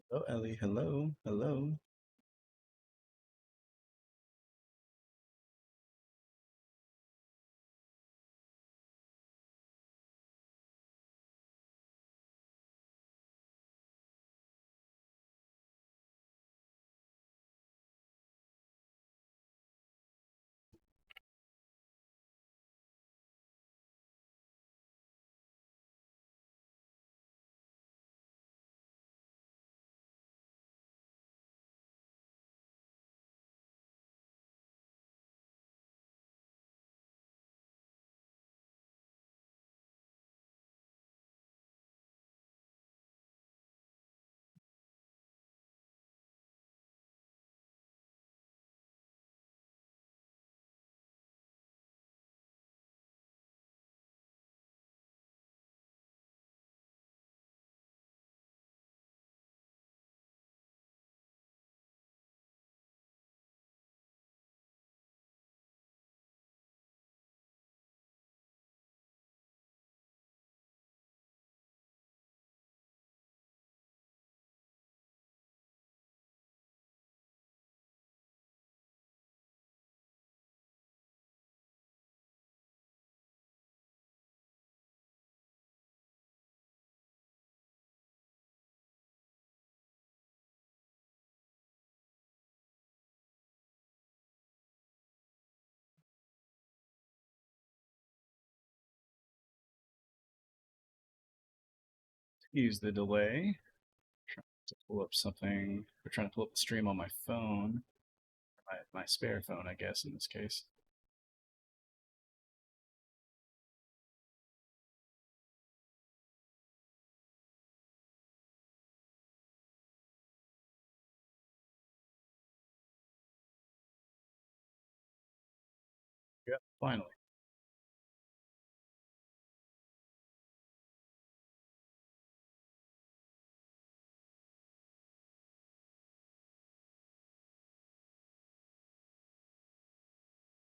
Hello, Ellie. Hello. Hello. Excuse the delay. Trying to pull up something. We're trying to pull up the stream on my phone. My spare phone, I guess, in this case. Yep. Finally.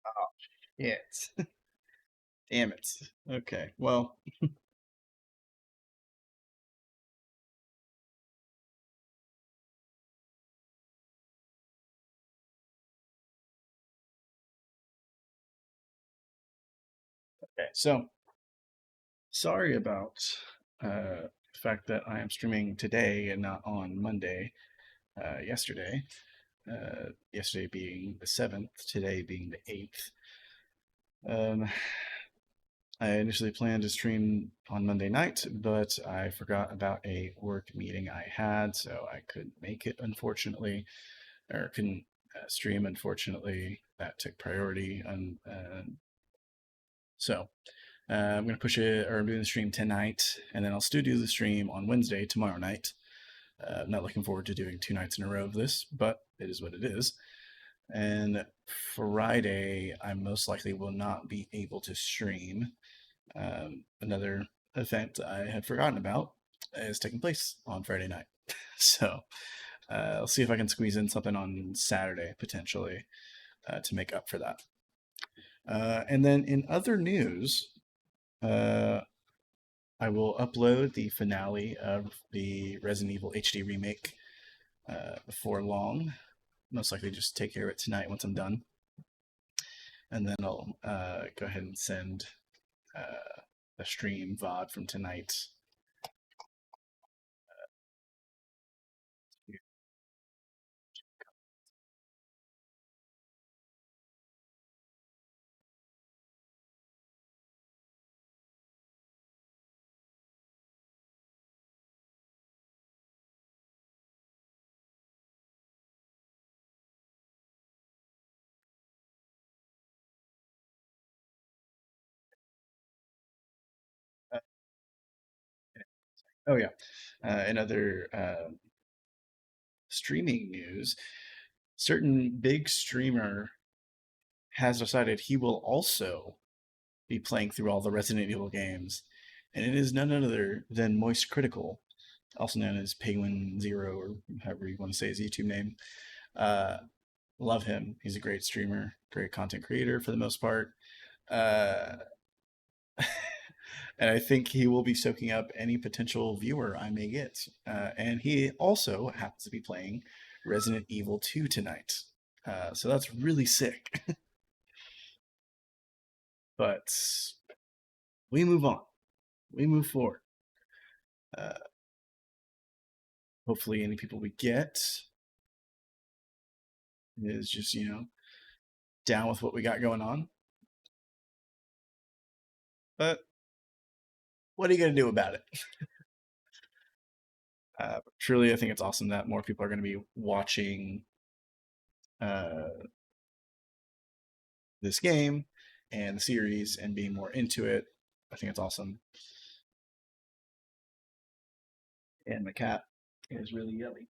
Oh, shit. Damn it. Okay. Well, okay. So, sorry about the fact that I am streaming today and not on Monday, yesterday. Yesterday being the 7th, today being the 8th. Um, I initially planned to stream on Monday night, but I forgot about a work meeting I had, so I couldn't make it, unfortunately, or couldn't stream, unfortunately. That took priority, and so I'm going to push it, or I'm doing the stream tonight, and then I'll still do the stream on Wednesday, tomorrow night. I'm not looking forward to doing 2 nights in a row of this, but it is what it is. And Friday, I most likely will not be able to stream. Another event I had forgotten about is taking place on Friday night. So I'll see if I can squeeze in something on Saturday potentially to make up for that. And then in other news, uh, I will upload the finale of the Resident Evil HD remake before long. Most likely just take care of it tonight once I'm done. And then I'll go ahead and send a stream VOD from tonight. Uh, oh yeah, in other streaming news, certain big streamer has decided he will also be playing through all the Resident Evil games, and it is none other than Moist Critical, also known as Penguin Zero, or however you want to say his YouTube name. Uh, Love him. He's a great streamer, great content creator for the most part. Uh, and I think he will be soaking up any potential viewer I may get. And he also happens to be playing Resident Evil 2 tonight. So that's really sick. But we move on. We move forward. Uh, Hopefully, any people we get is just, down with what we got going on. But what are you going to do about it? Truly, I think it's awesome that more people are going to be watching uh, this game and the series and being more into it. I think it's awesome. And my cat is really yelly.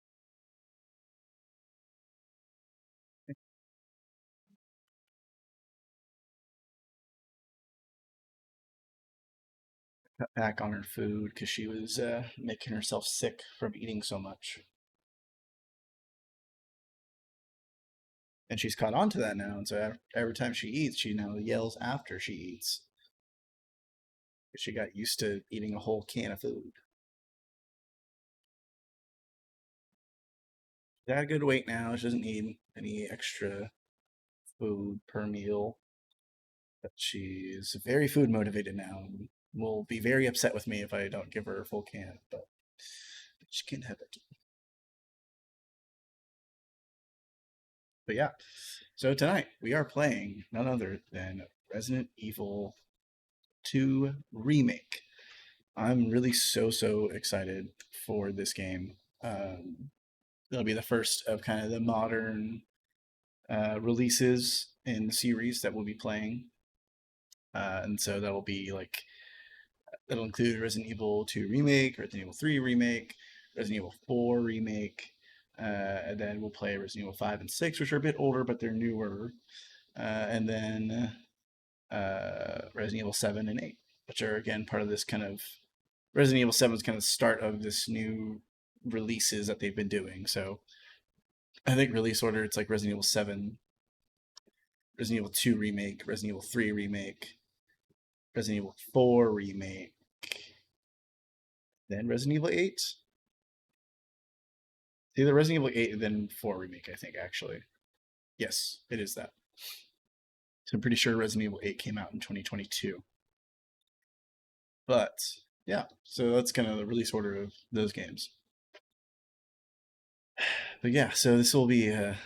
Cut back on her food because she was making herself sick from eating so much. And she's caught on to that now. And so every time she eats, she now yells after she eats. She got used to eating a whole can of food. She's at a good weight now. She doesn't need any extra food per meal. But she's very food motivated now and will be very upset with me if I don't give her a full can. But she can't have it. But yeah, so tonight we are playing none other than Resident Evil 2 Remake. I'm really so excited for this game. It'll be the first of kind of the modern releases in the series that we'll be playing. And so that'll be like, that'll include Resident Evil 2 Remake, Resident Evil 3 Remake, Resident Evil 4 Remake, and then we'll play Resident Evil 5 and 6, which are a bit older, but they're newer. And then Resident Evil 7 and 8, which are again part of this kind of Resident Evil 7 is kind of the start of this new releases that they've been doing. So I think release order, it's like Resident Evil 7, Resident Evil 2 Remake, Resident Evil 3 Remake, Resident Evil 4 Remake, then Resident Evil 8. It's either Resident Evil 8 and then 4 Remake, I think, actually. Yes, it is that. So I'm pretty sure Resident Evil 8 came out in 2022. But yeah, so that's kind of the release order of those games. But yeah, so this will be. I'm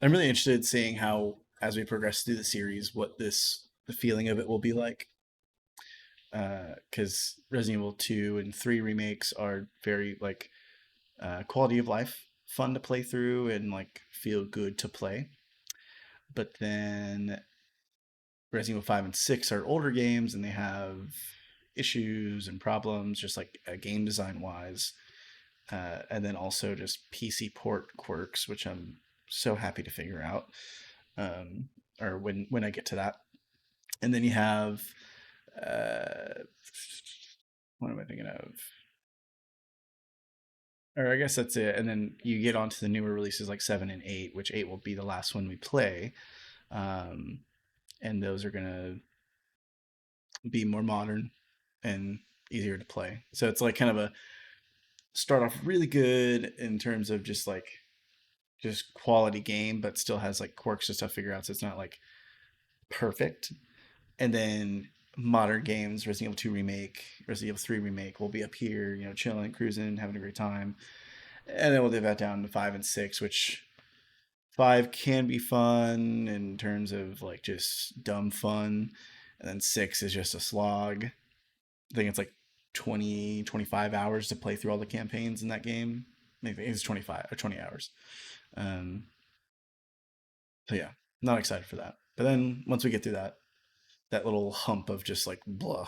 really interested in seeing how, as we progress through the series, what the feeling of it will be like. Because Resident Evil 2 and 3 remakes are very like quality of life, fun to play through, and like feel good to play. But then Resident Evil 5 and 6 are older games, and they have issues and problems, just like game design wise. And then also just PC port quirks, which I'm so happy to figure out, or when I get to that. And then you have what am I thinking of? Or I guess that's it. And then you get onto the newer releases like 7 and 8, which 8 will be the last one we play. Um, and those are gonna be more modern and easier to play. So it's like kind of a start off really good in terms of just quality game, but still has like quirks and stuff to figure out. So it's not like perfect. And then modern games, Resident Evil 2 Remake, Resident Evil 3 Remake will be up here, chilling, cruising, having a great time. And then we'll leave that down to 5 and 6, which 5 can be fun in terms of like just dumb fun. And then 6 is just a slog. I think it's like 25 hours to play through all the campaigns in that game. Maybe it's 25 or 20 hours. Um, so yeah, not excited for that. But then once we get through that little hump of just like blah,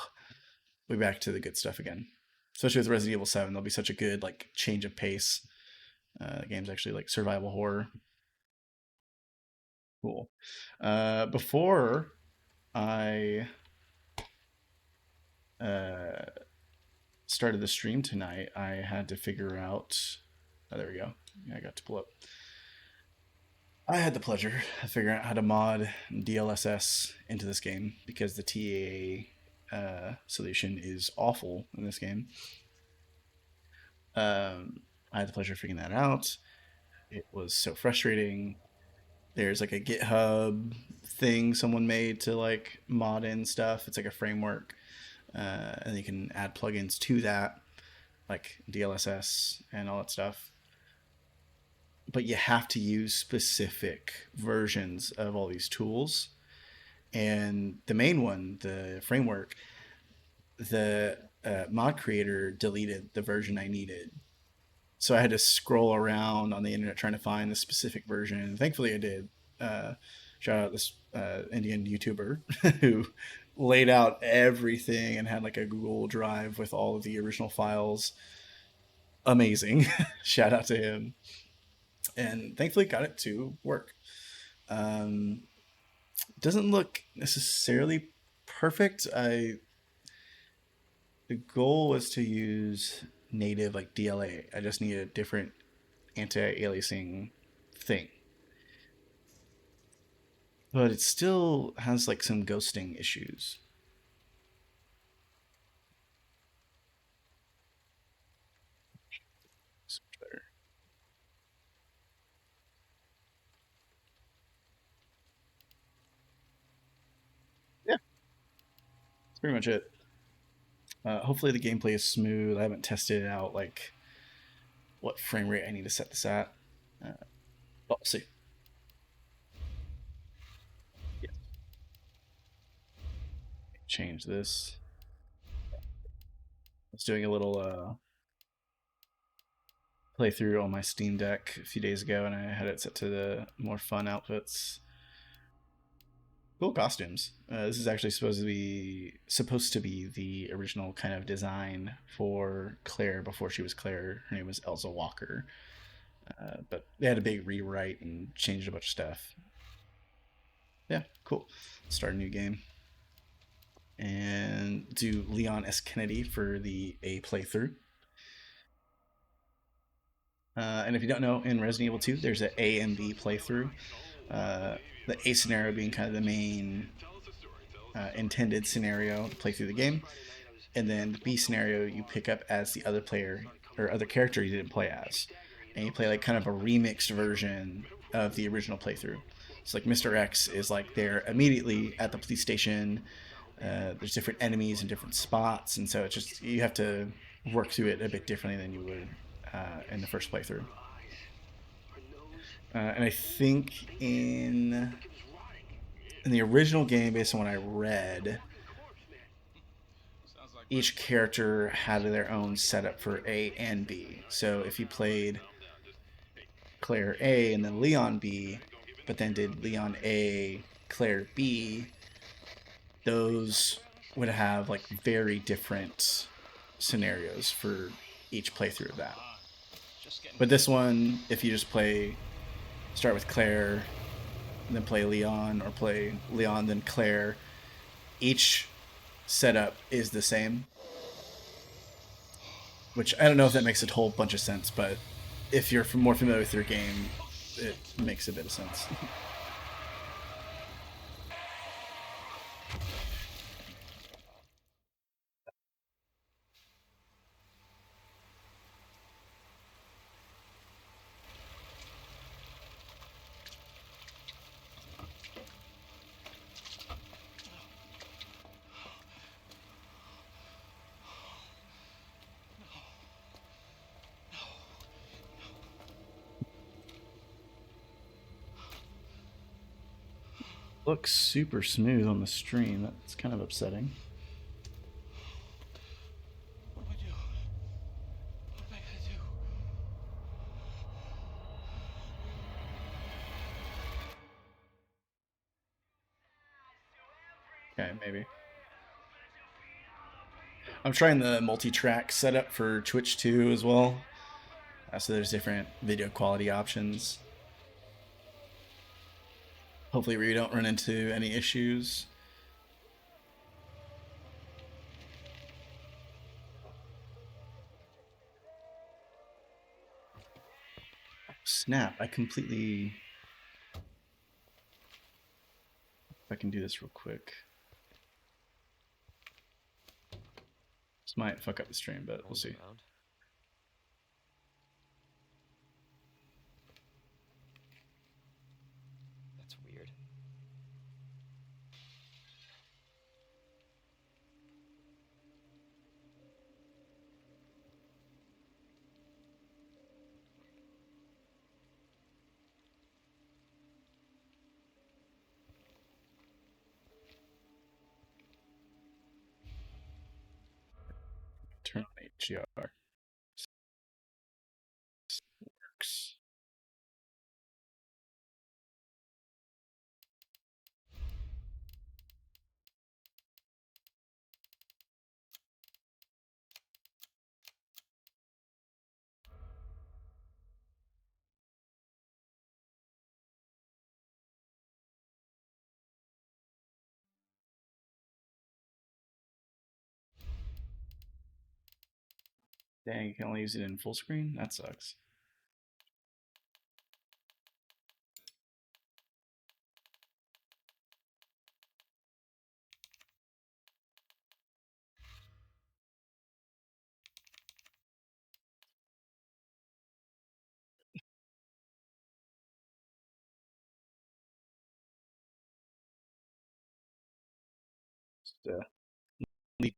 we'll be back to the good stuff again. Especially with Resident Evil 7, there'll be such a good like change of pace. The game's actually like survival horror. Cool. Before I started the stream tonight, I had to figure out. Oh, there we go. Yeah, I got to pull up. I had the pleasure of figuring out how to mod DLSS into this game because the TA solution is awful in this game. I had the pleasure of figuring that out. It was so frustrating. There's like a GitHub thing someone made to like mod in stuff. It's like a framework, and you can add plugins to that, like DLSS and all that stuff. But you have to use specific versions of all these tools. And the main one, the framework, the mod creator deleted the version I needed. So I had to scroll around on the internet trying to find the specific version. Thankfully, I did. Uh, Shout out this Indian YouTuber who laid out everything and had like a Google Drive with all of the original files. Amazing. Shout out to him. And thankfully got it to work. Um, doesn't look necessarily perfect. The goal was to use native like DLA. I just need a different anti-aliasing thing. But it still has like some ghosting issues. So much better. Yeah, that's pretty much it. Hopefully the gameplay is smooth. I haven't tested it out like what frame rate I need to set this at. Uh, but we'll see. Yeah, change this. I was doing a little playthrough on my Steam Deck a few days ago, and I had it set to the more fun outfits. Cool costumes. This is actually supposed to be the original kind of design for Claire before she was Claire. Her name was Elsa Walker, but they had a big rewrite and changed a bunch of stuff. Yeah, cool. Start a new game and do Leon S. Kennedy for the A playthrough. And if you don't know, in Resident Evil 2, there's an A and B playthrough. The A scenario being kind of the main intended scenario to play through the game, and then the B scenario you pick up as the other player or other character you didn't play as, and you play like kind of a remixed version of the original playthrough. So like Mr. X is like there immediately at the police station. There's different enemies in different spots, and so it's just you have to work through it a bit differently than you would in the first playthrough. And I think in the original game, based on what I read, each character had their own setup for A and B. So if you played Claire A and then Leon B, but then did Leon A, Claire B, those would have like very different scenarios for each playthrough of that. But this one, if you just start with Claire, and then play Leon, or play Leon, then Claire, each setup is the same. Which I don't know if that makes a whole bunch of sense, but if you're more familiar with your game, it makes a bit of sense. Looks super smooth on the stream. That's kind of upsetting. What do I do? What am I gonna do? Okay, maybe. I'm trying the multi-track setup for Twitch 2 as well. So there's different video quality options. Hopefully we don't run into any issues. Snap, I completely... If I can do this real quick. This might fuck up the stream, but we'll see. Around. That's weird. Turn on HDR. Works. Dang, you can only use it in full screen? That sucks. Just, leave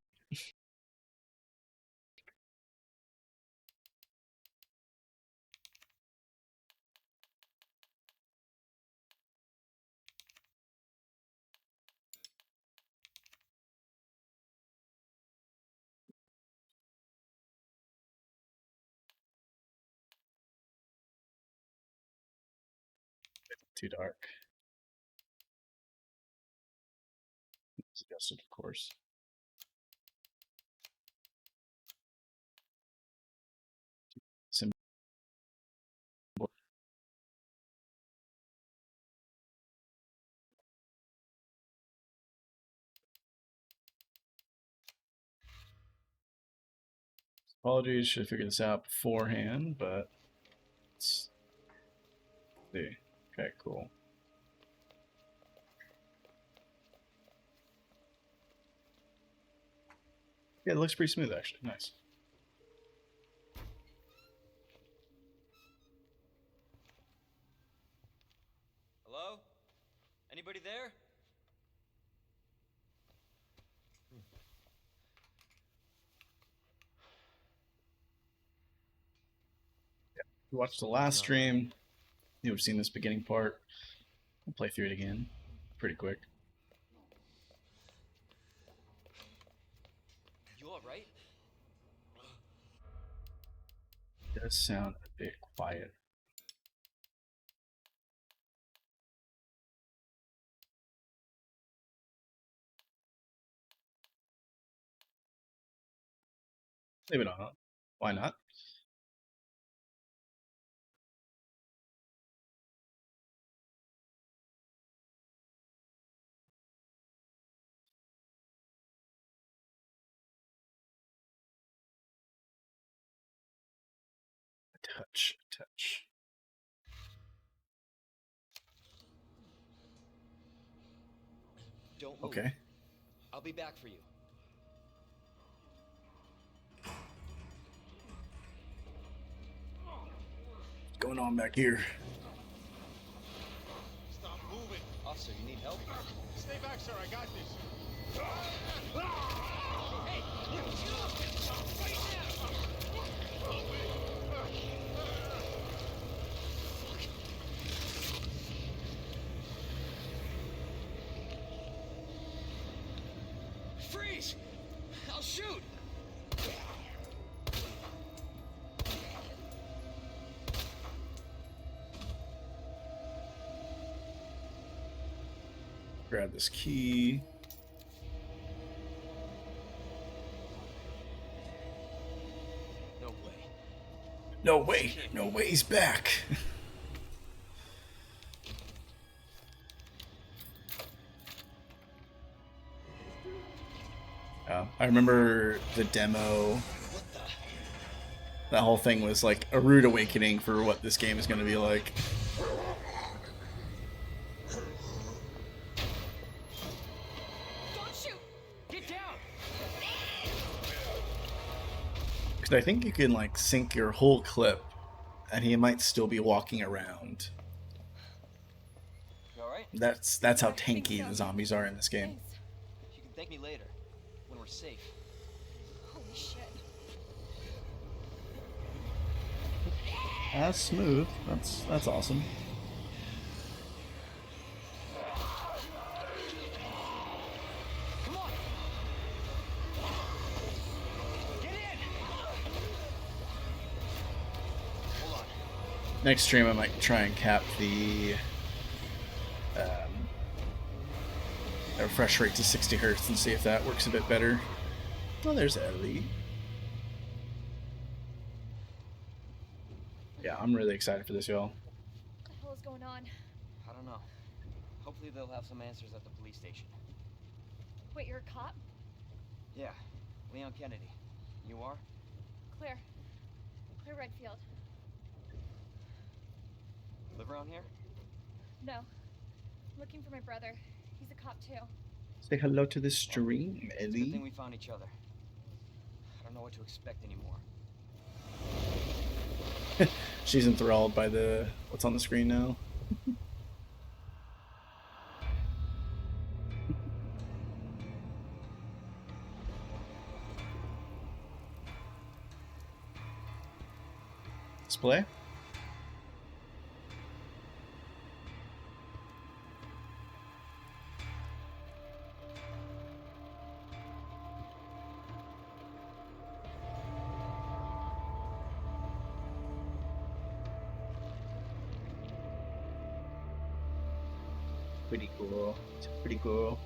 it too dark. It's adjusted, of course. Symbol. Apologies, should have figured this out beforehand, but let's see. Okay, cool. Yeah, it looks pretty smooth actually. Nice. Hello? Anybody there? If you watched the last stream, you would have seen this beginning part. I'll play through it again pretty quick. You alright? It does sound a bit quiet. Leave it on. Why not? Touch, touch. Don't move. Okay. I'll be back for you. What's going on back here? Stop moving. Officer, you need help? Stay back, sir. I got this. Freeze! I'll shoot! Grab this key. No way. No way. No way he's back. I remember the demo. What the? That whole thing was like a rude awakening for what this game is going to be like. Don't shoot! Get down! But I think you can like sync your whole clip, and he might still be walking around. You alright? That's how I think tanky so. the zombies are in this game. Thanks. You can thank me later, when we're safe. Holy shit. That's smooth. That's awesome. Come on! Get in! Hold on. Next stream, I might try and cap the refresh rate to 60 hertz and see if that works a bit better. Oh, there's Ellie. Yeah, I'm really excited for this, y'all. What the hell is going on? I don't know. Hopefully they'll have some answers at the police station. Wait, you're a cop? Yeah, Leon Kennedy. You are? Claire. Claire Redfield. Live around here? No. I'm looking for my brother. He's a cop too. Say hello to the stream, It's a good thing Ellie. we found each other. I don't know what to expect anymore. She's enthralled by the what's on the screen now. Display. Pretty cool. It's pretty cool.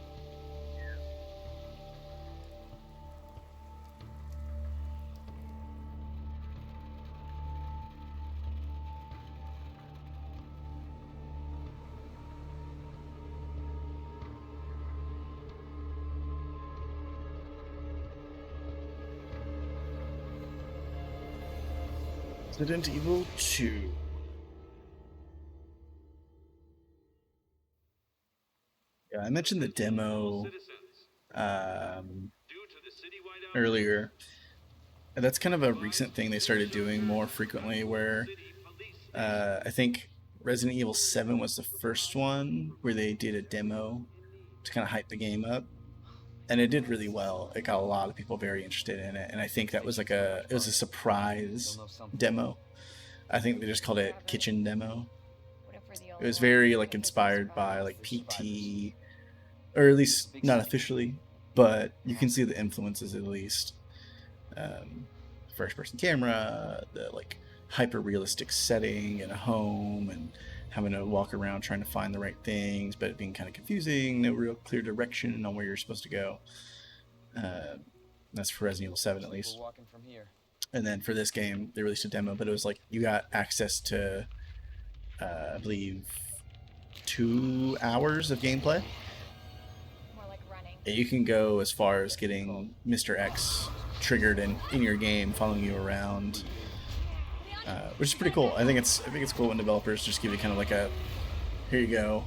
Resident Evil 2. Yeah, I mentioned the demo earlier. And that's kind of a recent thing they started doing more frequently, where I think Resident Evil 7 was the first one where they did a demo to kind of hype the game up. And it did really well. It got a lot of people very interested in it, and I think that was like it was a surprise demo. I think they just called it Kitchen Demo. It was very like inspired by like PT, or at least not officially, but you can see the influences at least. First-person camera, the like hyper-realistic setting in a home, and having to walk around trying to find the right things, but it being kind of confusing, no real clear direction on where you're supposed to go. That's for Resident Evil 7 at least. We're walking from here. And then for this game, they released a demo, but it was like you got access to, I believe, 2 hours of gameplay. More like running. And you can go as far as getting Mr. X triggered in your game, following you around. Which is pretty cool. I think it's cool when developers just give you kind of like a, here you go,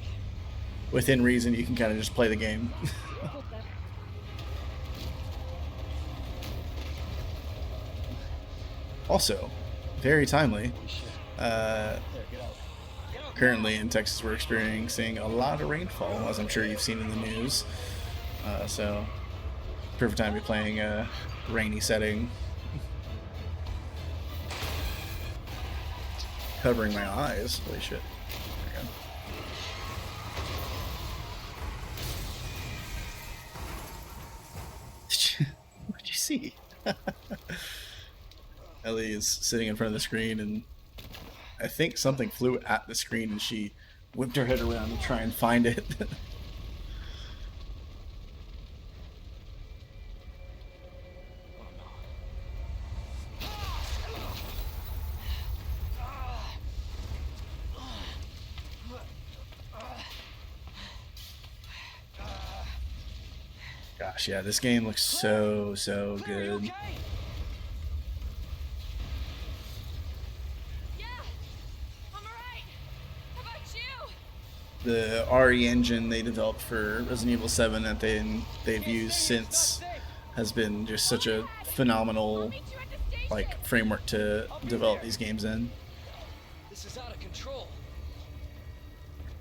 within reason you can kind of just play the game. Also, very timely. Currently in Texas, we're experiencing a lot of rainfall, as I'm sure you've seen in the news. So, perfect time to be playing a rainy setting. Covering my eyes. Holy shit. There we go. What'd you see? Ellie is sitting in front of the screen, and I think something flew at the screen, and she whipped her head around to try and find it. Gosh, yeah, this game looks so good. Yeah. I'm alright. How about you? The RE engine they developed for Resident Evil 7 that they've used since has been just such a phenomenal like framework to develop these games in. This is out of control.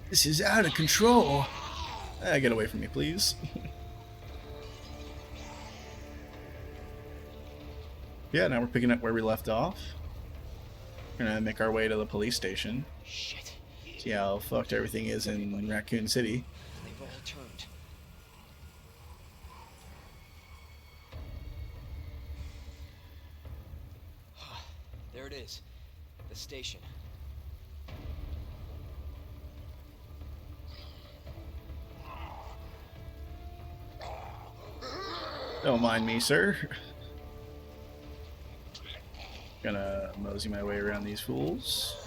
This is out of control. Get away from me, please. Yeah, now we're picking up where we left off. We're gonna make our way to the police station. Shit. See how fucked everything is in Raccoon City. They've all turned. There it is. The station. Don't mind me, sir. Gonna mosey my way around these fools.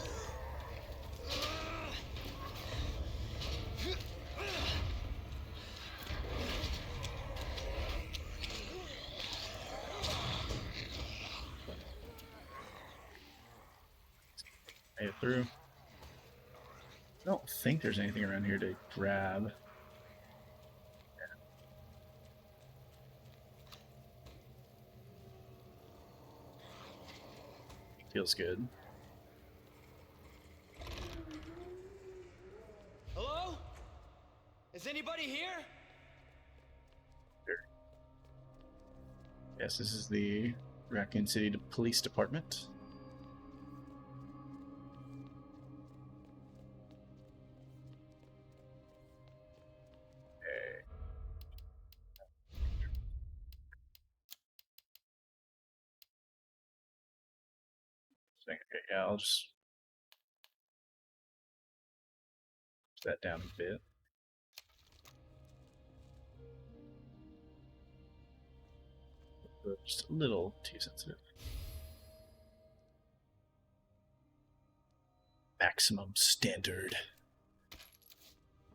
Made it through. I don't think there's anything around here to grab. Feels good. Hello? Is anybody here? Here. Yes, this is the Raccoon City Police Department. Okay, yeah, I'll just put that down a bit. Just a little too sensitive. Maximum standard.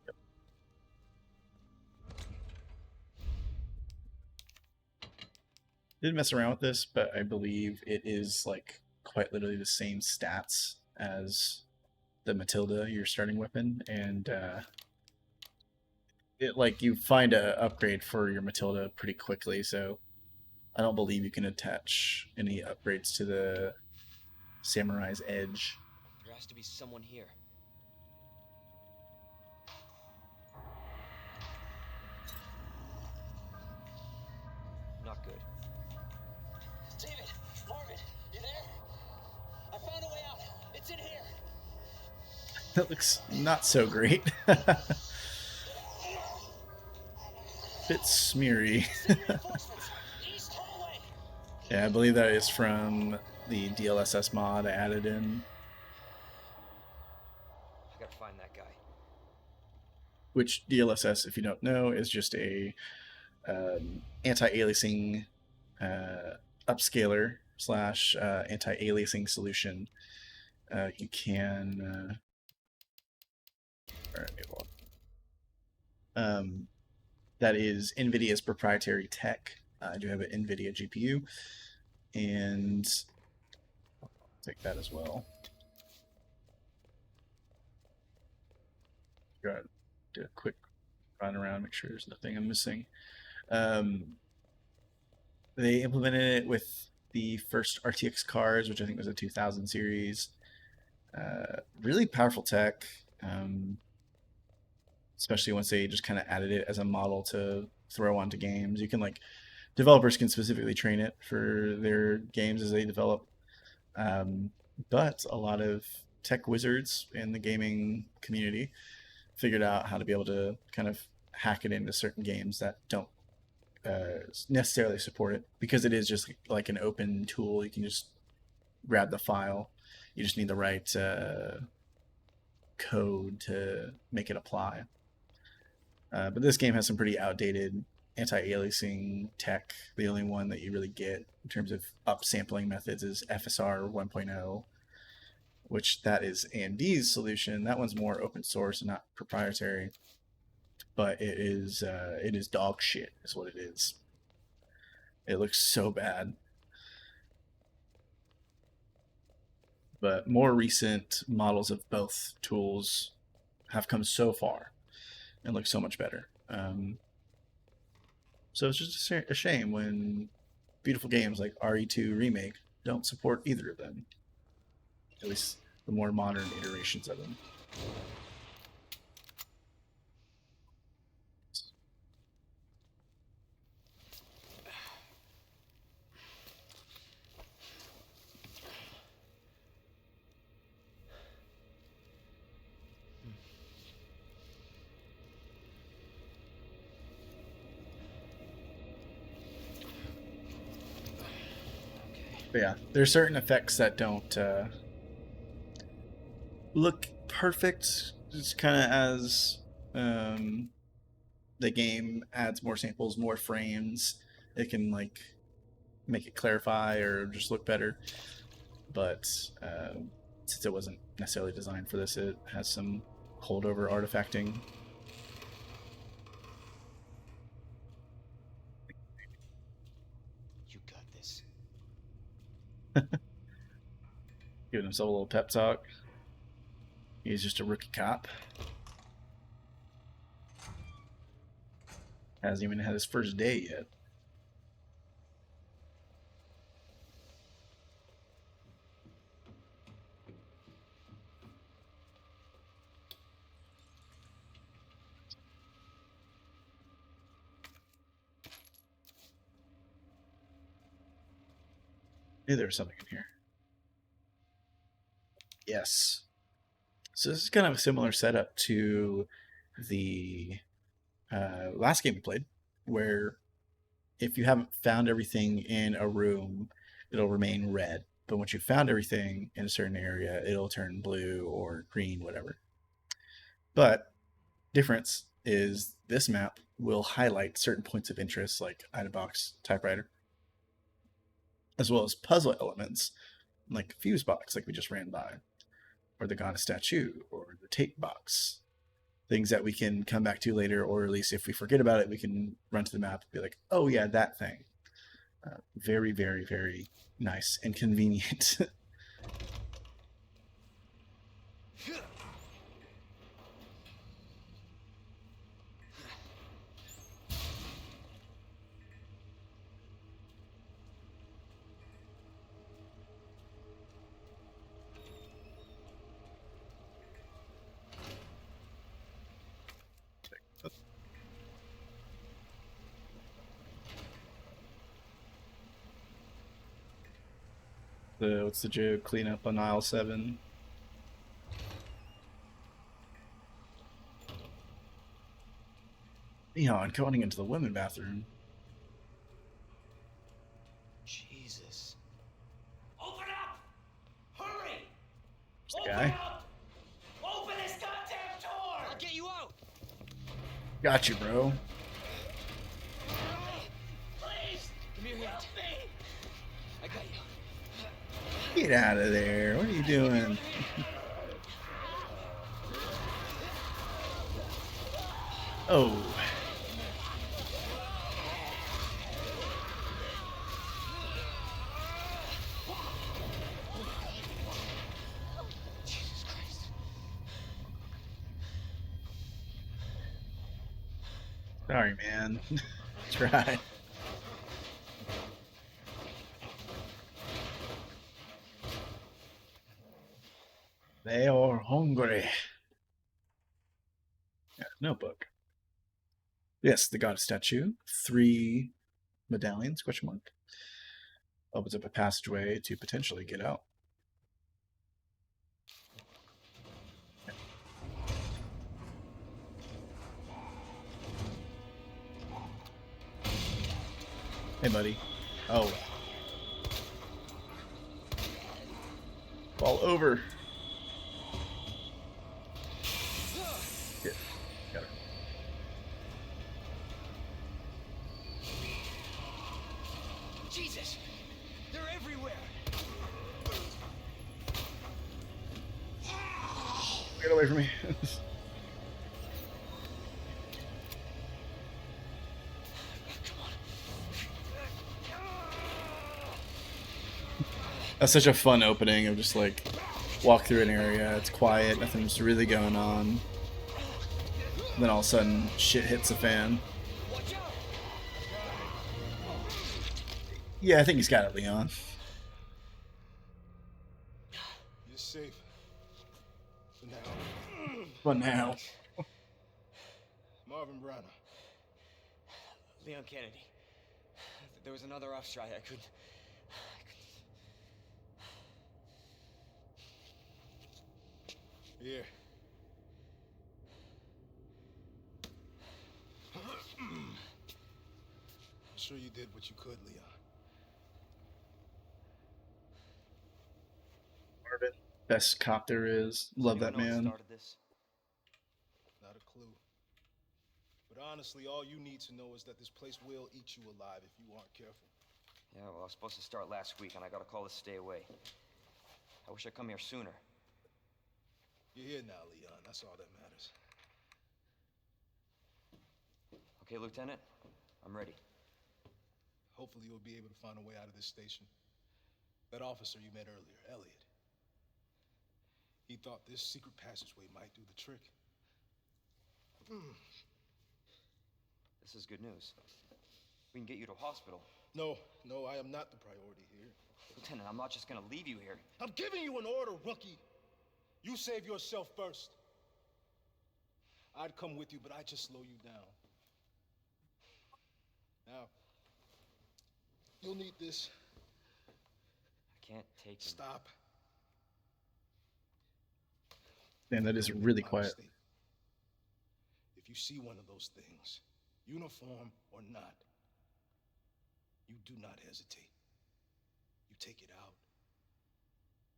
Yep. Didn't mess around with this, but I believe it is like quite literally the same stats as the Matilda, your starting weapon, and it like you find a upgrade for your Matilda pretty quickly, so I don't believe you can attach any upgrades to the Samurai's Edge. There has to be someone here. Not good. David, Marvin, you there? I found a way out. It's in here. That looks not so great. Bit smeary. East hallway. Yeah, I believe that is from the DLSS mod I added in, I gotta find that guy. which DLSS, if you don't know, is just a anti-aliasing upscaler slash anti-aliasing solution. You can all right, hold on. That is NVIDIA's proprietary tech. I do have an NVIDIA GPU, and I'll take that as well. Go ahead, do a quick run around, make sure there's nothing I'm missing. They implemented it with the first RTX cards, which I think was a 2000 series. Really powerful tech, especially once they just kind of added it as a model to throw onto games. You can like developers can specifically train it for their games as they develop, but a lot of tech wizards in the gaming community figured out how to be able to kind of hack it into certain games that don't necessarily support it, because it is just like an open tool. You can just grab the file. You just need the right code to make it apply. But this game has some pretty outdated anti-aliasing tech. The only one that you really get in terms of upsampling methods is FSR 1.0, which that is AMD's solution. That one's more open source and not proprietary, but it is dog shit is what it is. It looks so bad. But more recent models of both tools have come so far and look so much better. So it's just a shame when beautiful games like RE2 Remake don't support either of them. At least the more modern iterations of them. But yeah, there's certain effects that don't look perfect, just kind of as the game adds more samples, more frames, it can like make it clarify or just look better. But since it wasn't necessarily designed for this, it has some holdover artifacting. You got this. Giving himself a little pep talk. He's just a rookie cop. Hasn't even had his first day yet. Maybe there was something in here. Yes. So this is kind of a similar setup to the last game we played, where if you haven't found everything in a room, it'll remain red. But once you've found everything in a certain area, it'll turn blue or green, whatever. But difference is this map will highlight certain points of interest, like item box, typewriter, as well as puzzle elements, like fuse box, like we just ran by, or the goddess statue, or the tape box. Things that we can come back to later, or at least if we forget about it, we can run to the map and be like, oh yeah, that thing. Very, very, very nice and convenient. What's the joke? Clean up on aisle 7. Leon going into the women's bathroom. Jesus. Open up! Hurry! There's the guy. Up! Open this goddamn door! I'll get you out! Got you, bro. Please! Give me your hand. Help me! I got you. Get out of there. What are you doing? Oh. Jesus Christ. Sorry, man. Try. They are hungry. Yeah, notebook. Yes, the goddess statue. 3 medallions, question mark. Opens up a passageway to potentially get out. Hey, buddy. Oh. Fall over. Here. Got her. Jesus! They're everywhere! Get away from me. That's such a fun opening of just like walk through an area, it's quiet, nothing's really going on. Then all of a sudden shit hits the fan. Watch out! Yeah, I think he's got it, Leon. safe. For now. But now, Marvin Browner. Leon Kennedy. There was another off strike. I couldn't. Here. I'm sure you did what you could, Leon. Marvin, best cop there is. Love that Anyone know what man. started this? Not a clue. But honestly, all you need to know is that this place will eat you alive if you aren't careful. Yeah, well, I was supposed to start last week, and I got a call to stay away. I wish I'd come here sooner. You're here now, Leon. That's all that matters. Okay, Lieutenant? I'm ready. Hopefully you'll be able to find a way out of this station. That officer you met earlier, Elliot. He thought this secret passageway might do the trick. This is good news. We can get you to a hospital. No, I am not the priority here. Lieutenant, I'm not just gonna leave you here. I'm giving you an order, rookie. You save yourself first. I'd come with you, but I'd just slow you down. Now, you'll need this. I can't take him. Stop. Man, that is really quiet. Honestly, if you see one of those things, uniform or not, you do not hesitate. You take it out,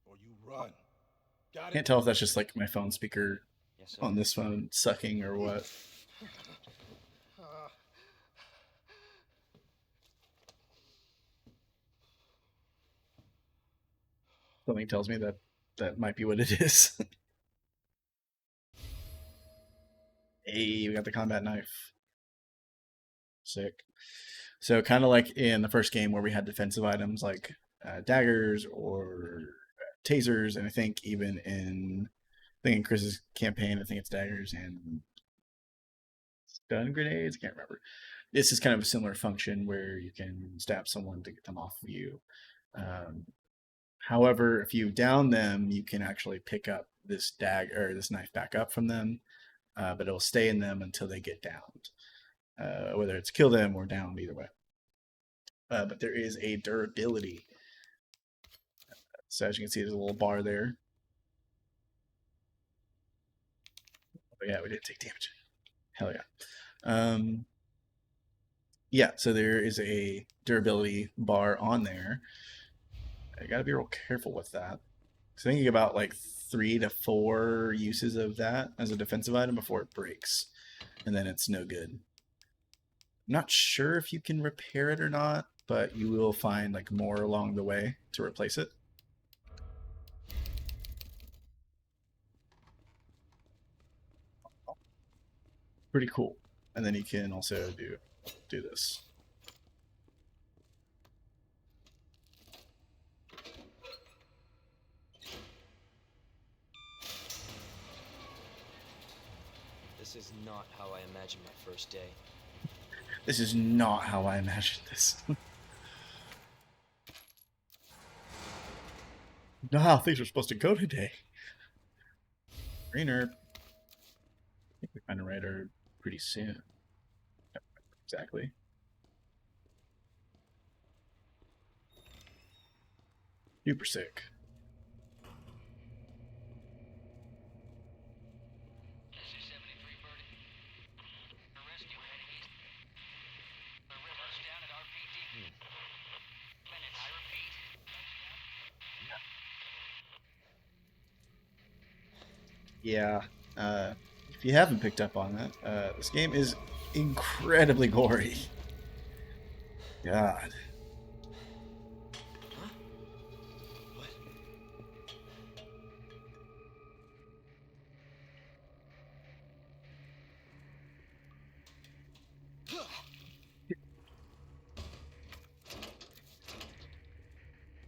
or you run. Got it? Can't tell if that's just like my phone speaker Yes, sir. on this phone sucking or what. Something tells me that that might be what it is. Hey, we got the combat knife. Sick. So kind of like in the first game where we had defensive items like daggers or tasers, and I think even in Chris's campaign, I think it's daggers and stun grenades. I can't remember. This is kind of a similar function where you can stab someone to get them off of you. However, if you down them, you can actually pick up this dagger or this knife back up from them, but it'll stay in them until they get downed. Whether it's kill them or down, either way. But there is a durability. So as you can see, there's a little bar there. Oh yeah, we did take damage. Hell yeah. Yeah, so there is a durability bar on there. I gotta be real careful with that. So thinking about like 3 to 4 uses of that as a defensive item before it breaks. And then it's no good. I'm not sure if you can repair it or not, but you will find like more along the way to replace it. Pretty cool. And then you can also do this. This is not how I imagined my first day. This is not how I imagined this. Not how things are supposed to go today. Rainer. I think we find a writer pretty soon. Exactly. Super sick. Yeah, if you haven't picked up on that, this game is incredibly gory. God.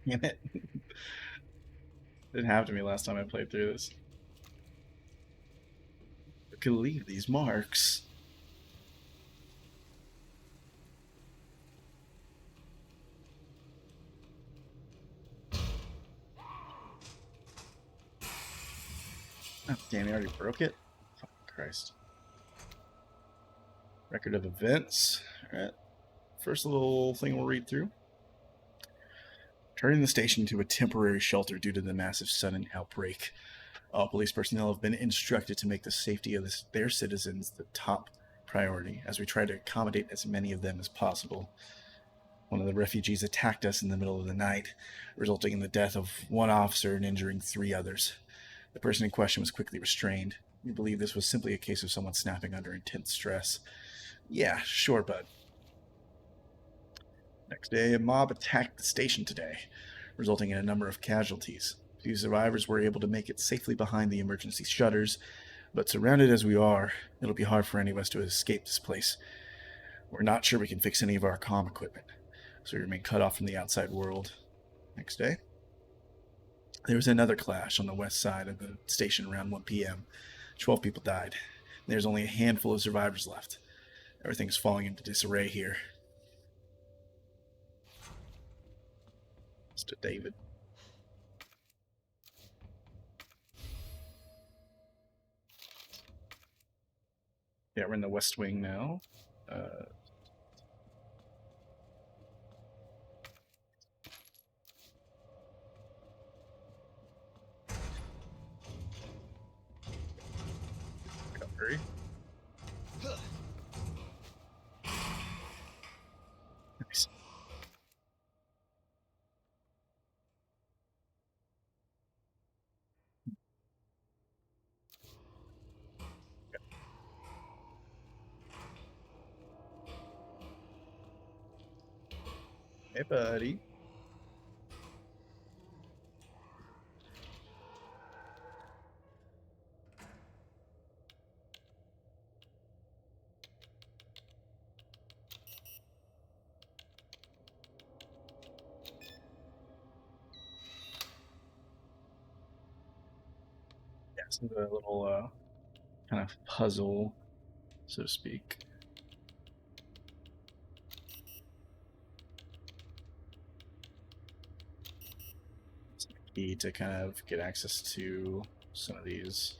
Damn it. Didn't happen to me last time I played through this. I could leave these marks. Oh, damn, he already broke it? Fucking Christ. Record of events. Alright. First little thing we'll read through. Turning the station into a temporary shelter due to the massive sudden outbreak. All police personnel have been instructed to make the safety of their citizens the top priority as we try to accommodate as many of them as possible. One of the refugees attacked us in the middle of the night, resulting in the death of one officer and injuring 3 others. The person in question was quickly restrained. We believe this was simply a case of someone snapping under intense stress. Yeah, sure, bud. Next day, a mob attacked the station today, resulting in a number of casualties. Few survivors were able to make it safely behind the emergency shutters, but surrounded as we are, it'll be hard for any of us to escape this place. We're not sure we can fix any of our comm equipment, so we remain cut off from the outside world. Next day, there was another clash on the west side of the station around 1 p.m. 12 people died. There's only a handful of survivors left. Everything's falling into disarray here. Mr. David. Yeah, we're in the West Wing now. Hurry. Nice. Hey, buddy. Yeah, this is a little kind of puzzle, so to speak. It's a key to kind of get access to some of these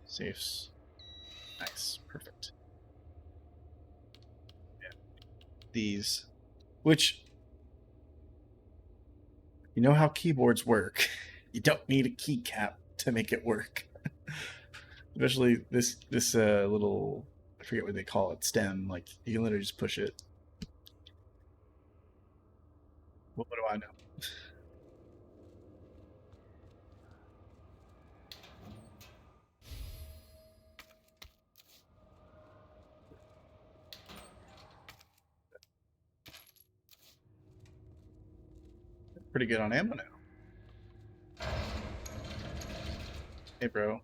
safes. Nice, perfect. Yeah. These, which you know how keyboards work. You don't need a keycap to make it work. Especially this little, I forget what they call it, stem. Like you can literally just push it. What do I know? Pretty good on ammo now. Hey, bro.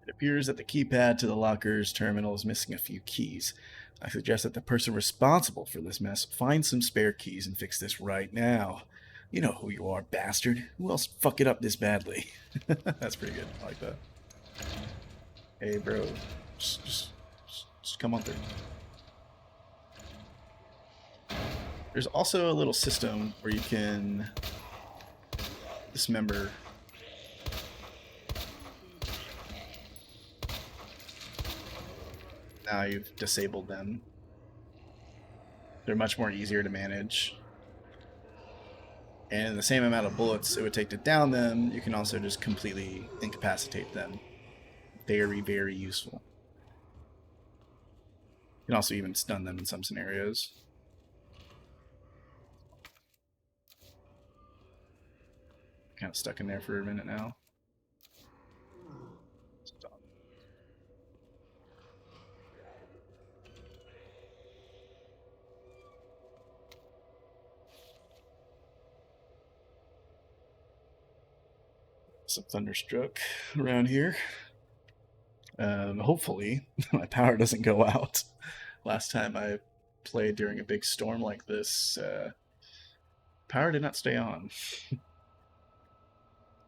It appears that the keypad to the locker's terminal is missing a few keys. I suggest that the person responsible for this mess find some spare keys and fix this right now. You know who you are, bastard. Who else fuck it up this badly? That's pretty good. I like that. Hey, bro. Just come on through. There's also a little system where you can dismember. Now you've disabled them. They're much more easier to manage. And the same amount of bullets it would take to down them, you can also just completely incapacitate them. Very, very useful. You can also even stun them in some scenarios. Kind of stuck in there for a minute now. Stop. Some thunderstruck around here. Hopefully my power doesn't go out. Last time I played during a big storm like this, power did not stay on.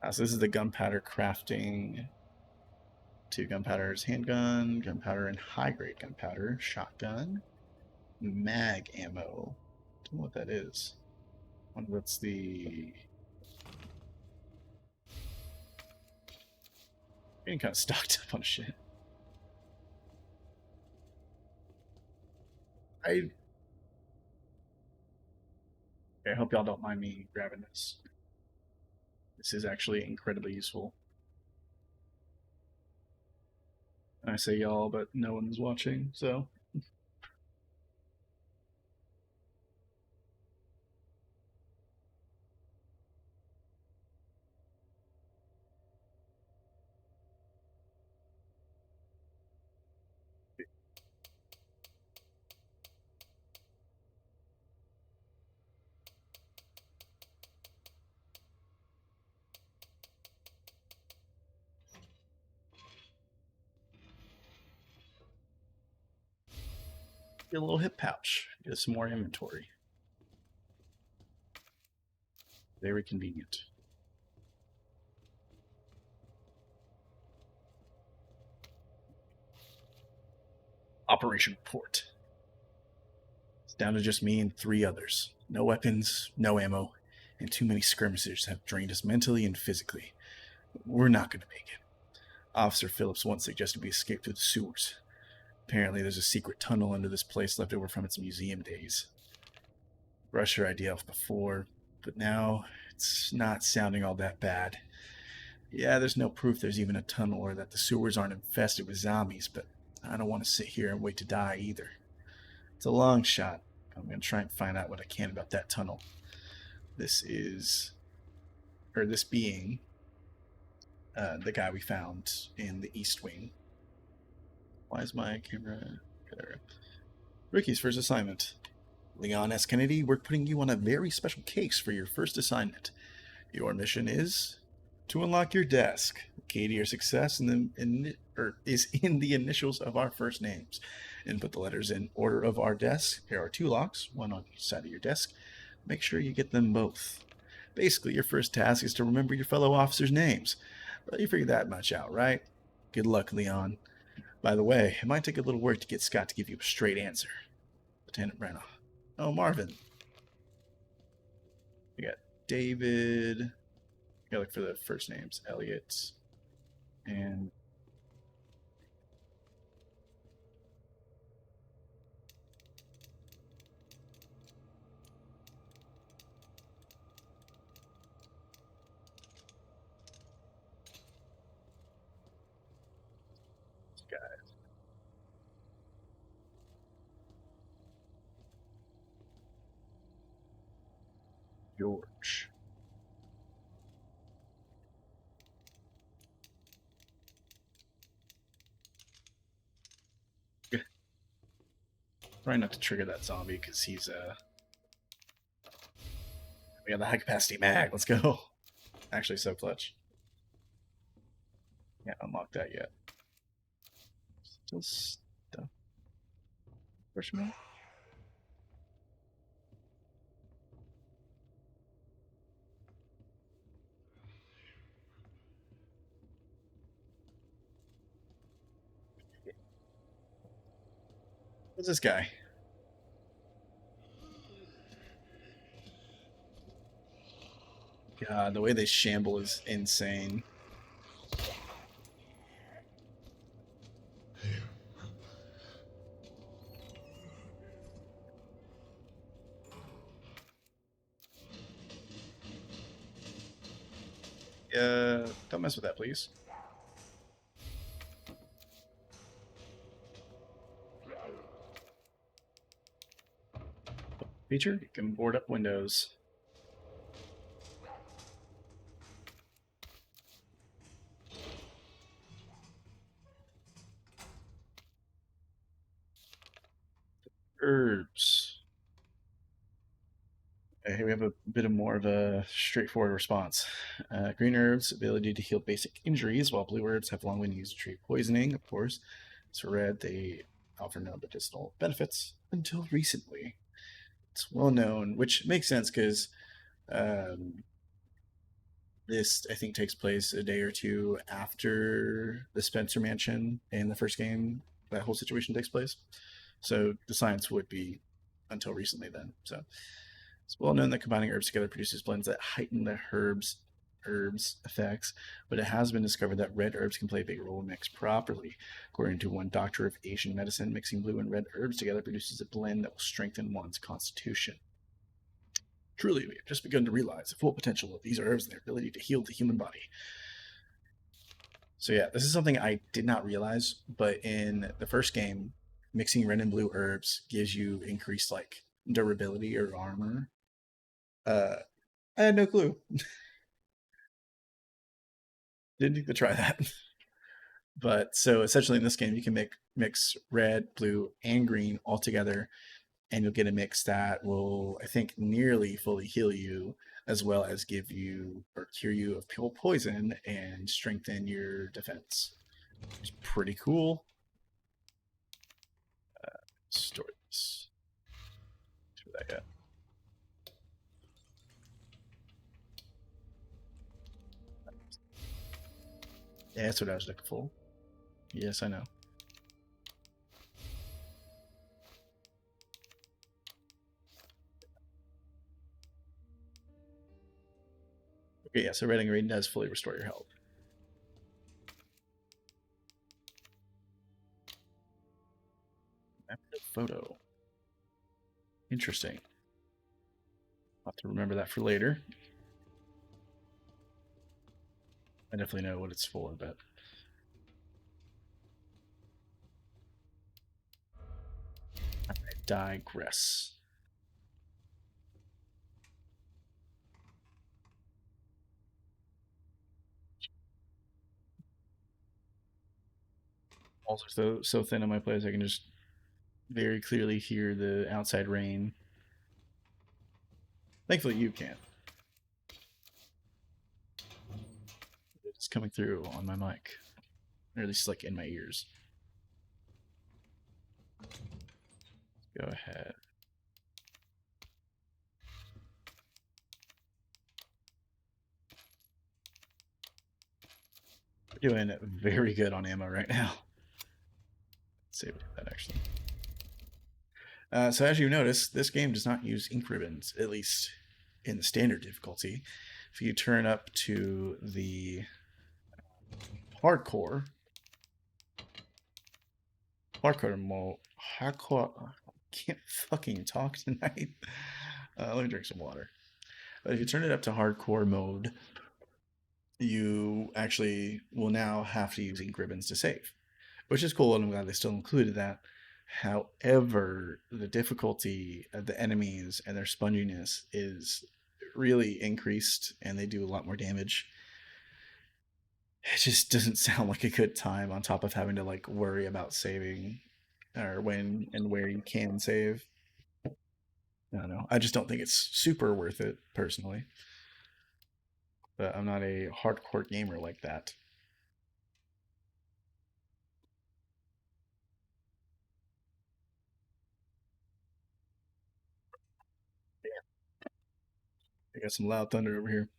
So this is the gunpowder crafting. 2 gunpowders, handgun, gunpowder, and high-grade gunpowder, shotgun, mag ammo. Don't know what that is. I wonder what's the... getting kind of stocked up on shit. I hope y'all don't mind me grabbing this. This is actually incredibly useful. I say y'all, but no one is watching, so. Get a little hip pouch. Get some more inventory. Very convenient. Operation Report. It's down to just me and 3 others. No weapons, no ammo, and too many skirmishers have drained us mentally and physically. We're not going to make it. Officer Phillips once suggested we escape through the sewers. Apparently, there's a secret tunnel under this place left over from its museum days. Brushed her idea off before, but now it's not sounding all that bad. Yeah, there's no proof there's even a tunnel or that the sewers aren't infested with zombies, but I don't want to sit here and wait to die either. It's a long shot. I'm going to try and find out what I can about that tunnel. This being the guy we found in the East Wing. Why is my camera... There. Ricky's first assignment. Leon S. Kennedy, we're putting you on a very special case for your first assignment. Your mission is to unlock your desk. The key to your success is in the initials of our first names. Input the letters in order of our desk. There are 2 locks, one on each side of your desk. Make sure you get them both. Basically, your first task is to remember your fellow officers' names. Well, you figured that much out, right? Good luck, Leon. By the way, it might take a little work to get Scott to give you a straight answer. Lieutenant Brenna. Oh, Marvin. We got David. You gotta look for the first names. Elliot. And this guy. George. Trying not to trigger that zombie because he's we got the high capacity mag. Let's go. Actually, so clutch. Can't unlock that yet. Still stuck. Question mark? What's this guy? God, the way they shamble is insane. Don't mess with that, please. Feature, you can board up windows. Herbs. Here we have a bit of more of a straightforward response. Green herbs, ability to heal basic injuries, while blue herbs have long been used to treat poisoning, of course. As for red, they offer no medicinal benefits until recently. It's well known, which makes sense because this, I think, takes place a day or 2 after the Spencer Mansion in the first game. That whole situation takes place. So the science would be until recently then. So it's well known that combining herbs together produces blends that heighten the herb's herbs effects, but it has been discovered that red herbs can play a big role when mixed properly. According to one doctor of Asian medicine, mixing blue and red herbs together produces a blend that will strengthen one's constitution. Truly, we have just begun to realize the full potential of these herbs and their ability to heal the human body. So yeah, this is something I did not realize, but in the first game, mixing red and blue herbs gives you increased like durability or armor. I had no clue. Didn't need to try that. But so essentially in this game, you can mix red, blue, and green all together, and you'll get a mix that will, I think, nearly fully heal you, as well as give you or cure you of poison and strengthen your defense. It's pretty cool. Store this. Where that got. Yeah, that's what I was looking for. Yes, I know. Okay, yeah, so red and green does fully restore your health. Photo. Interesting. I'll have to remember that for later. I definitely know what it's for, but I digress. Also, so thin on my place, I can just very clearly hear the outside rain. Thankfully, you can't. It's coming through on my mic, or at least like in my ears. Go ahead. We're doing very good on ammo right now. Let's see if we do that actually. So as you notice, this game does not use ink ribbons, at least in the standard difficulty. If you turn up to the hardcore mode, I can't fucking talk tonight. Let me drink some water. But if you turn it up to hardcore mode, you actually will now have to use ink ribbons to save, which is cool, and I'm glad they still included that. However, the difficulty of the enemies and their sponginess is really increased, and they do a lot more damage. It just doesn't sound like a good time, on top of having to like worry about saving or when and where you can save. I don't know. I just don't think it's super worth it personally. But I'm not a hardcore gamer like that. I got some loud thunder over here.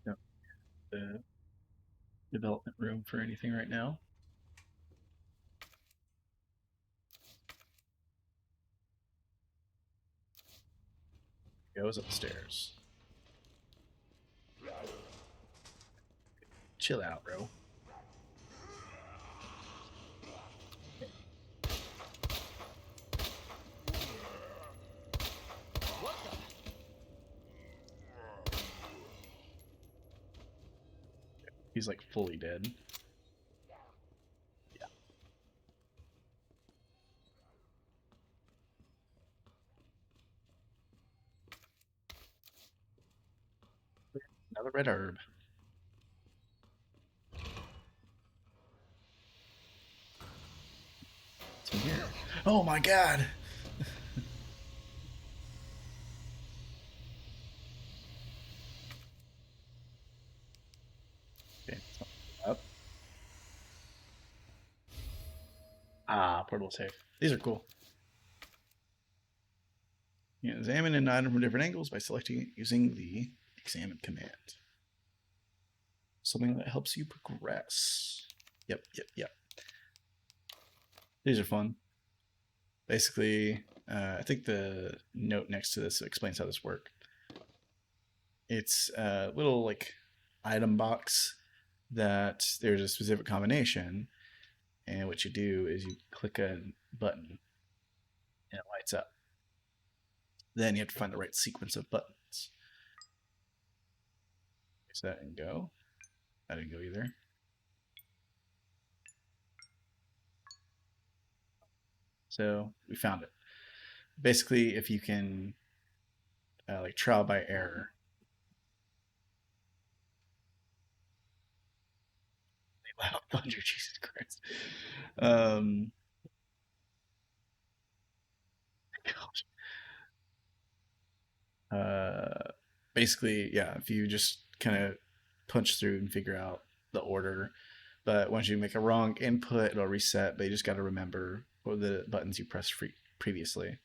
No, the development room for anything right now. Goes upstairs. Chill out, bro. He's like fully dead. Yeah. Another red herb. What's in here? Oh my god! Okay, up. Ah, portable safe. These are cool. You can examine an item from different angles by selecting it using the examine command. Something that helps you progress. Yep. These are fun. Basically, I think the note next to this explains how this works. It's a little like item box that there's a specific combination, and what you do is you click a button and it lights up. Then you have to find the right sequence of buttons. So that didn't go. That didn't go either. So we found it. Basically, if you can like trial by error. Wow, thunder, Jesus Christ. Gosh. Basically, yeah, if you just kind of punch through and figure out the order, but once you make a wrong input, it'll reset. But you just got to remember what the buttons you pressed previously.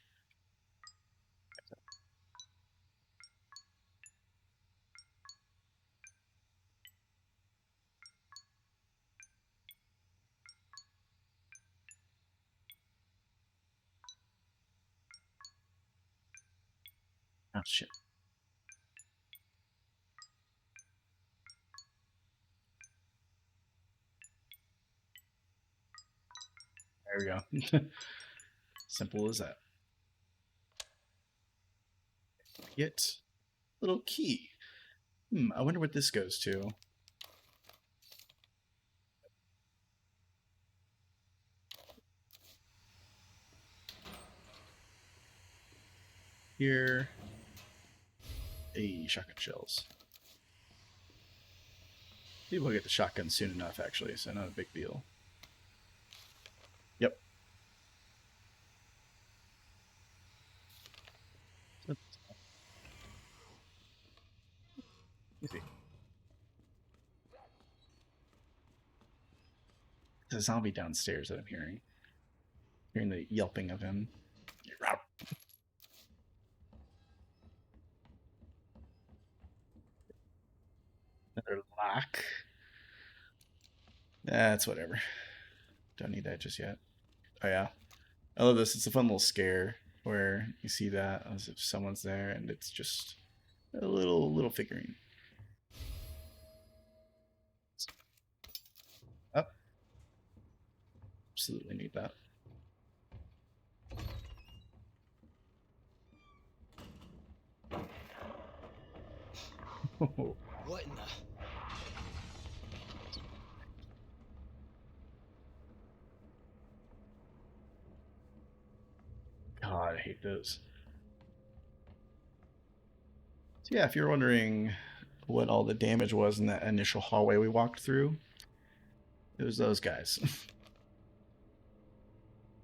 Oh shit. There we go. Simple as that. Get little key. I wonder what this goes to. Here. Shotgun shells. Maybe we'll get the shotgun soon enough, actually, so not a big deal. Yep. Easy. There's a zombie downstairs that I'm hearing. Hearing the yelping of him. Another lock. That's whatever. Don't need that just yet. Oh yeah. I love this. It's a fun little scare where you see that as if someone's there and it's just a little figurine. Oh. Absolutely need that. What in the? God, I hate those. So yeah, if you're wondering what all the damage was in that initial hallway we walked through, it was those guys.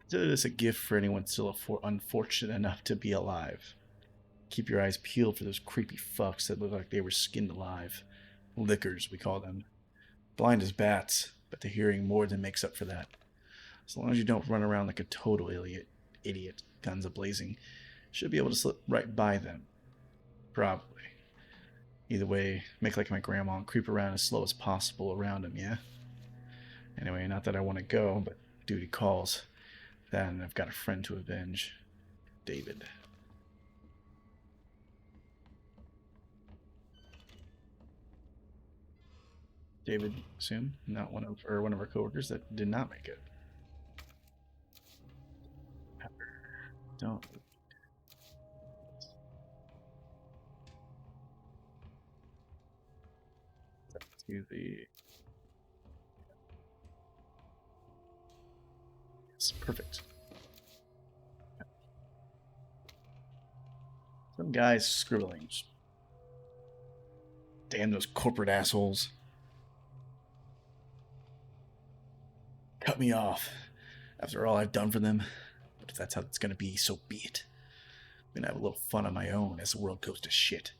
Consider this a gift for anyone still unfortunate enough to be alive. Keep your eyes peeled for those creepy fucks that look like they were skinned alive. Lickers, we call them. Blind as bats, but the hearing more than makes up for that. As long as you don't run around like a total idiot, guns a-blazing, should be able to slip right by them. Probably. Either way, make like my grandma and creep around as slow as possible around them, yeah? Anyway, not that I want to go, but duty calls. That and I've got a friend to avenge. David. David, assume, not one of our coworkers that did not make it. Don't. Let's do the. It's perfect. Some guys scribbling. Damn those corporate assholes. Cut me off. After all I've done for them. But if that's how it's gonna be, so be it. I'm gonna have a little fun on my own as the world goes to shit.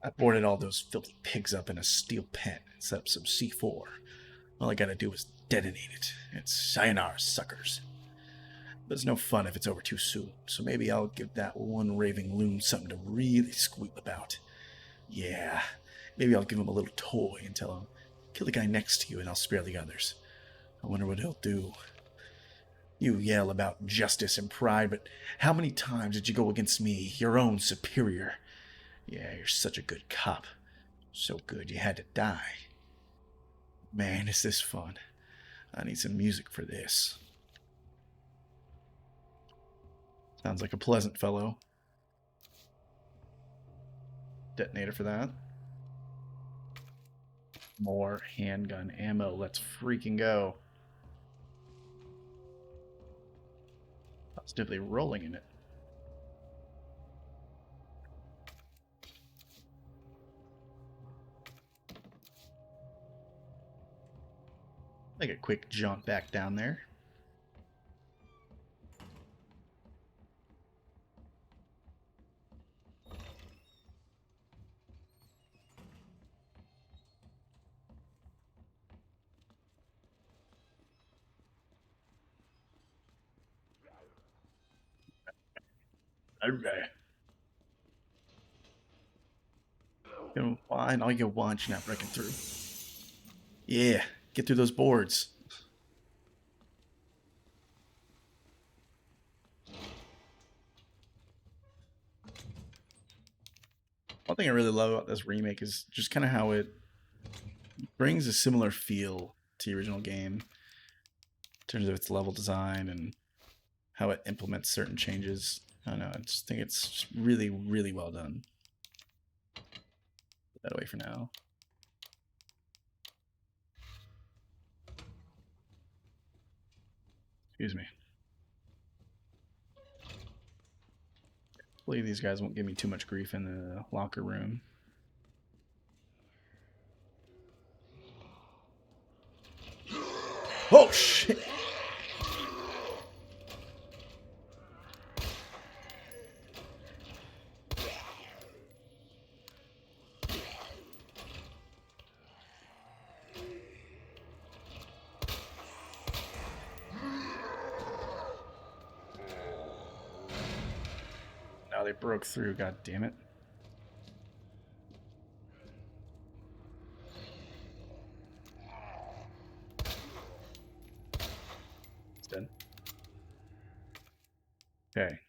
I boarded all those filthy pigs up in a steel pen and set up some C4. All I gotta do is detonate it. It's sayonara, suckers. But it's no fun if it's over too soon, so maybe I'll give that one raving loon something to really squeal about. Yeah, maybe I'll give him a little toy and tell him, kill the guy next to you and I'll spare the others. I wonder what he'll do. You yell about justice and pride, but how many times did you go against me, your own superior? Yeah, you're such a good cop. So good you had to die. Man, is this fun. I need some music for this. Sounds like a pleasant fellow. Detonator for that. More handgun ammo. Let's freaking go. Positively rolling in it. Make a quick jaunt back down there. Okay. Fine, all you want, you're not breaking through. Yeah, get through those boards. One thing I really love about this remake is just kind of how it brings a similar feel to the original game in terms of its level design and how it implements certain changes. I don't know, I just think it's really, really well done. Put that away for now. Excuse me. Hopefully these guys won't give me too much grief in the locker room. Oh, shit! Now they broke through, god damn it. It's dead. Okay.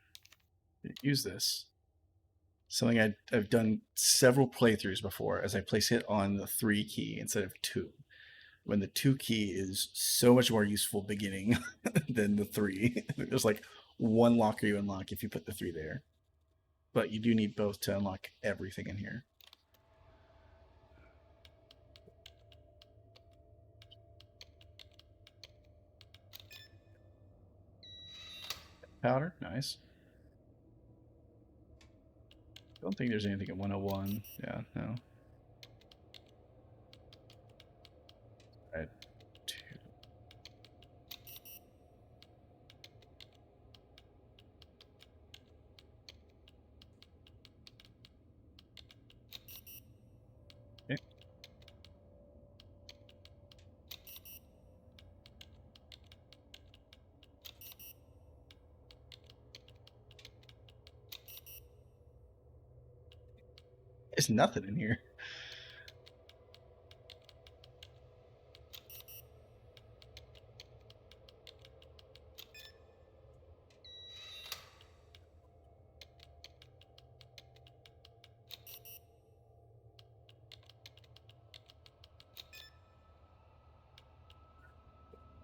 Use this. Something I've done several playthroughs before, as I place it on the 3 key instead of 2. When the 2 key is so much more useful beginning than the 3. There's like one locker you unlock if you put the 3 there. But you do need both to unlock everything in here. Powder, nice. Don't think there's anything at 101. Yeah, no. Alright, 2. Okay. There's nothing in here.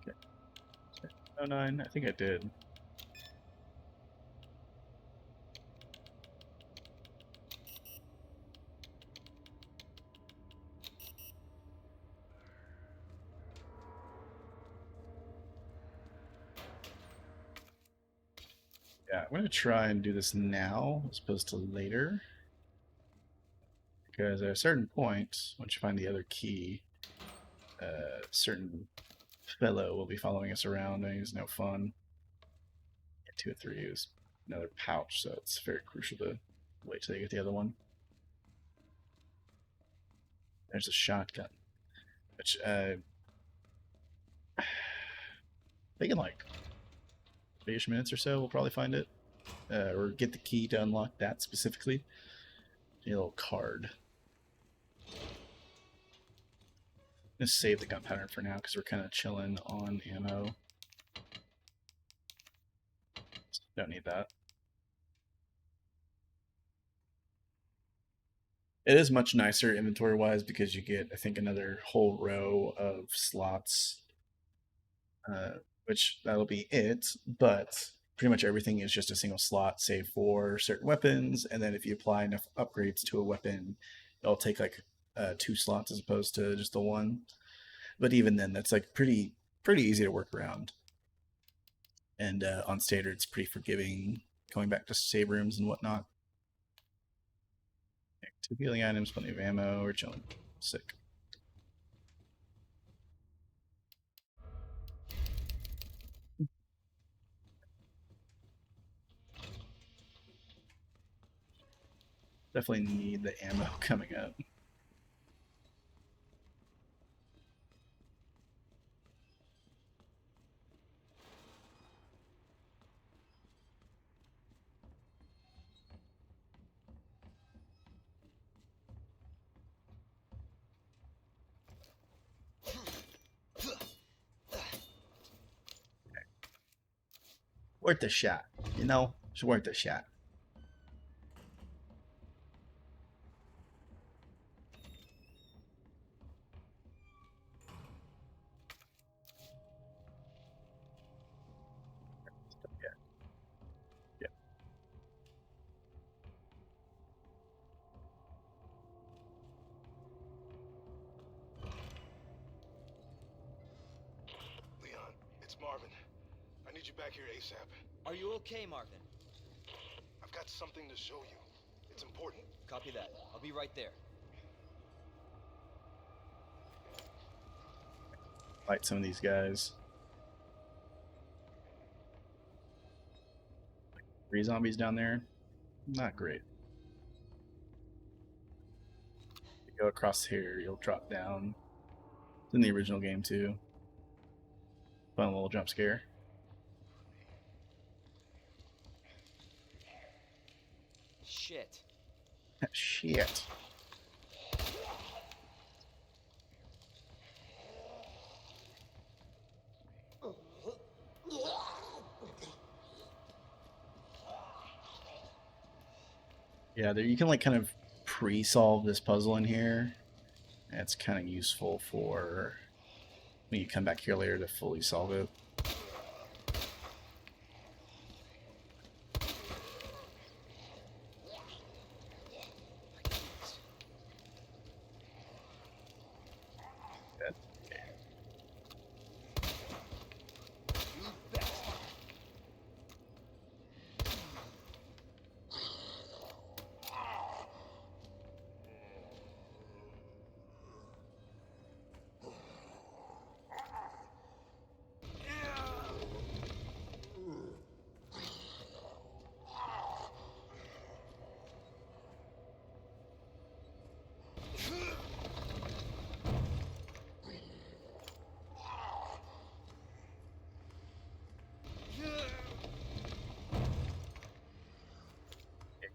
Okay. 09, I think I did. Yeah, I'm going to try and do this now as opposed to later. Because at a certain point, once you find the other key, a certain fellow will be following us around and he's no fun. 2 or 3 is another pouch, so it's very crucial to wait till you get the other one. There's a shotgun, which I think in like 3-ish minutes or so we'll probably find it. Or get the key to unlock that specifically. A little card. I'm gonna save the gunpowder for now because we're kind of chilling on ammo. Don't need that. It is much nicer inventory wise because you get, I think, another whole row of slots, uh, which that'll be it. But pretty much everything is just a single slot, save for certain weapons. And then if you apply enough upgrades to a weapon, it'll take like 2 slots as opposed to just the one. But even then, that's like pretty easy to work around. And on standard, it's pretty forgiving, going back to save rooms and whatnot. 2 healing items, plenty of ammo, we're chilling. Sick. Definitely need the ammo coming up. Worth the shot, you know? It's worth the shot. Yeah. Leon, it's Marvin. I need you back here ASAP. Are you okay, Marvin? I've got something to show you. It's important. Copy that. I'll be right there. Fight some of these guys. 3 zombies down there. Not great. You go across here, you'll drop down. It's in the original game too. Fun little jump scare. Shit. Shit. Yeah, there you can like kind of pre-solve this puzzle in here. It's kind of useful for when you come back here later to fully solve it.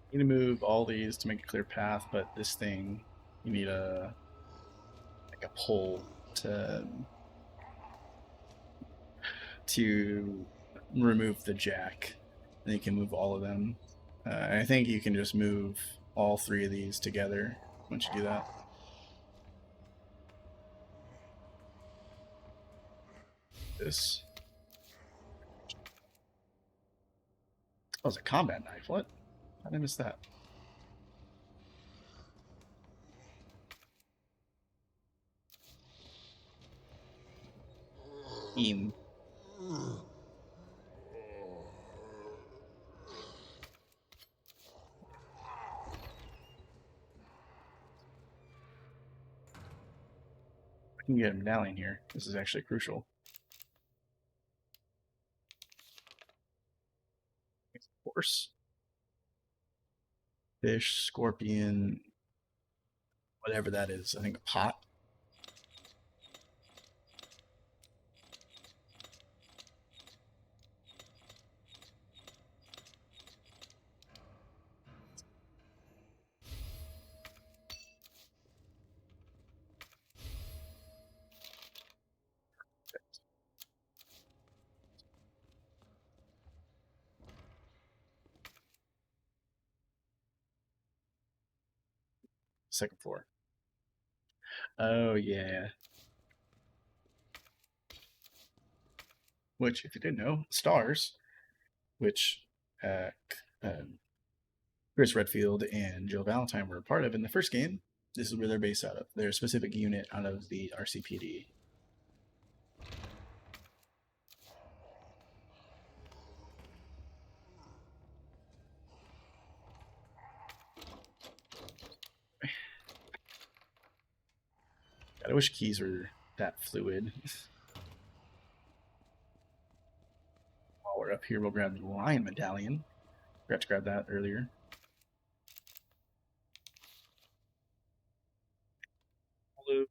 You need to move all these to make a clear path, but this thing, you need a pole to remove the jack. And you can move all of them. I think you can just move all 3 of these together once you do that. This. Oh, it's a combat knife. What? How did I miss that? Eam. I can get a medallion here. This is actually crucial. Horse. Fish, scorpion, whatever that is. I think a pot. second floor. Oh, yeah. Which, if you didn't know, stars, which uh, Chris Redfield and Jill Valentine were a part of in the first game. This is where they're based out of. They're a specific unit out of the RCPD. God, I wish keys were that fluid. While we're up here, we'll grab the Lion Medallion. Forgot to grab that earlier. Hello.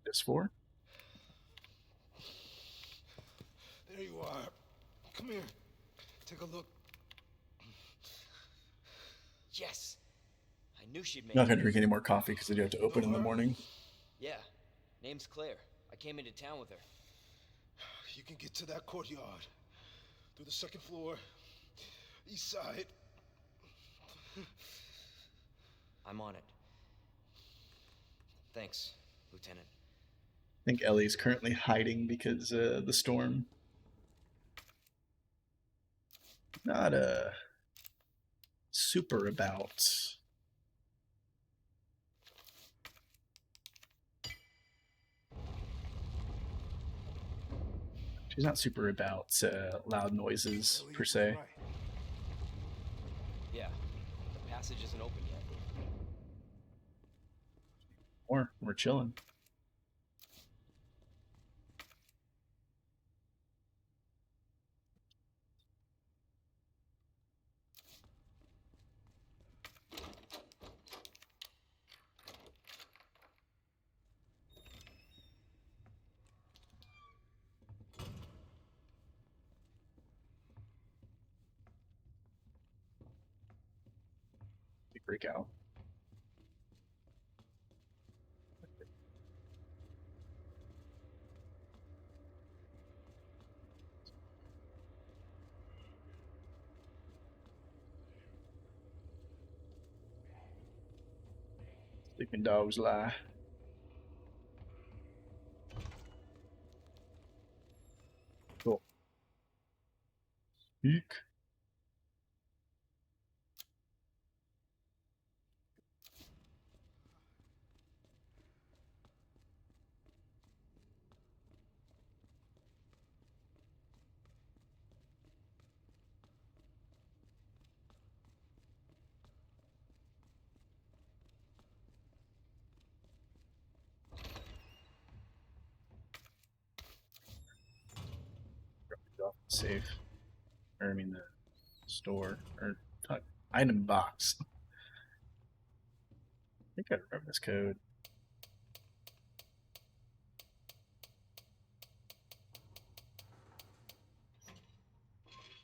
This four. There you are. Come here. Take a look. Yes. I knew she'd make Not it. gonna drink any more coffee because I do have to open in the morning. Yeah. Name's Claire. I came into town with her. You can get to that courtyard. Through the second floor. East side. I'm on it. Thanks, Lieutenant. I think Ellie's currently hiding because the storm. Not super about. She's not super about loud noises per se. Right. Yeah. The passage isn't open yet. Or we're chilling. Freak out. Sleeping dogs lie. Cool. Eek. Safe. Or I mean the store. Or item box. I think I remember this code.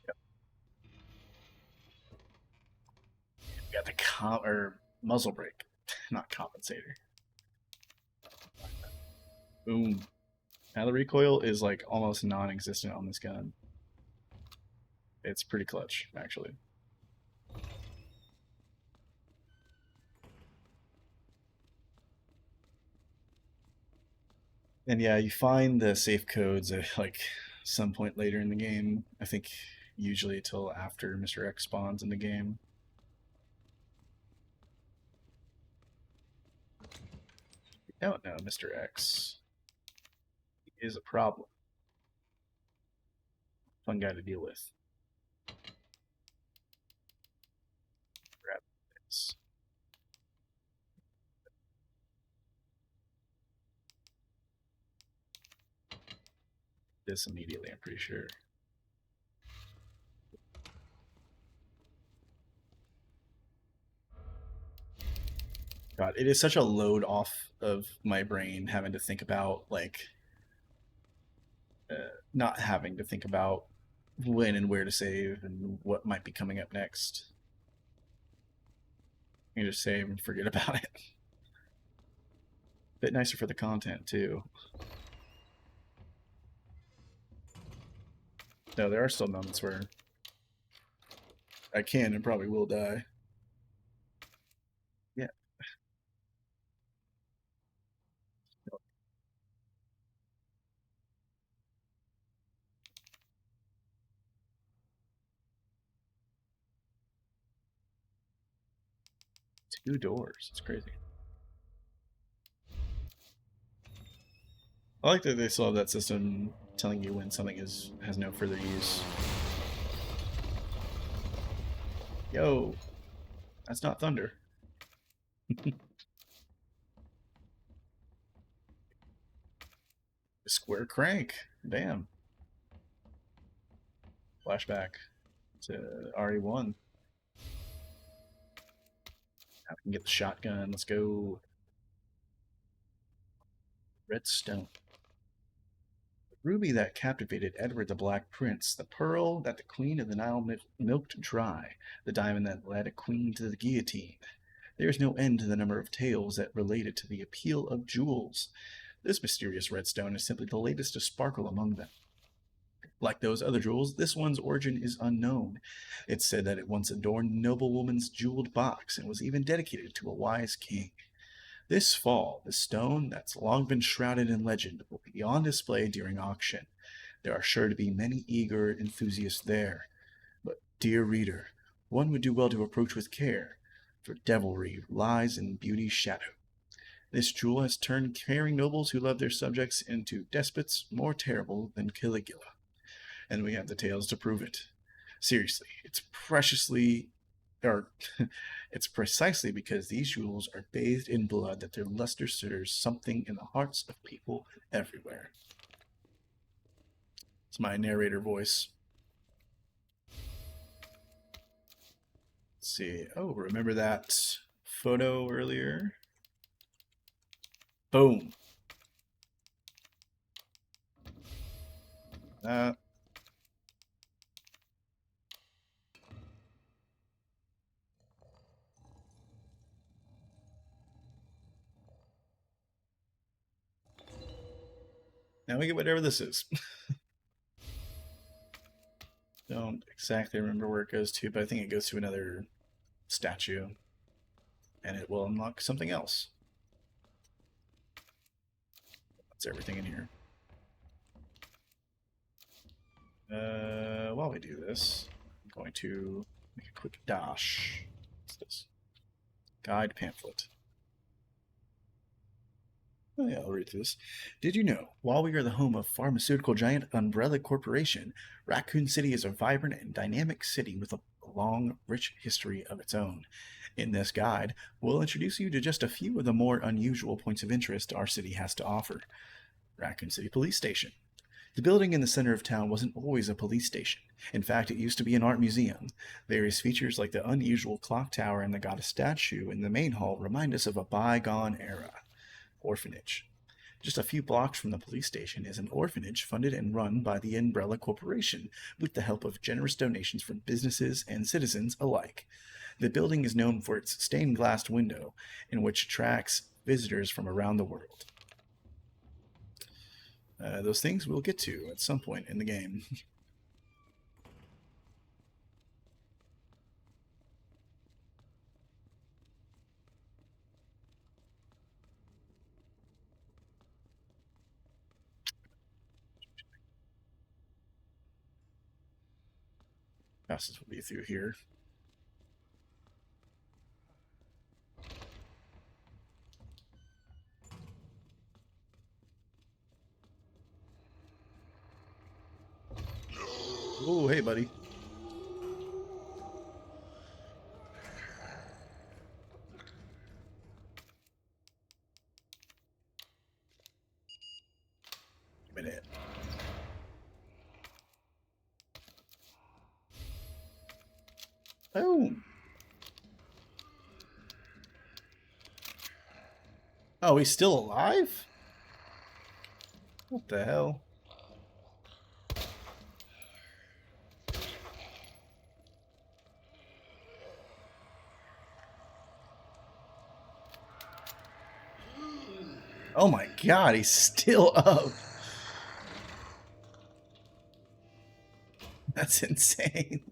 Yep. We got the muzzle brake, not compensator. Boom. Now the recoil is like almost non-existent on this gun. It's pretty clutch, actually. And yeah, you find the safe codes at like some point later in the game. I think usually till after Mr. X spawns in the game. You don't know Mr. X. He is a problem. Fun guy to deal with. Grab this. This immediately, I'm pretty sure. God, it is such a load off of my brain having to think about like not having to think about when and where to save and what might be coming up next. You can just save and forget about it. Bit nicer for the content too. No, there are still moments where I can and probably will die. Yeah. 2 doors. It's crazy. I like that they still have that system telling you when something has no further use. Yo, that's not thunder. Square crank. Damn. Flashback to RE1. Now we can get the shotgun. Let's go. Redstone. The ruby that captivated Edward the Black Prince, the pearl that the Queen of the Nile milked dry, the diamond that led a queen to the guillotine. There is no end to the number of tales that related to the appeal of jewels. This mysterious redstone is simply the latest to sparkle among them. Like those other jewels, this one's origin is unknown. It's said that it once adorned a noblewoman's jeweled box and was even dedicated to a wise king. This fall, the stone that's long been shrouded in legend will be on display during auction. There are sure to be many eager enthusiasts there. But, dear reader, one would do well to approach with care, for devilry lies in beauty's shadow. This jewel has turned caring nobles who love their subjects into despots more terrible than Caligula. And we have the tales to prove it. Seriously, it's it's precisely because these jewels are bathed in blood that their luster stirs something in the hearts of people everywhere. It's my narrator voice. Let's see. Oh, remember that photo earlier? Boom. Now we get whatever this is. Don't exactly remember where it goes to, but I think it goes to another statue. And it will unlock something else. That's everything in here. While we do this, I'm going to make a quick dash. What's this? Guide pamphlet. Oh yeah, I'll read through this. Did you know, while we are the home of pharmaceutical giant Umbrella Corporation, Raccoon City is a vibrant and dynamic city with a long, rich history of its own. In this guide, we'll introduce you to just a few of the more unusual points of interest our city has to offer. Raccoon City Police Station. The building in the center of town wasn't always a police station. In fact, it used to be an art museum. Various features like the unusual clock tower and the goddess statue in the main hall remind us of a bygone era. Orphanage. Just a few blocks from the police station is an orphanage funded and run by the Umbrella Corporation with the help of generous donations from businesses and citizens alike. The building is known for its stained glass window, in which attracts visitors from around the world. Those things we'll get to at some point in the game. Fastest will be through here. Oh, hey, buddy. Give me that. Oh. Oh, he's still alive? What the hell? Oh my god, he's still up. That's insane.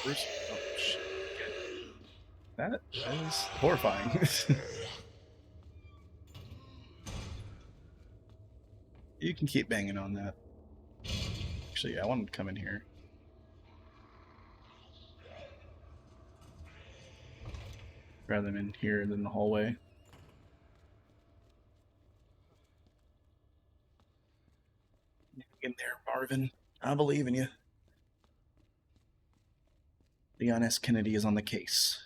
Where's, oh, shit. That is horrifying. You can keep banging on that. Actually, yeah, I want to come in here. Rather than in here than the hallway. In there, Marvin. I believe in you. Leon S. Kennedy is on the case.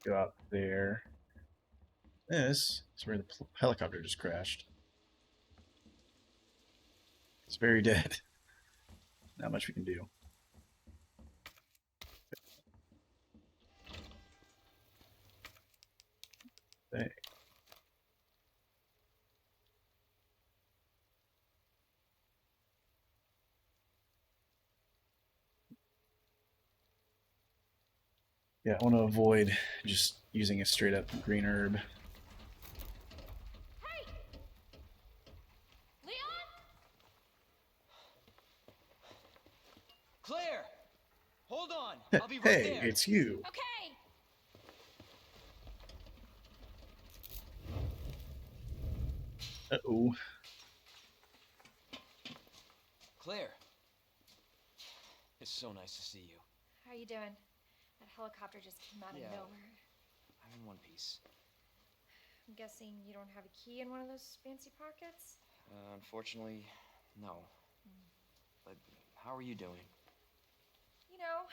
Go out there. This is where the helicopter just crashed. It's very dead. Not much we can do. Hey. Yeah, I want to avoid just using a straight up green herb. Hey! Leon? Claire! Hold on! I'll be right Hey, there! it's you. Okay! Uh-oh. Claire! It's so nice to see you. How you doing? That helicopter just came out of Yeah. nowhere. I'm in one piece. I'm guessing you don't have a key in one of those fancy pockets? Unfortunately, no. But how are you doing? You know,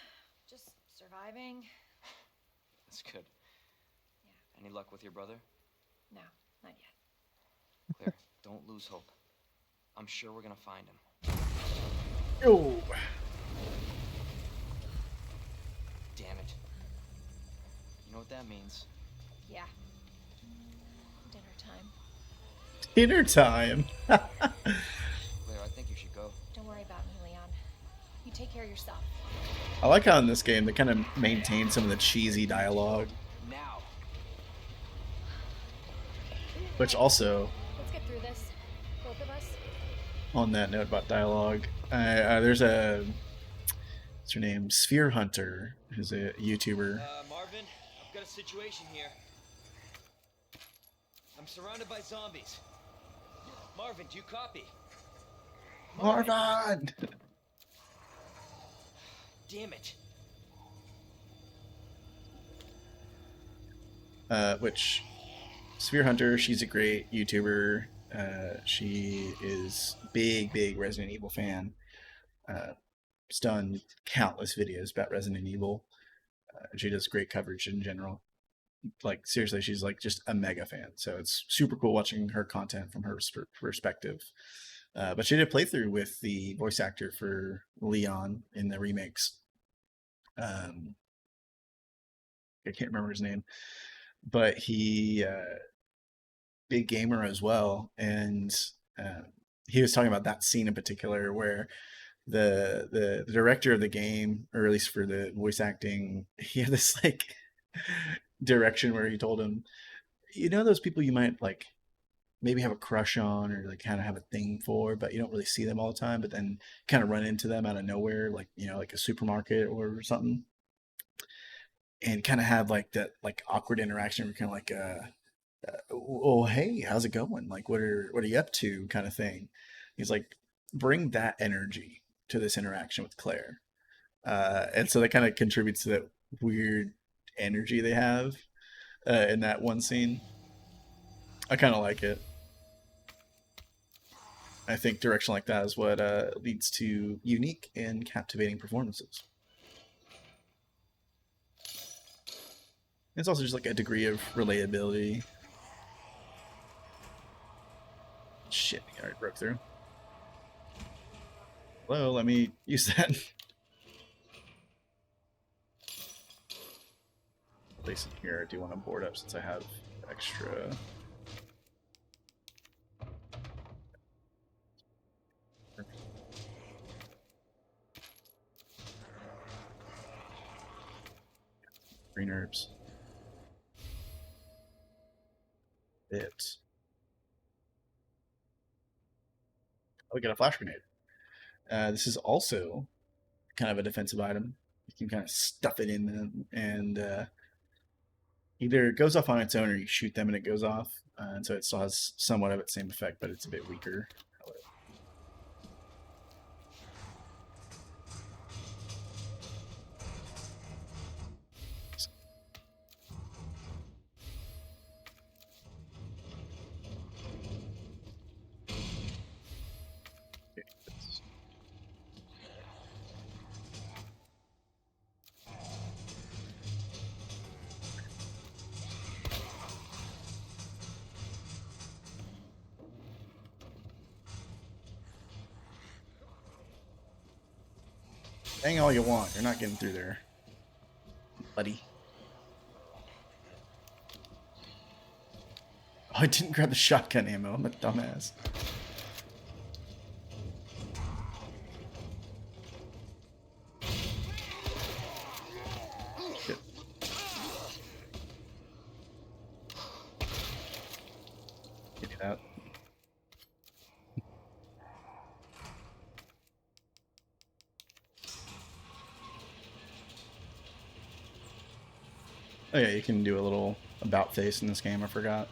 just surviving. That's good. Yeah. Any luck with your brother? No, not yet. Claire, don't lose hope. I'm sure we're gonna find him. Oh. Damn it. You know what that means? Yeah. Dinner time. Dinner time. Claire, I think you should go. Don't worry about me, Leon. You take care of yourself. I like how in this game they kind of maintain some of the cheesy dialogue, Now. which also, Let's get through this. Both of us. on that note about dialogue, there's a, what's her name? Sphere Hunter, who's a YouTuber. Marvin, I've got a situation here. I'm surrounded by zombies. Marvin, do you copy? Marvin! Damn it. Which Sphere Hunter, she's a great YouTuber. She is big Resident Evil fan. She's done countless videos about Resident Evil. She does great coverage in general. Like seriously, she's like just a mega fan. So it's super cool watching her content from her perspective. But she did a playthrough with the voice actor for Leon in the remakes. I can't remember his name, but he big gamer as well, and he was talking about that scene in particular where the director of the game, or at least for the voice acting, he had this like direction where he told him, you know, those people you might like maybe have a crush on or like kind of have a thing for, but you don't really see them all the time. But then kind of run into them out of nowhere, like like a supermarket or something, and kind of have like that like awkward interaction. Where kind of like, oh hey, how's it going? Like, what are you up to? Kind of thing. He's like, bring that energy to this interaction with Claire, and so that kind of contributes to that weird energy they have in that one scene. I kind of like it. I think direction like that is what leads to unique and captivating performances. It's also just like a degree of relatability. Shit, I already broke through. Hello, let me use that. Place in here. I do want to board up since I have extra. Green herbs. It. I'll get a flash grenade. This is also kind of a defensive item. You can kind of stuff it in and either it goes off on its own or you shoot them and it goes off. And so it still has somewhat of its same effect, but it's a bit weaker. Bang all you want. You're not getting through there, buddy. Oh, I didn't grab the shotgun ammo. I'm a dumbass. Shit. Give me that. Oh yeah, you can do a little about face in this game. I forgot.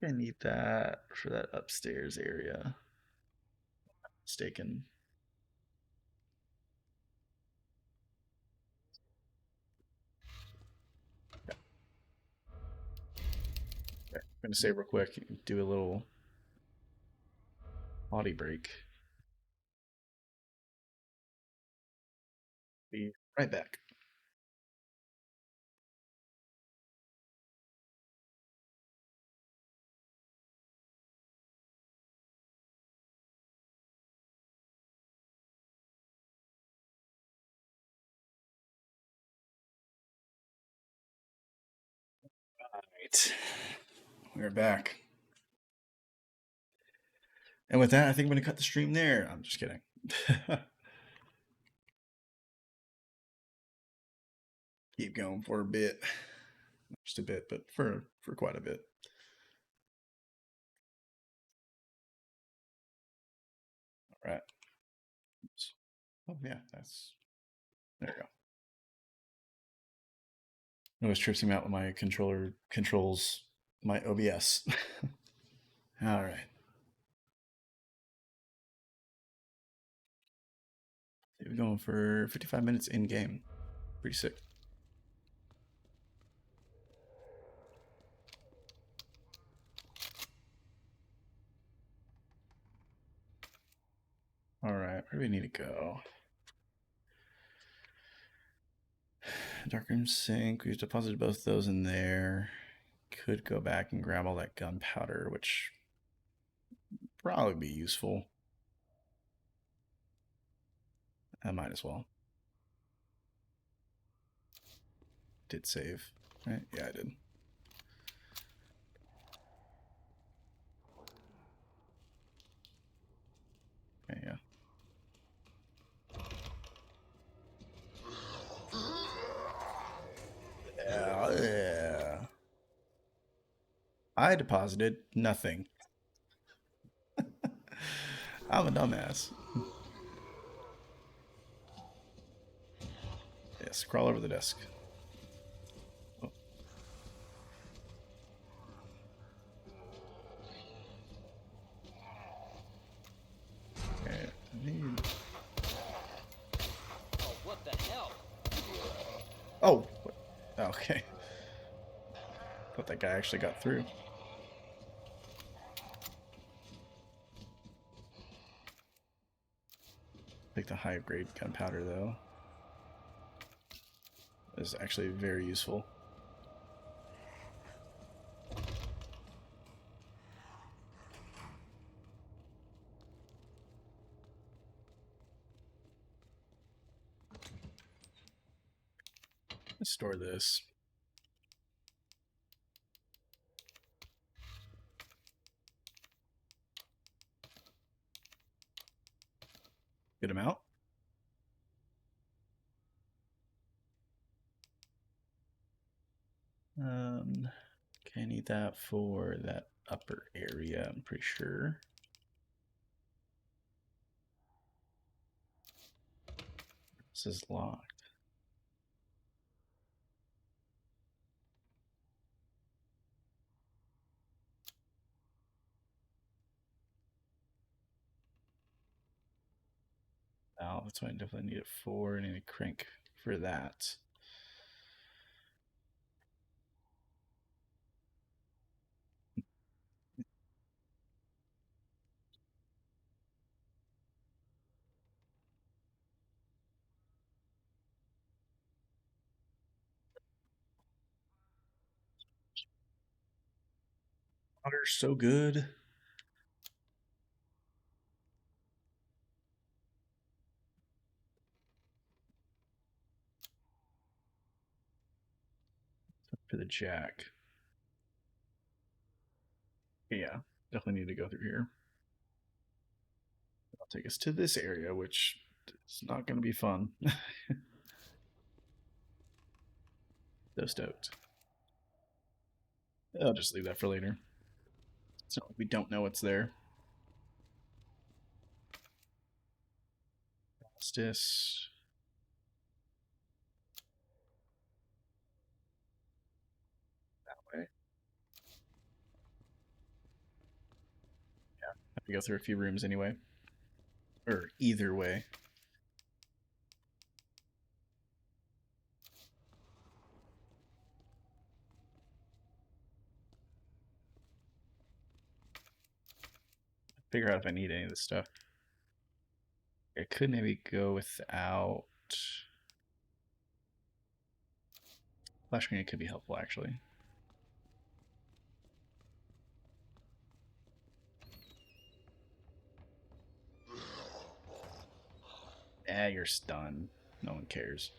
I need that for that upstairs area. If I'm not mistaken. Okay. I'm gonna save real quick. Do a little body break. Be right back. All right, we're back. And with that, I think I'm gonna cut the stream there. I'm just kidding. Keep going for a bit, just a bit, but for quite a bit. All right. Oops. Oh yeah, that's there you go. It always trips me out when my controller controls my OBS. All right. We're going for 55 minutes in game. Pretty sick. All right, where do we need to go? Darkroom sink. We've deposited both those in there. Could go back and grab all that gunpowder, which probably be useful. I might as well. Did save. Right? Yeah, I did. Okay, yeah. Yeah. I deposited nothing. I'm a dumbass. Yes, crawl over the desk. Oh. Okay, I need... Oh, what the hell? Oh! What? Okay. Thought that guy actually got through. Like the high grade gunpowder, though, is actually very useful. Let's store this. Good amount. Okay, I need that for that upper area, I'm pretty sure. This is locked. Oh, that's why I definitely need it for, and I need a crank for that. Water's so good. For the jack. Yeah, definitely need to go through here. I'll take us to this area, which is not going to be fun. So stoked. I'll just leave that for later. It's not like we don't know what's there. Justice. That way. Have to go through a few rooms anyway. Or either way. Figure out if I need any of this stuff. I could maybe go without... Flash grenade could be helpful, actually. You're stunned. No one cares.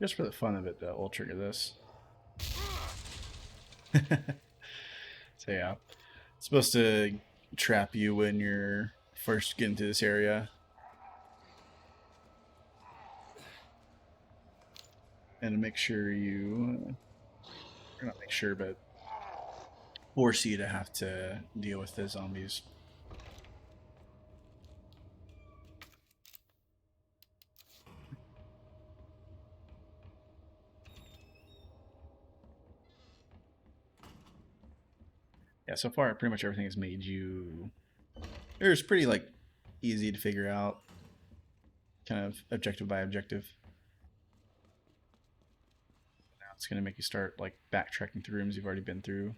Just for the fun of it, though, we'll trigger this. So yeah, it's supposed to trap you when you're first getting to this area. And to make sure you, or not make sure, but force you to have to deal with the zombies. Yeah, so far pretty much everything has made you, it's pretty like easy to figure out, kind of objective by objective. Now it's going to make you start like backtracking through rooms you've already been through.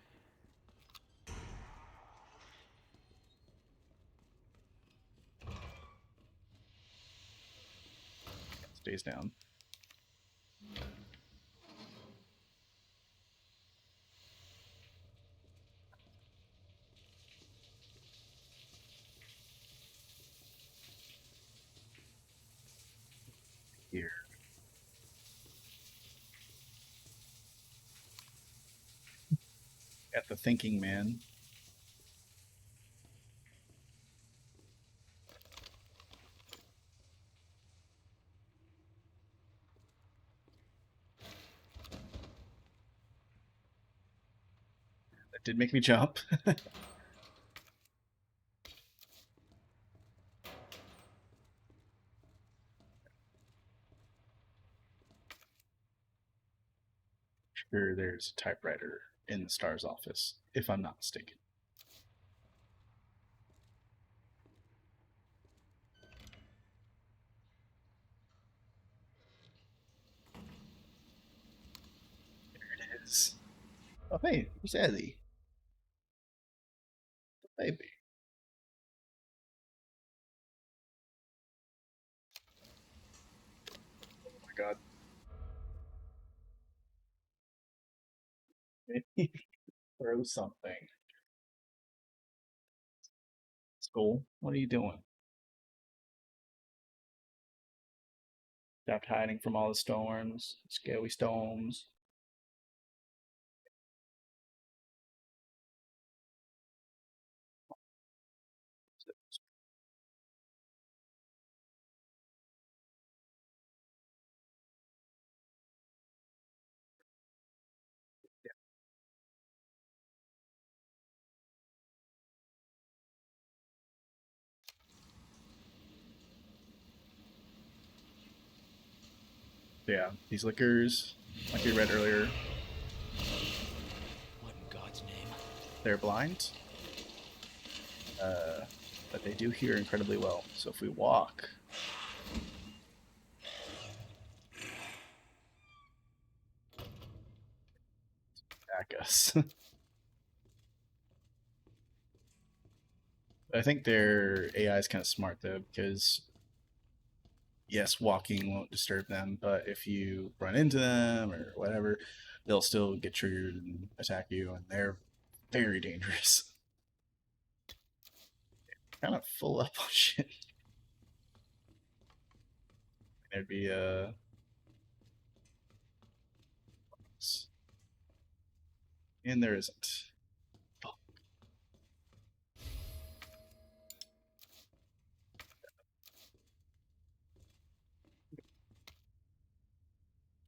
Stays down. here. Got the thinking man. That did make me jump. Sure, there's a typewriter in the star's office, if I'm not mistaken. There it is. Oh, hey, who's Ellie? Baby. Oh my god. Throw something. School, what are you doing? Stop hiding from all the storms, scary storms. Yeah, these liquors, like we read earlier, What in God's name? they're blind, but they do hear incredibly well. So if we walk, back us. I think their AI is kind of smart though, because yes, walking won't disturb them, but if you run into them or whatever, they'll still get triggered and attack you, and they're very dangerous. Kind of full up on shit. There'd be and there isn't. Oh,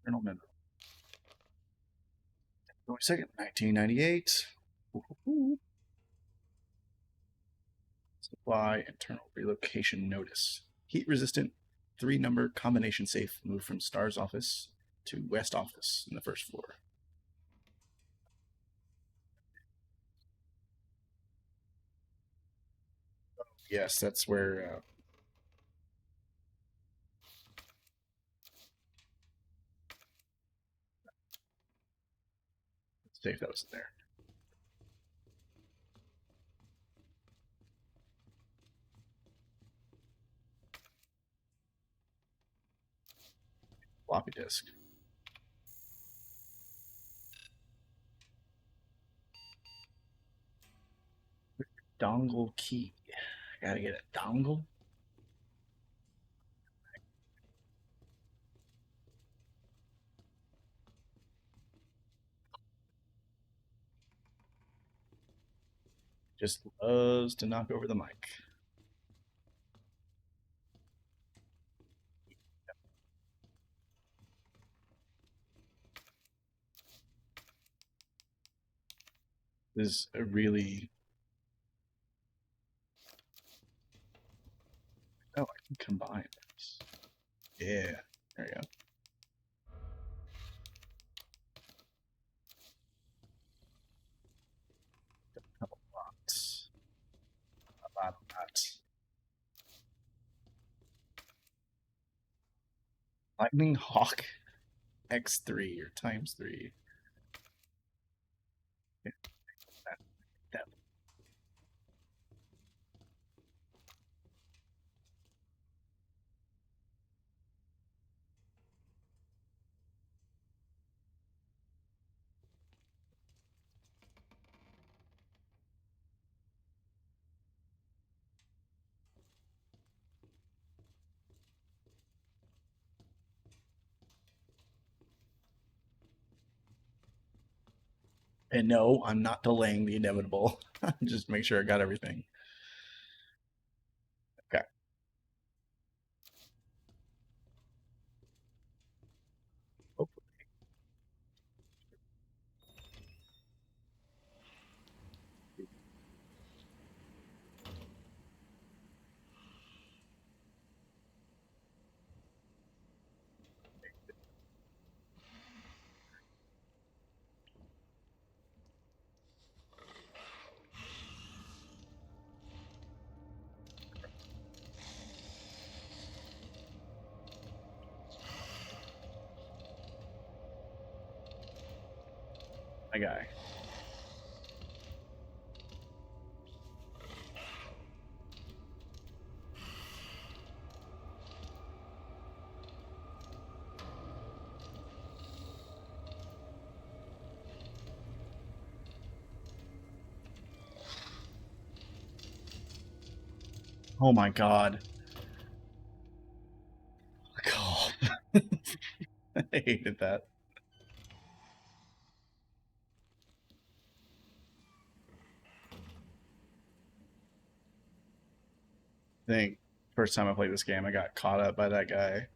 journal memo. 22nd, 1998. Supply internal relocation notice. Heat resistant 3-number combination safe moved from Star's office to West office in the first floor. Yes, that's where safe that was in there. Floppy disk. Dongle key. I gotta get a dongle. Just loves to knock over the mic. This is a really. Oh, I can combine this. Yeah, there you go. A couple lots. A lot of lots. Lightning Hawk X3 or times 3. Yeah, that. And no, I'm not delaying the inevitable. Just make sure I got everything. Okay. Oh, my guy. Oh my god. God. I hated that. I think first time I played this game, I got caught up by that guy.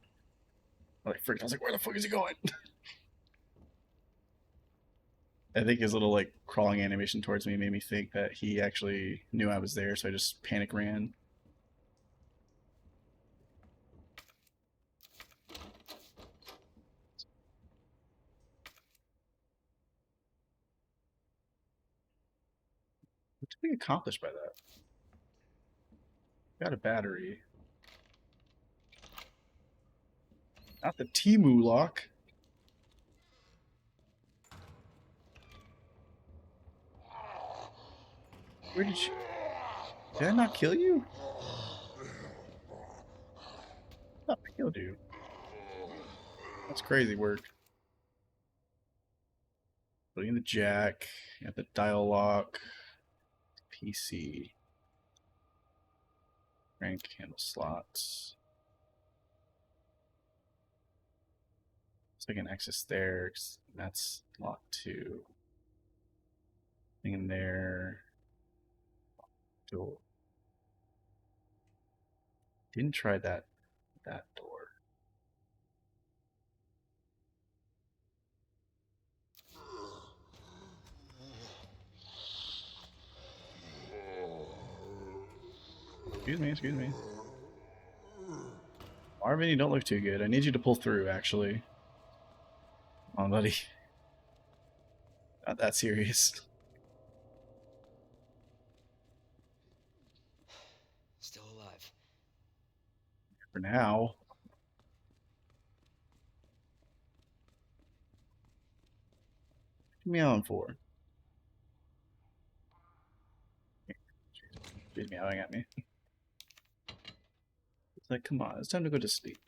Like, freaked. I was like, where the fuck is he going? I think his little like crawling animation towards me made me think that he actually knew I was there, so I just panic ran. What did we accomplish by that? Got a battery. Not the Timu lock. Where did you? Did I not kill you? Oh, I killed you. That's crazy work. Putting in the jack. You have the dial lock. PC. Crank handle slots. So I can access there. That's locked too. Thing in there. Door. Didn't try that door. Excuse me, excuse me. Marvin, you don't look too good. I need you to pull through, actually. Come on, buddy. Not that serious. Still alive. For now. What are you meowing for? She's meowing at me. It's like, come on, it's time to go to sleep.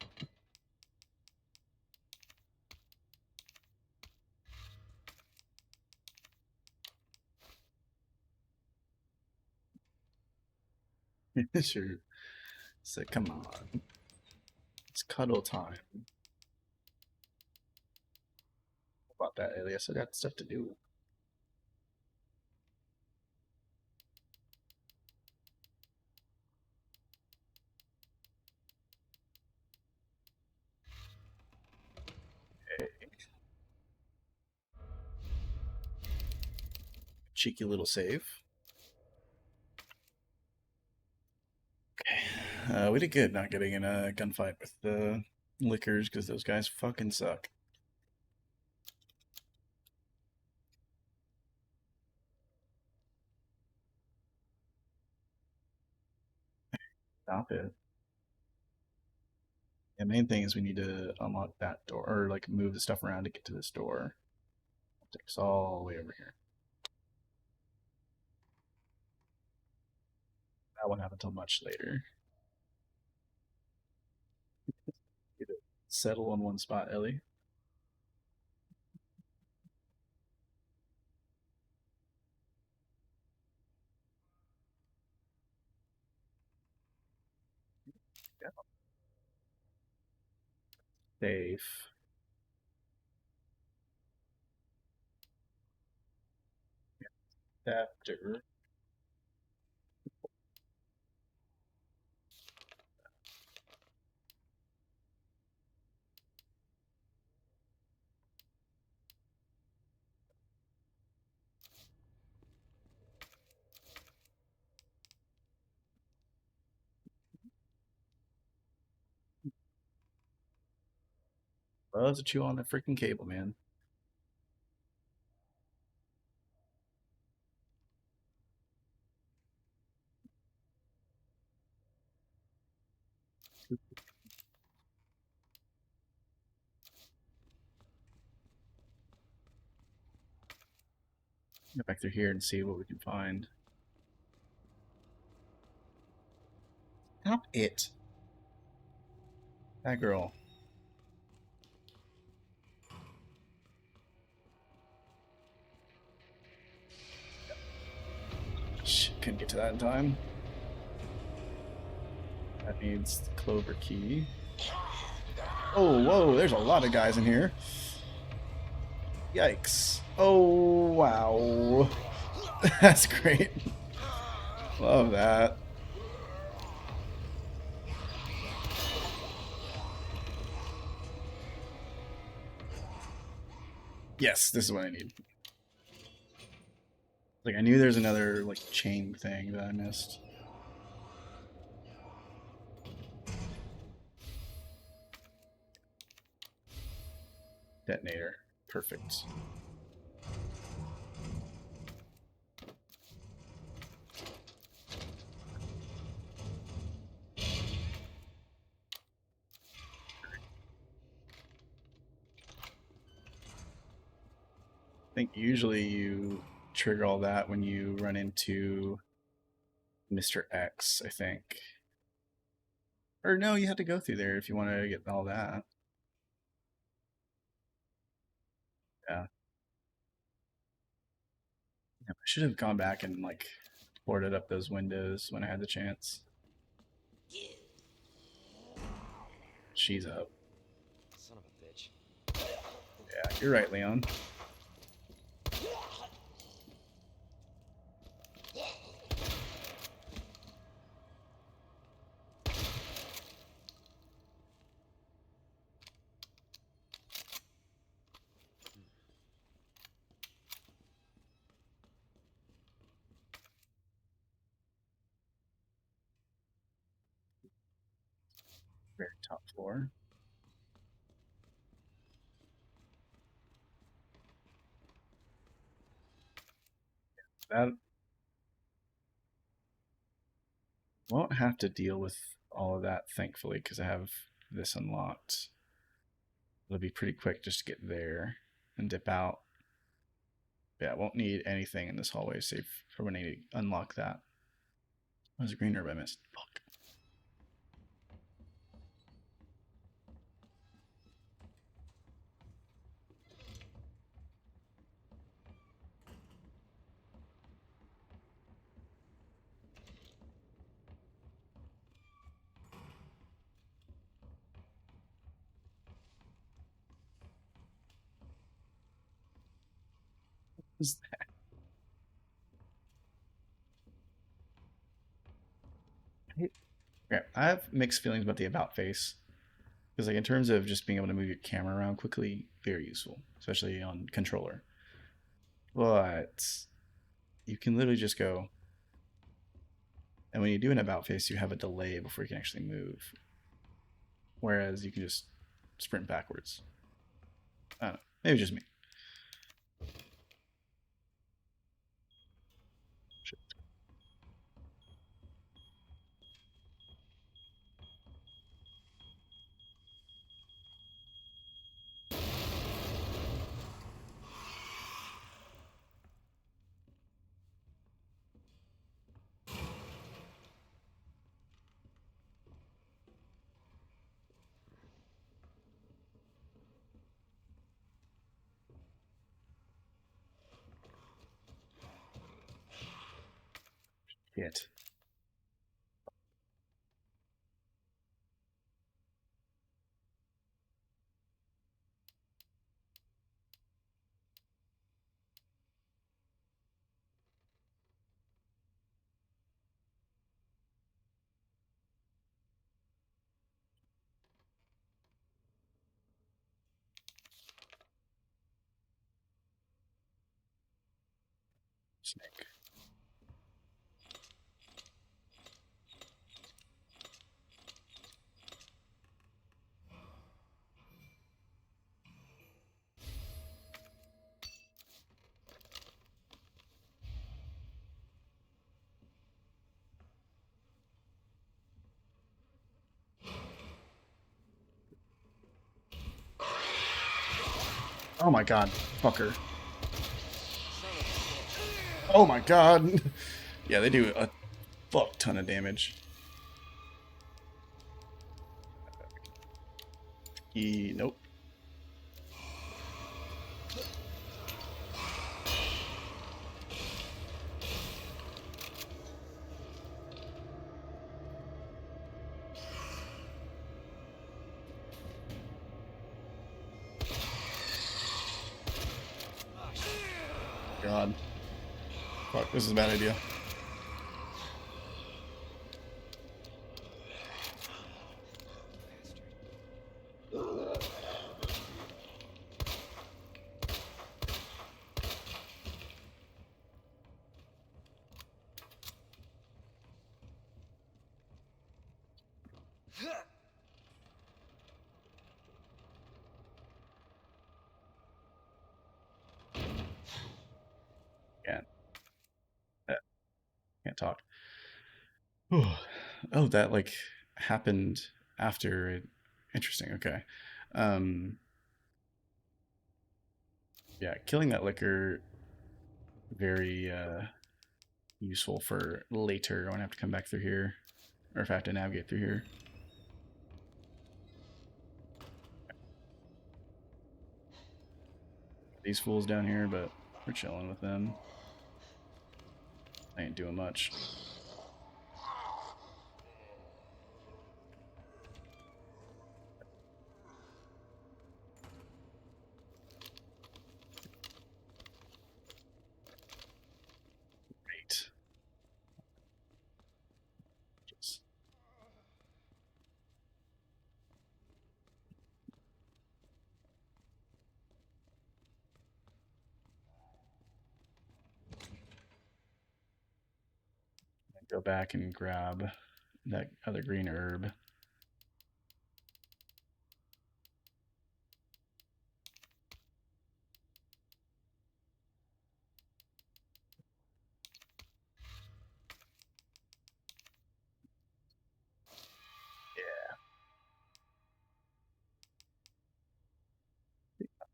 Sure. It's like, come on. It's cuddle time. About that, Elias. I got stuff to do. Okay. Cheeky little save. Okay. We did good not getting in a gunfight with the lickers because those guys fucking suck. Stop it. The main thing is we need to unlock that door, or like move the stuff around to get to this door. Take us all the way over here. That won't happen until much later. Get it settle on one spot, Ellie. Yeah. Safe. Adapter. Loves to chew on the freaking cable, man. Go back through here and see what we can find. Stop it. That girl. Shit, couldn't get to that in time. That needs the clover key. Oh, whoa, there's a lot of guys in here. Yikes. Oh, wow. That's great. Love that. Yes, this is what I need. Like, I knew there's another, like, chain thing that I missed. Detonator. Perfect. I think usually you trigger all that when you run into Mr. X, I think. Or no, you had to go through there if you wanted to get all that. Yeah. I should have gone back and like boarded up those windows when I had the chance. She's up. Son of a bitch. Yeah, you're right, Leon. Very top floor. That won't have to deal with all of that, thankfully, because I have this unlocked. It'll be pretty quick just to get there and dip out. Yeah, I won't need anything in this hallway save for when I unlock that. There's a green herb I missed. Fuck. Is that? Yeah, I have mixed feelings about the about face. Because like in terms of just being able to move your camera around quickly, very useful, especially on controller. But you can literally just go, and when you do an about face, you have a delay before you can actually move. Whereas you can just sprint backwards. I don't know. Maybe just me. Shit. Snake. Oh my god, fucker. Oh my god. Yeah, they do a fuck ton of damage. Nope. God. Fuck, this is a bad idea. Can't. Can't talk. Oh, that like happened after it. Interesting. Okay. Um, yeah, killing that liquor very useful for later when I have to come back through here, or if I have to navigate through here. These fools down here, but we're chilling with them. I ain't doing much. Great. Just go back and grab that other green herb.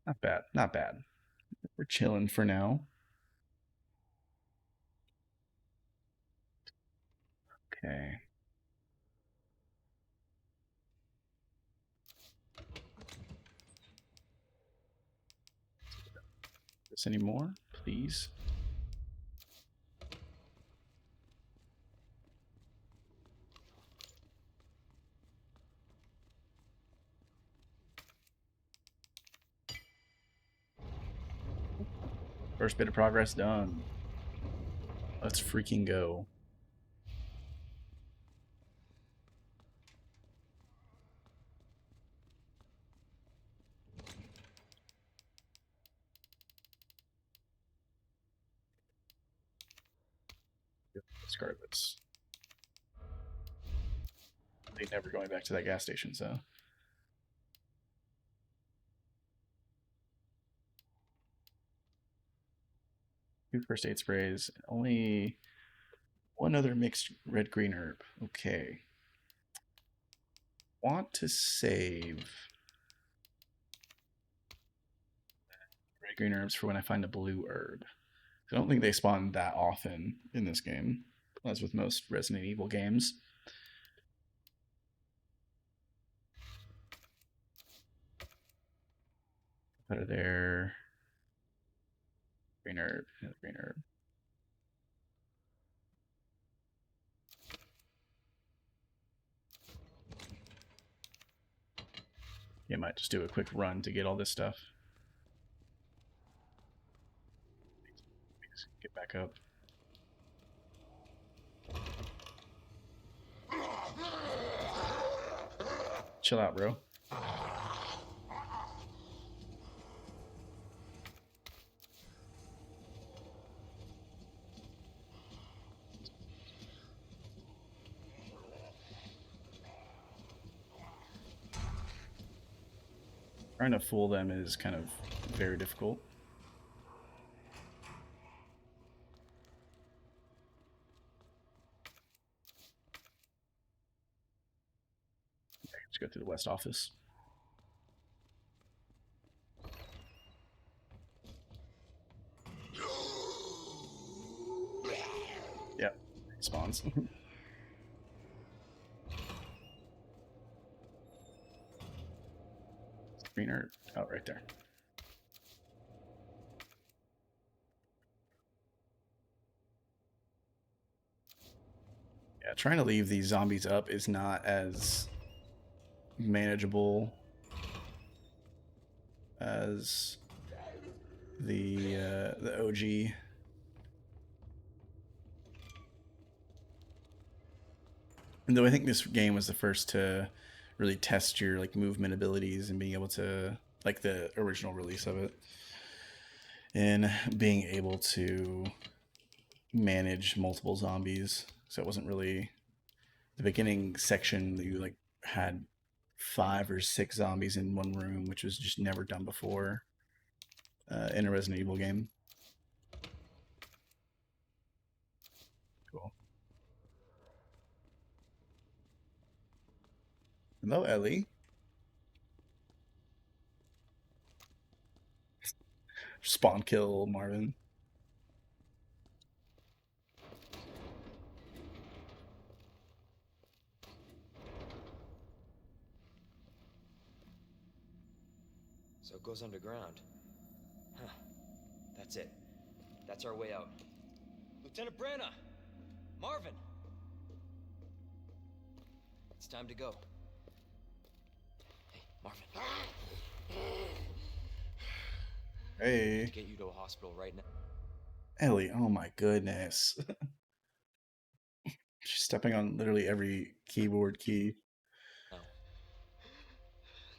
Not bad. Not bad. We're chilling for now. Okay. This anymore, please? First bit of progress done. Let's freaking go. Scarlets. They never going back to that gas station, so. Two first aid sprays. Only one other mixed red green herb. Okay. Want to save red green herbs for when I find a blue herb. I don't think they spawn that often in this game, as with most Resident Evil games. Put it there. Green herb. Green herb. You might just do a quick run to get all this stuff. Get back up. Chill out, bro. Trying to fool them is kind of very difficult. Let's go through the west office. Yep, spawns. Greener out right there. Yeah, trying to leave these zombies up is not as manageable as the OG. And though I think this game was the first to really test your like movement abilities and being able to like the original release of it and being able to manage multiple zombies. So it wasn't really the beginning section that you like had 5 or 6 zombies in one room, which was just never done before in a Resident Evil game. Cool. Hello, Ellie. Spawn kill Marvin. So it goes underground. Huh. That's it. That's our way out. Lieutenant Branna! Marvin! It's time to go. Hey, Marvin. Hey. Get you to a hospital right now. Ellie, oh my goodness. She's stepping on literally every keyboard key.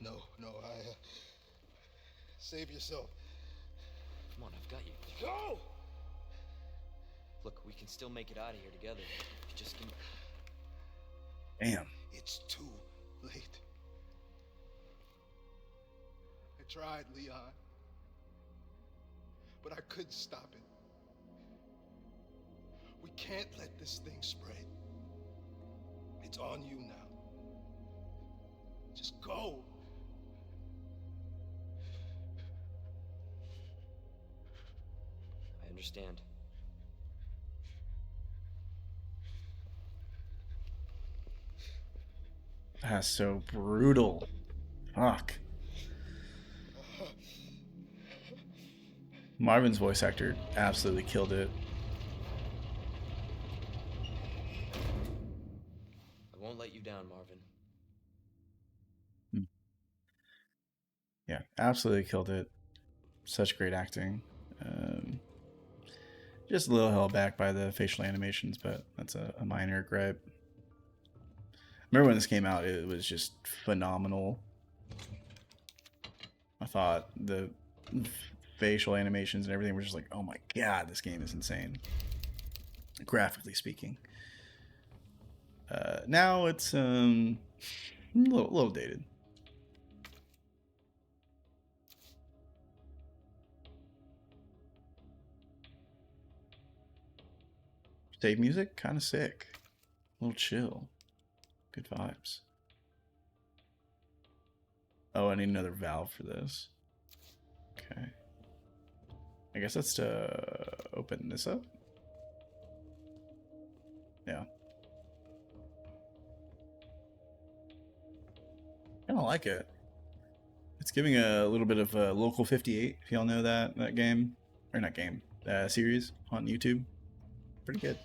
No. No, save yourself. Come on, I've got you. Go! Look, we can still make it out of here together. You just can... Damn. It's too late. I tried, Leon. But I couldn't stop it. We can't let this thing spread. It's on you now. Just go. I understand. That's so brutal. Fuck. Marvin's voice actor absolutely killed it. I won't let you down, Marvin. Yeah, absolutely killed it. Such great acting. Just a little held back by the facial animations, but that's a minor gripe. Remember when this came out, it was just phenomenal. I thought the facial animations and everything were just like, oh my god, this game is insane. Graphically speaking. Now it's a little dated. Save music, kind of sick. A little chill. Good vibes. Oh, I need another valve for this. Okay. I guess that's to open this up. Yeah. I kind of like it. It's giving a little bit of Local 58, if y'all know that game. Or not game, series on YouTube. Pretty good.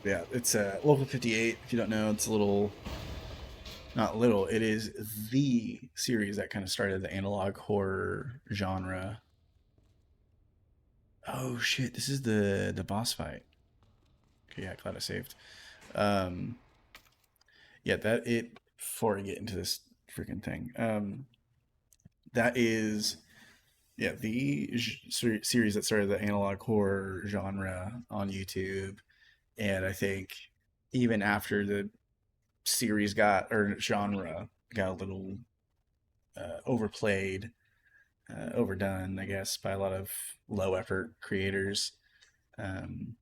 Yeah, it's Local 58. If you don't know, it's a little... Not little. It is the series that kind of started the analog horror genre. Oh, shit. This is the boss fight. Okay, yeah, glad I saved. Yeah, that it... Before I get into this freaking thing. That is... Yeah, the series that started the analog horror genre on YouTube. And I think even after the series got, or genre got a little overplayed, overdone, I guess, by a lot of low effort creators. Um,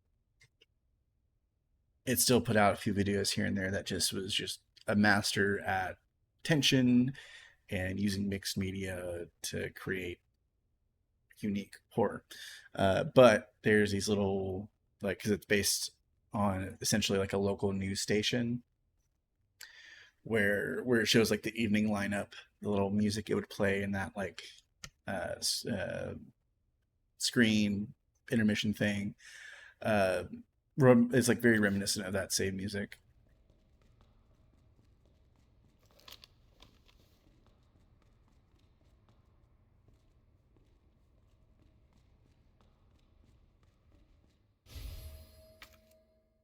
it still put out a few videos here and there that just was just a master at tension and using mixed media to create unique horror. But there's these little, like, because it's based on essentially like a local news station where it shows like the evening lineup, the little music it would play in that like uh, screen intermission thing. Uh, it's like very reminiscent of that same music.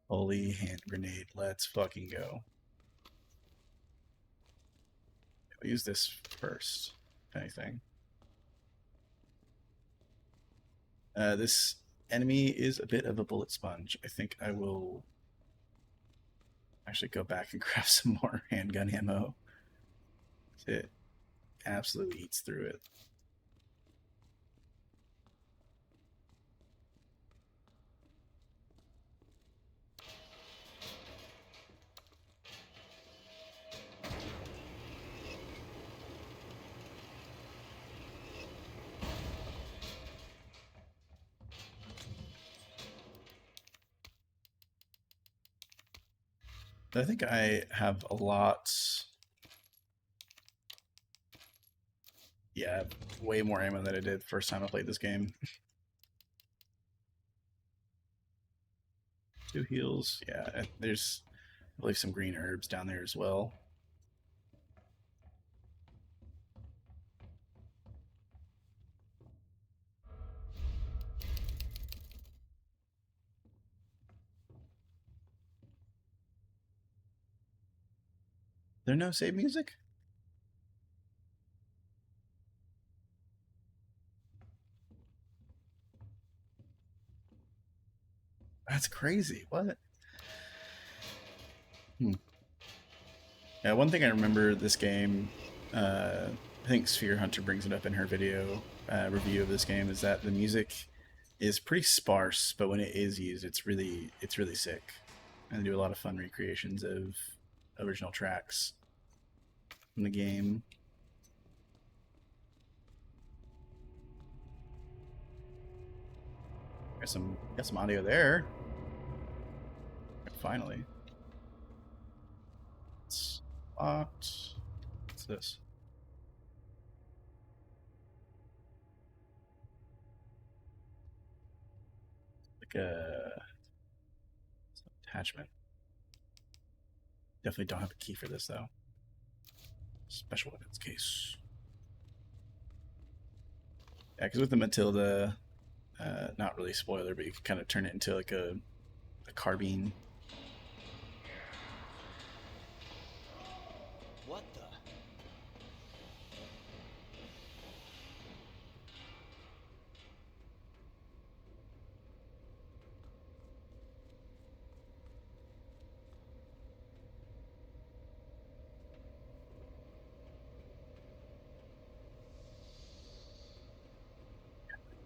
Holy hand grenade! Let's fucking go. I'll use this first, if anything. This enemy is a bit of a bullet sponge. I think I will actually go back and grab some more handgun ammo. It absolutely eats through it. I think I have a lot. Yeah, way more ammo than I did the first time I played this game. 2 heals. Yeah, there's, I believe, some green herbs down there as well. There no save music? That's crazy. What? Yeah, one thing I remember this game, I think Sphere Hunter brings it up in her video review of this game, is that the music is pretty sparse, but when it is used, it's really sick. And they do a lot of fun recreations of original tracks in the game. Got some audio there. Finally. It's locked. What's this? Like a attachment. Definitely don't have a key for this though. Special weapons case. Yeah, because with the Matilda, not really spoiler, but you can kind of turn it into like a carbine. What the?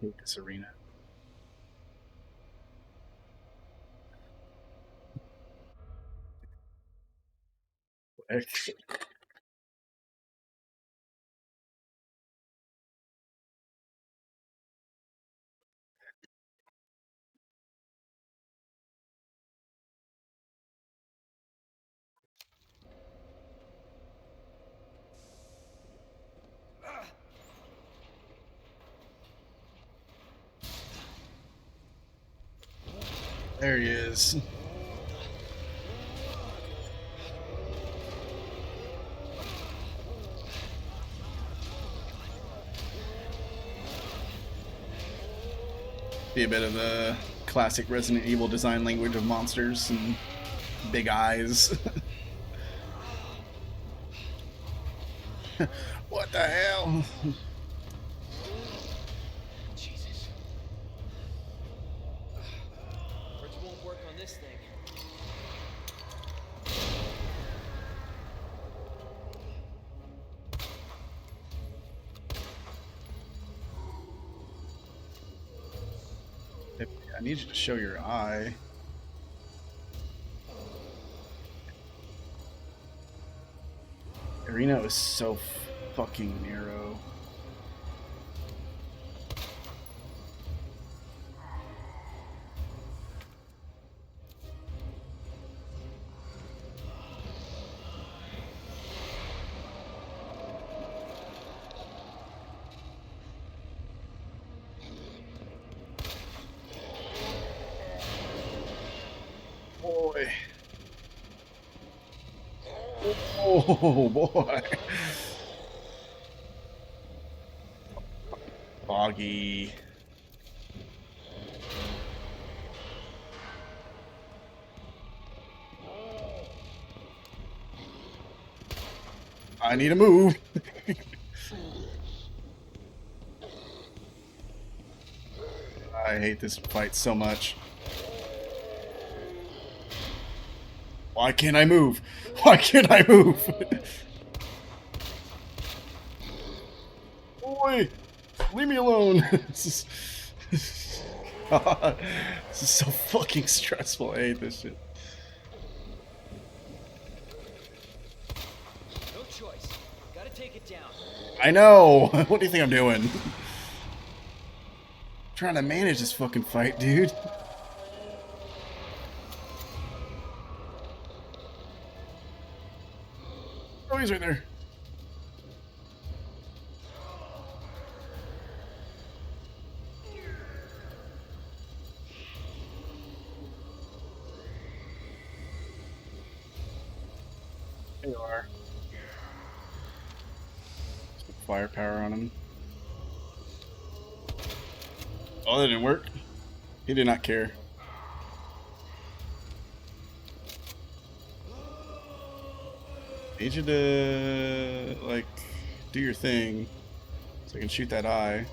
I hate this arena. There he is. Be a bit of the classic Resident Evil design language of monsters and big eyes. What the hell? Jesus. Bridge won't work on this thing. I need you to show your eye. Arena is so fucking narrow. Boy. Oh boy. Foggy. I need a move. I hate this fight so much. Why can't I move? Why can't I move? Boy, leave me alone. This is, God, this is so fucking stressful. I hate this shit. No choice. Gotta take it down. I know. What do you think I'm doing? Trying to manage this fucking fight, dude. Oh, he's right there. There you are. Some firepower on him. Oh, that didn't work. He did not care. Need you to, like, do your thing so I can shoot that eye.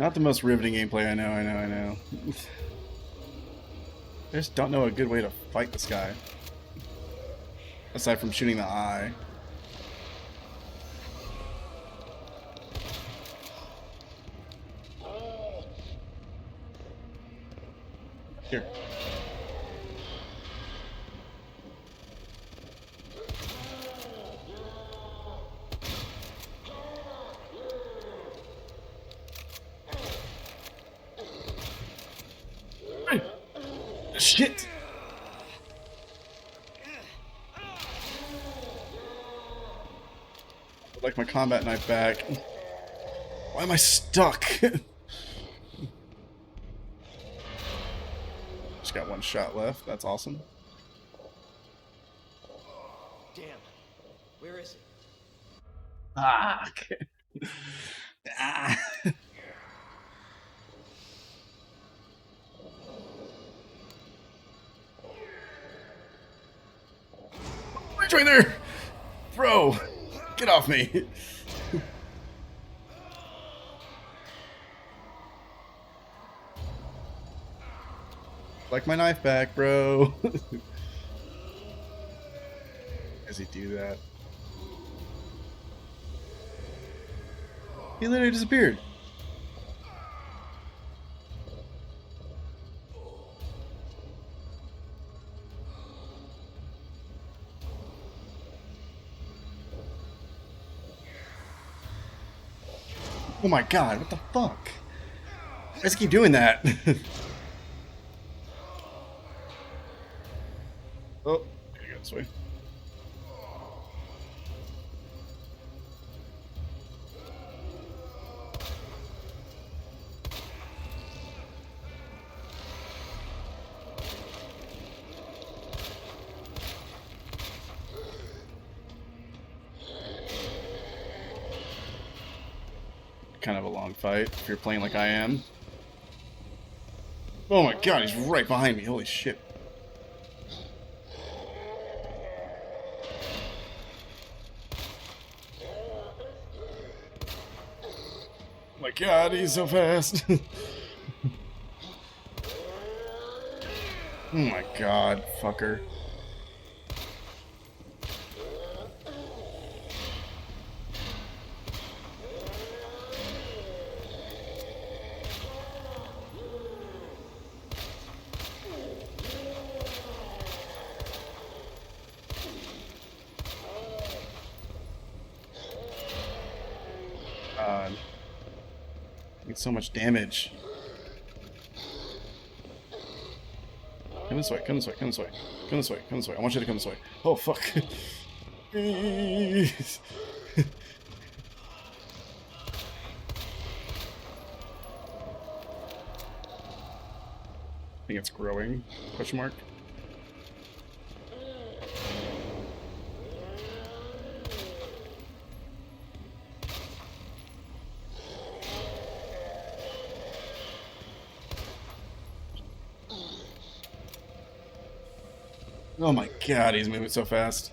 Not the most riveting gameplay, I know. I just don't know a good way to fight this guy. Aside from shooting the eye. Here. Shit! I'd like my combat knife back. Why am I stuck? Just got one shot left. That's awesome. Damn. Where is it? Ah! Okay. Ah! He's right there! Bro! Get off me! Like my knife back, bro! Does he do that? He literally disappeared. Oh my god, what the fuck? Why does he keep doing that? Oh, gotta go this way. Kind of a long fight if you're playing like I am. Oh my god, he's right behind me. Holy shit. Oh my god, he's so fast. Oh my god, fucker. God. It's so much damage. Come this way, come this way, come this way. Come this way, come this way. I want you to come this way. Oh, fuck. I think it's growing. Question mark. Oh my god, he's moving so fast.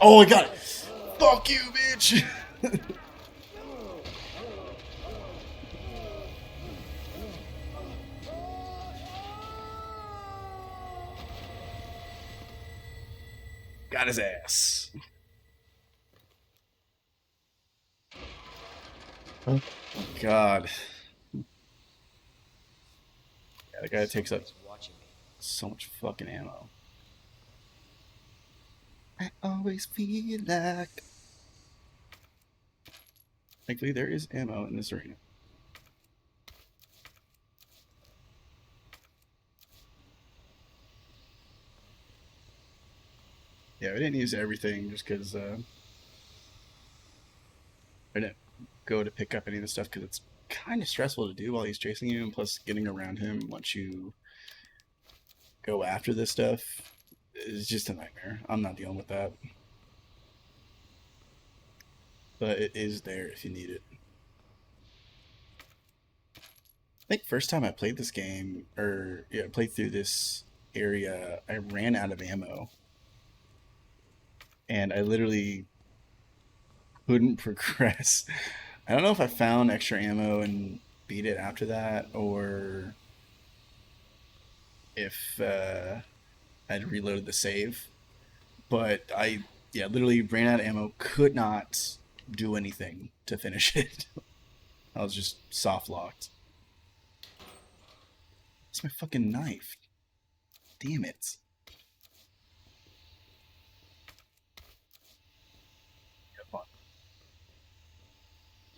Oh, I got it. Fuck you, bitch. Got his ass. Oh my god. Yeah, the guy takes up Somebody's watching me. so much fucking ammo. I always feel like. Thankfully, there is ammo in this arena. Yeah, we didn't use everything just because I didn't go to pick up any of the stuff because it's kind of stressful to do while he's chasing you, and plus getting around him once you go after this stuff is just a nightmare. I'm not dealing with that. But it is there if you need it. I think first time I played this game, or yeah, played through this area, I ran out of ammo. And I literally couldn't progress. I don't know if I found extra ammo and beat it after that, or if I'd reloaded the save. But I, yeah, literally ran out of ammo, could not do anything to finish it. I was just soft locked. It's my fucking knife. Damn it. Yeah, fun.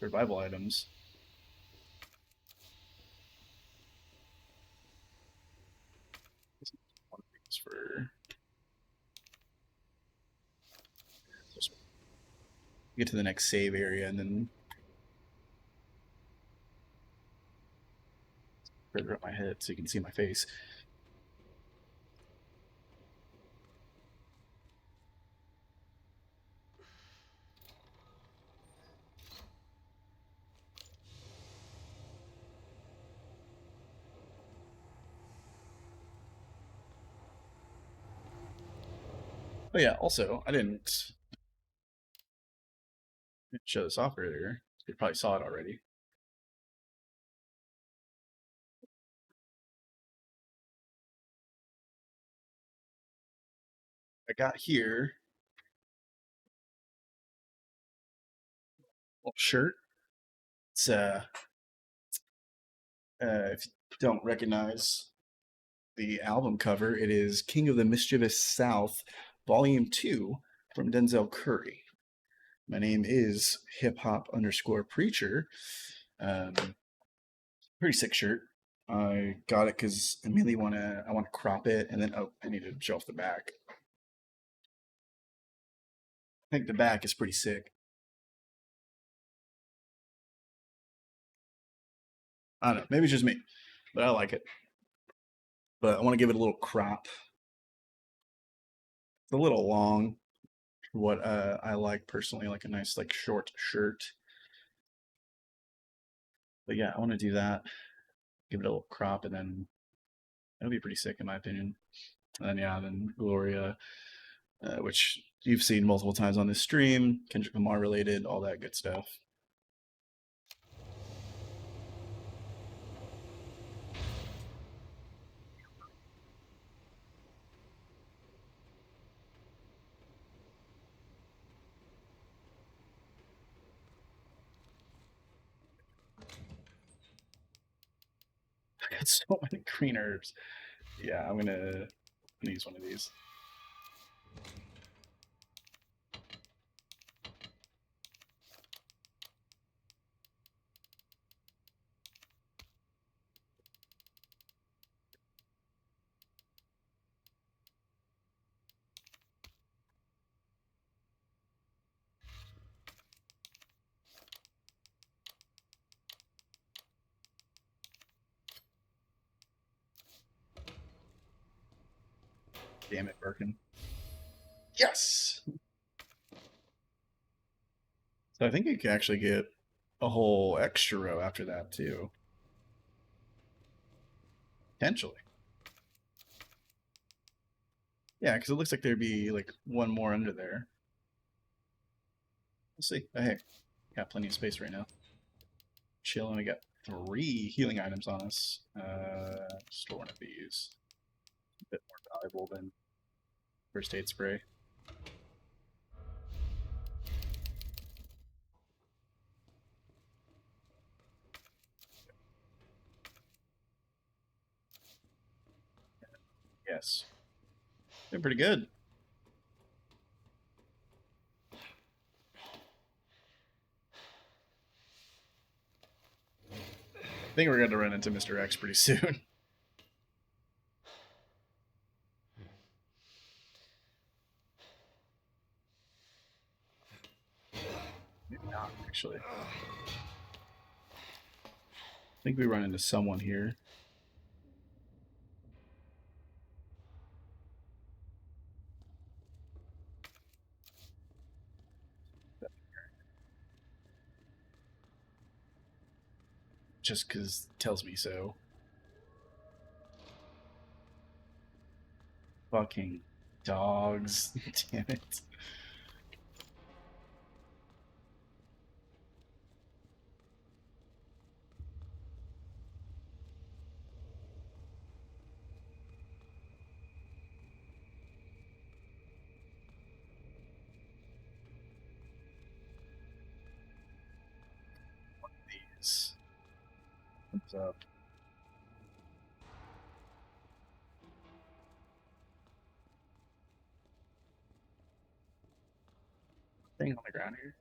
Survival items. One of these for. Just get to the next save area and then further up my head so you can see my face. Oh yeah, also, I didn't show this off earlier. You probably saw it already. I got here a little shirt. It's if you don't recognize the album cover, it is King of the Mischievous South, Volume 2 from Denzel Curry. My name is hip hop underscore preacher. Um, Pretty sick shirt. I got it because I mainly I want to crop it, and then I need to show off the back. I think the back is pretty sick. I don't know, maybe it's just me, but I like it. But I want to give it a little crop. It's a little long. What I like personally, like a nice like short shirt. But yeah, I want to do that. Give it a little crop, and then it'll be pretty sick in my opinion. And then yeah, then Gloria, which you've seen multiple times on this stream, Kendrick Lamar related, all that good stuff. got so many green herbs. Yeah, I'm gonna use one of these. Damn it, Birkin. Yes! So I think you can actually get a whole extra row after that, too. Potentially. Yeah, because it looks like there'd be like one more under there. We'll see. Oh, hey, got plenty of space right now. Chilling. We got 3 healing items on us. Store one of these. A bit more valuable than first aid spray. Yes. They're pretty good. I think we're going to run into Mr. X pretty soon. Maybe not, actually. I think we run into someone here. Just because it tells me so. Fucking dogs. Damn it. These. What's up? Thing on the ground here.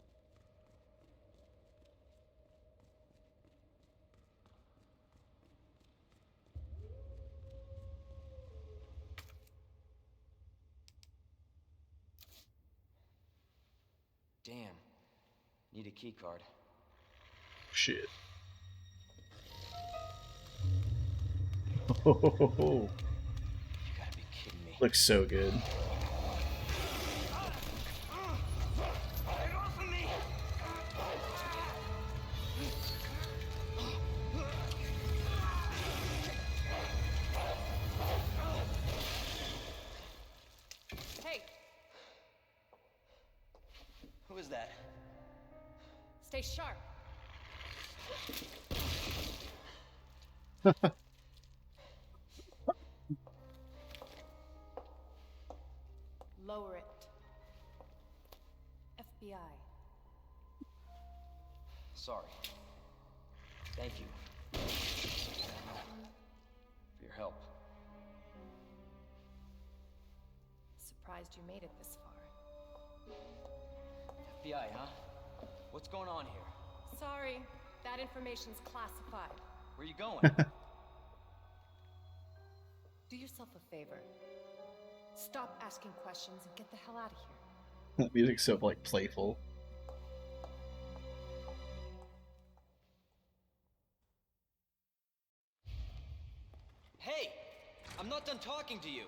Damn. Need a key card. Shit. You gotta be kidding me. Looks so good. Get off of me! Hey, Who is that? stay sharp. Lower it. FBI. Sorry. Thank you. For your help. Surprised you made it this far. FBI, huh? What's going on here? Sorry, that information's classified. Where are you going? Do yourself a favor. Stop asking questions and get the hell out of here. That music's so like playful. Hey! I'm not done talking to you!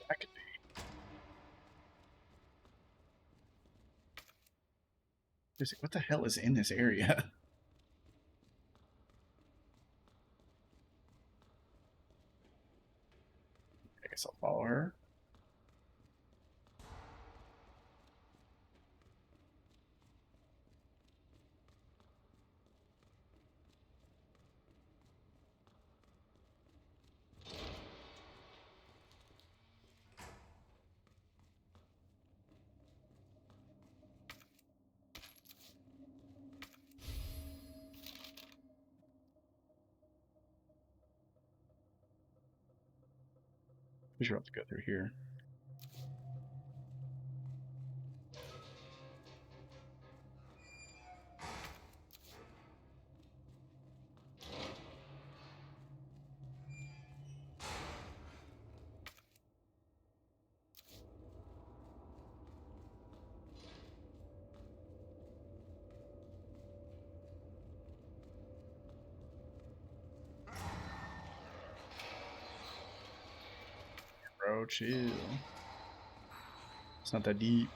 That could be. Just like, what the hell is in this area? I guess I'll follow her. We should have to go through here. Bro, chill. It's not that deep.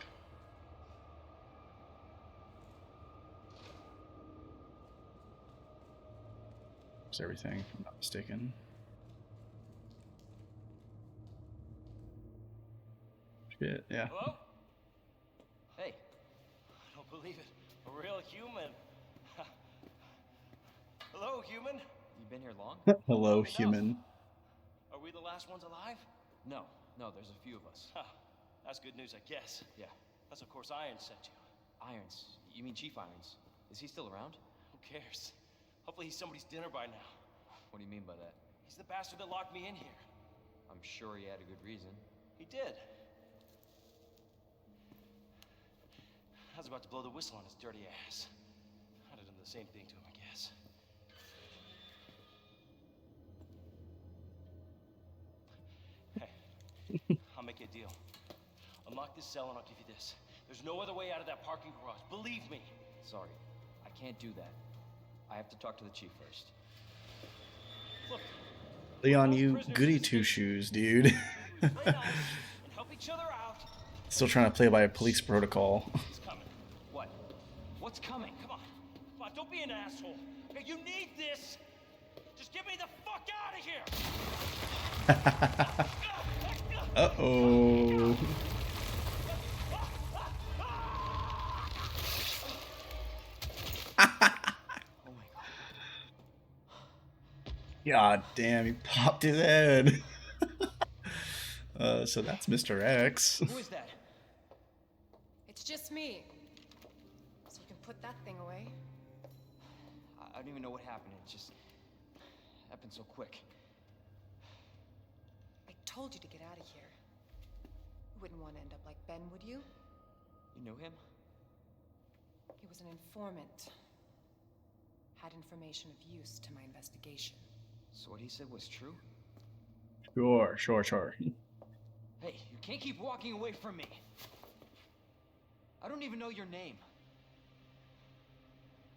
There's everything, if I'm not mistaken. Shit, yeah. Hello? Hey. I don't believe it. A real human. Hello, human. You been here long? Hello, Long enough. human. Are we the last ones alive? No, there's a few of us. That's good news, I guess. Yeah. That's of course Irons sent you. Irons? You mean Chief Irons? Is he still around? Who cares? Hopefully he's somebody's dinner by now. What do you mean by that? He's the bastard that locked me in here. I'm sure he had a good reason. He did. I was about to blow the whistle on his dirty ass. I'd have done the same thing to him, I guess. Hey, I'll make you a deal. Unlock this cell and I'll give you this. There's no other way out of that parking garage. Believe me. Sorry, I can't do that. I have to talk to the chief first. Look, Leon, you goody two shoes, dude. play nice and help each other out. Still trying to play by a police protocol. It's coming. What? What's coming? Come on. Come on, don't be an asshole. Okay, you need this. Just get me the fuck out of here. Uh-oh. Oh my god. God damn, he popped his head. So that's Mr. X. Who is that? It's just me. So you can put that thing away. I don't even know what happened. It just happened so quick. I told you to get out of here. You wouldn't want to end up like Ben, would you? You knew him? He was an informant. Had information of use to my investigation. So what he said was true? Sure. Hey, you can't keep walking away from me. I don't even know your name.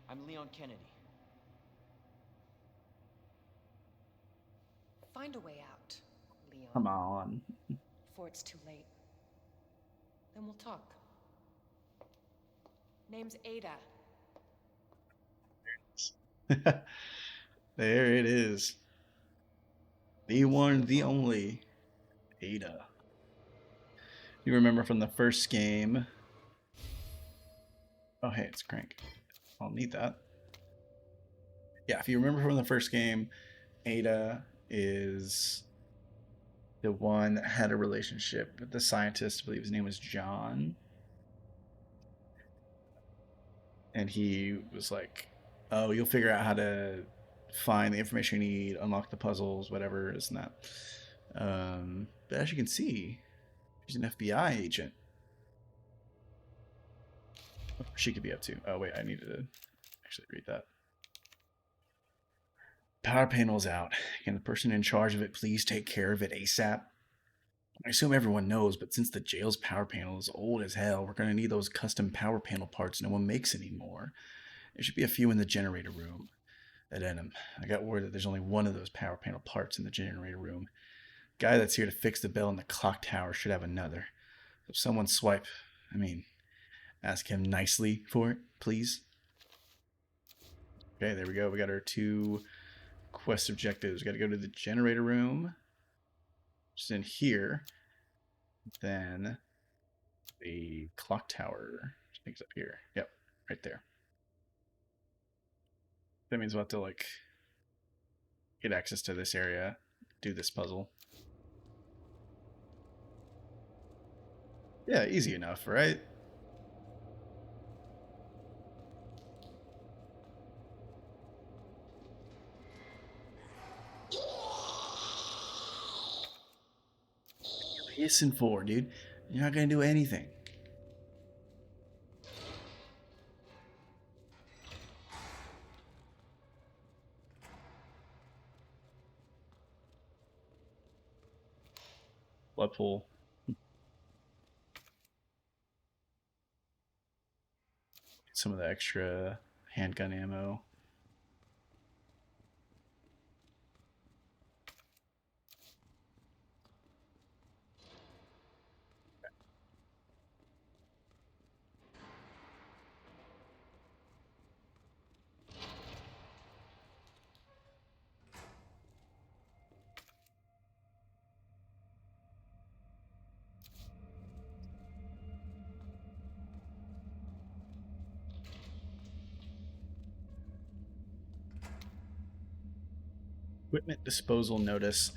I'm Leon Kennedy. Find a way out, Leon. Come on. Before it's too late. Then we'll talk. Name's Ada. There it is. The one, the only. Ada. You remember from the first game. Oh, hey, it's Crank. I'll need that. Yeah, if you remember from the first game, Ada is the one that had a relationship with the scientist. I believe his name was John. And he was like, oh, you'll figure out how to find the information you need, unlock the puzzles, whatever, this and that. But as you can see, she's an FBI agent. What she could be up to. Oh, wait, I needed to actually read that. Power panel's out. Can the person in charge of it please take care of it ASAP? I assume everyone knows, but since the jail's power panel is old as hell, we're going to need those custom power panel parts no one makes anymore. There should be a few in the generator room. At Enum, I got word that there's only one of those power panel parts in the generator room. Guy that's here to fix the bell in the clock tower should have another. So someone ask him nicely for it, please. Okay, there we go. We got our 2 quest objectives. We got to go to the generator room. Just in here. Then the clock tower. I think it's up here. Yep, right there. That means we'll have to, get access to this area, do this puzzle. Yeah, easy enough, right? pissing for, dude? You're not gonna do anything. Blood pool. Some of the extra handgun ammo. Equipment disposal notice.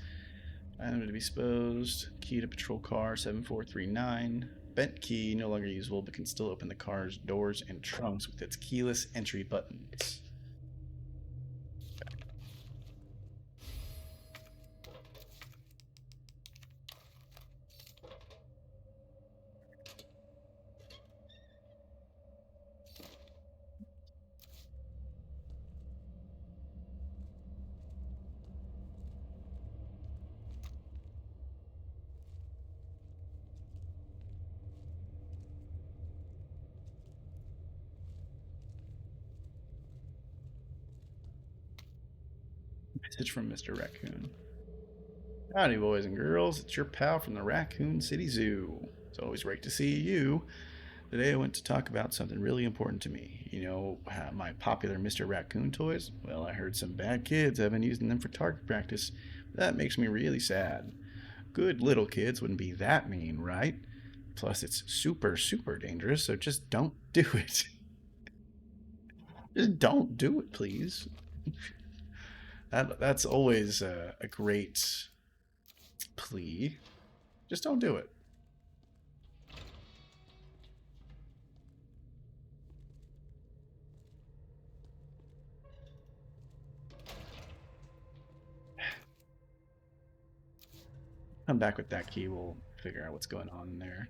Item to be disposed. Key to patrol car 7439. Bent key, no longer usable, but can still open the car's doors and trunks with its keyless entry buttons. Message from Mr. Raccoon. Howdy, boys and girls. It's your pal from the Raccoon City Zoo. It's always great to see you. Today I went to talk about something really important to me. You know, my popular Mr. Raccoon toys? Well, I heard some bad kids have been using them for target practice. That makes me really sad. Good little kids wouldn't be that mean, right? Plus, it's super, super dangerous, so just don't do it. Just don't do it, please. That's always a great plea. Just don't do it. Come back with that key. We'll figure out what's going on in there.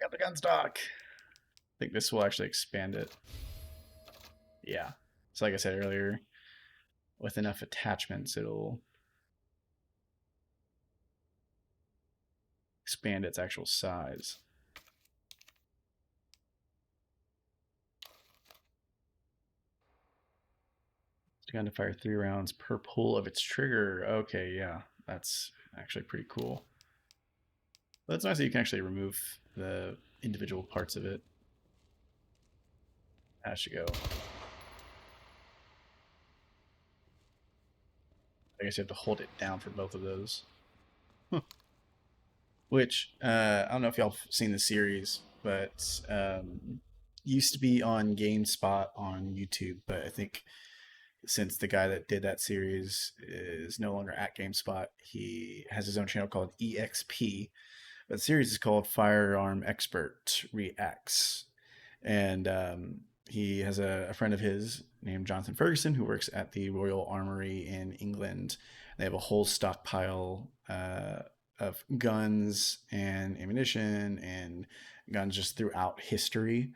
Got the gun stock. I think this will actually expand it. Yeah. So like I said earlier, with enough attachments, it'll expand its actual size. It's going to fire 3 rounds per pull of its trigger. Okay, yeah. That's actually pretty cool. But it's nice that you can actually remove the individual parts of it. That should go. I guess you have to hold it down for both of those. Huh. Which, I don't know if y'all have seen the series, but used to be on GameSpot on YouTube, but I think since the guy that did that series is no longer at GameSpot, he has his own channel called EXP. But the series is called Firearm Expert Reacts. And he has a friend of his named Jonathan Ferguson who works at the Royal Armory in England. They have a whole stockpile of guns and ammunition and guns just throughout history.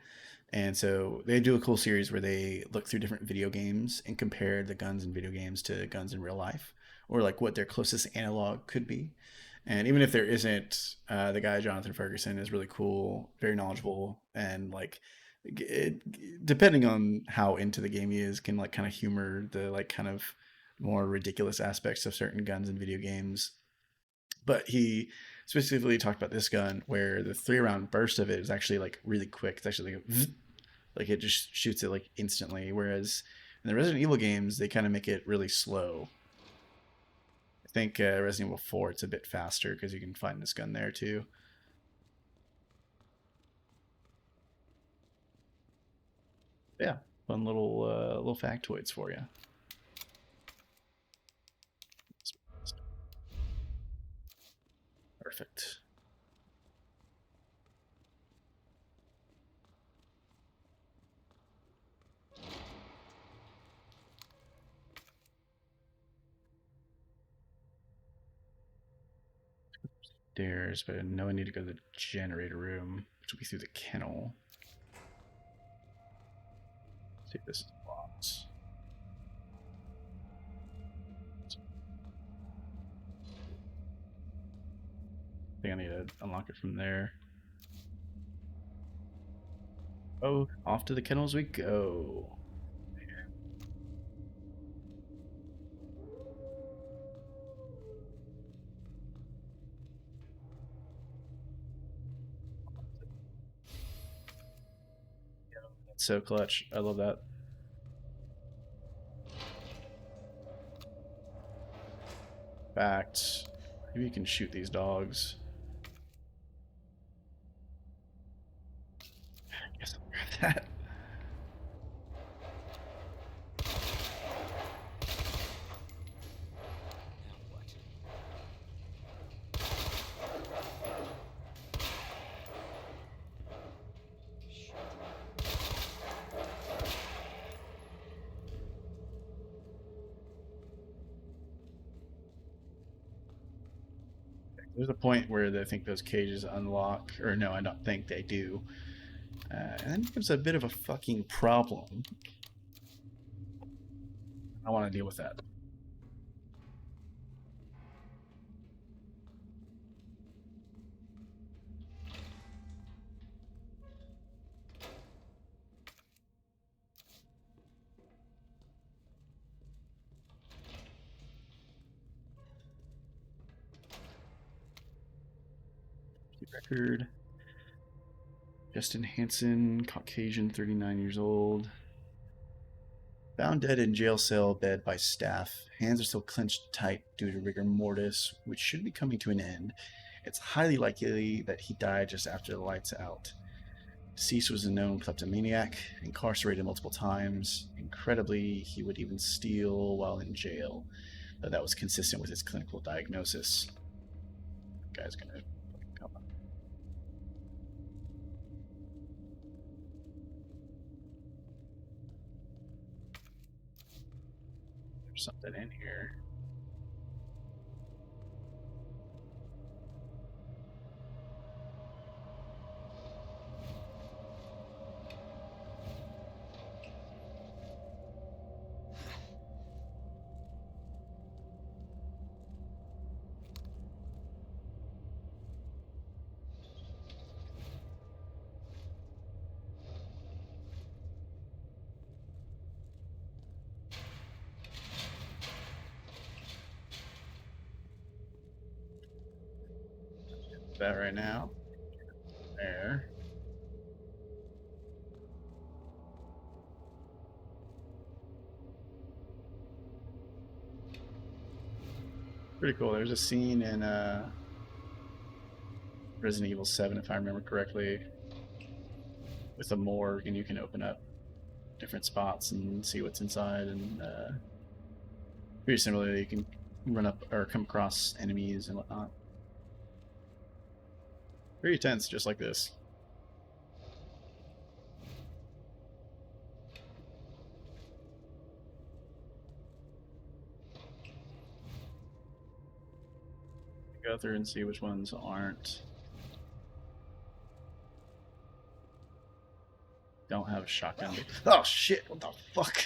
And so they do a cool series where they look through different video games and compare the guns in video games to guns in real life, or like what their closest analog could be. And even if there isn't, the guy Jonathan Ferguson is really cool, very knowledgeable, and like, depending on how into the game he is, can like kind of humor the like kind of more ridiculous aspects of certain guns in video games. But he specifically talked about this gun where the 3-round burst of it is actually like really quick. It's actually like it just shoots it like instantly. Whereas in the Resident Evil games, they kind of make it really slow. I think Resident Evil 4, it's a bit faster because you can find this gun there too. Yeah, fun little factoids for you. Perfect. Stairs, but I know I need to go to the generator room, which will be through the kennel. Let's see if this is locked. I think I need to unlock it from there. Oh, off to the kennels we go. That's so clutch. I love that. In fact, maybe you can shoot these dogs. I guess I'll grab that. Now what? There's a point where they think those cages unlock, or no, I don't think they do. And then it becomes a bit of a fucking problem. I want to deal with that. Record. Justin Hansen, Caucasian, 39 years old. Found dead in jail cell bed by staff. Hands are still clenched tight due to rigor mortis, which should be coming to an end. It's highly likely that he died just after the lights out. Deceased was a known kleptomaniac, incarcerated multiple times. Incredibly, he would even steal while in jail, though that was consistent with his clinical diagnosis. The guy's gonna come up. There's something in here. That right now. There. Pretty cool. There's a scene in Resident Evil 7, if I remember correctly, with a morgue, and you can open up different spots and see what's inside. And pretty similarly, you can run up or come across enemies and whatnot. Very tense, just like this. Go through and see which ones aren't. Don't have a shotgun. Oh shit! What the fuck?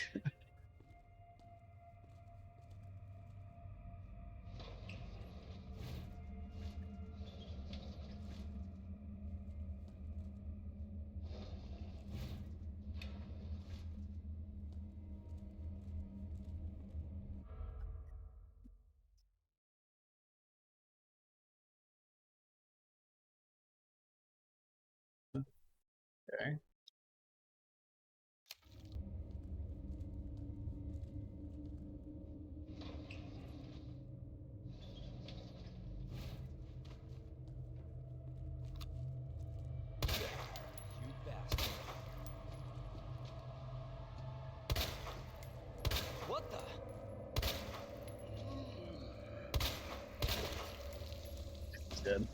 Okay. You bastard. dead.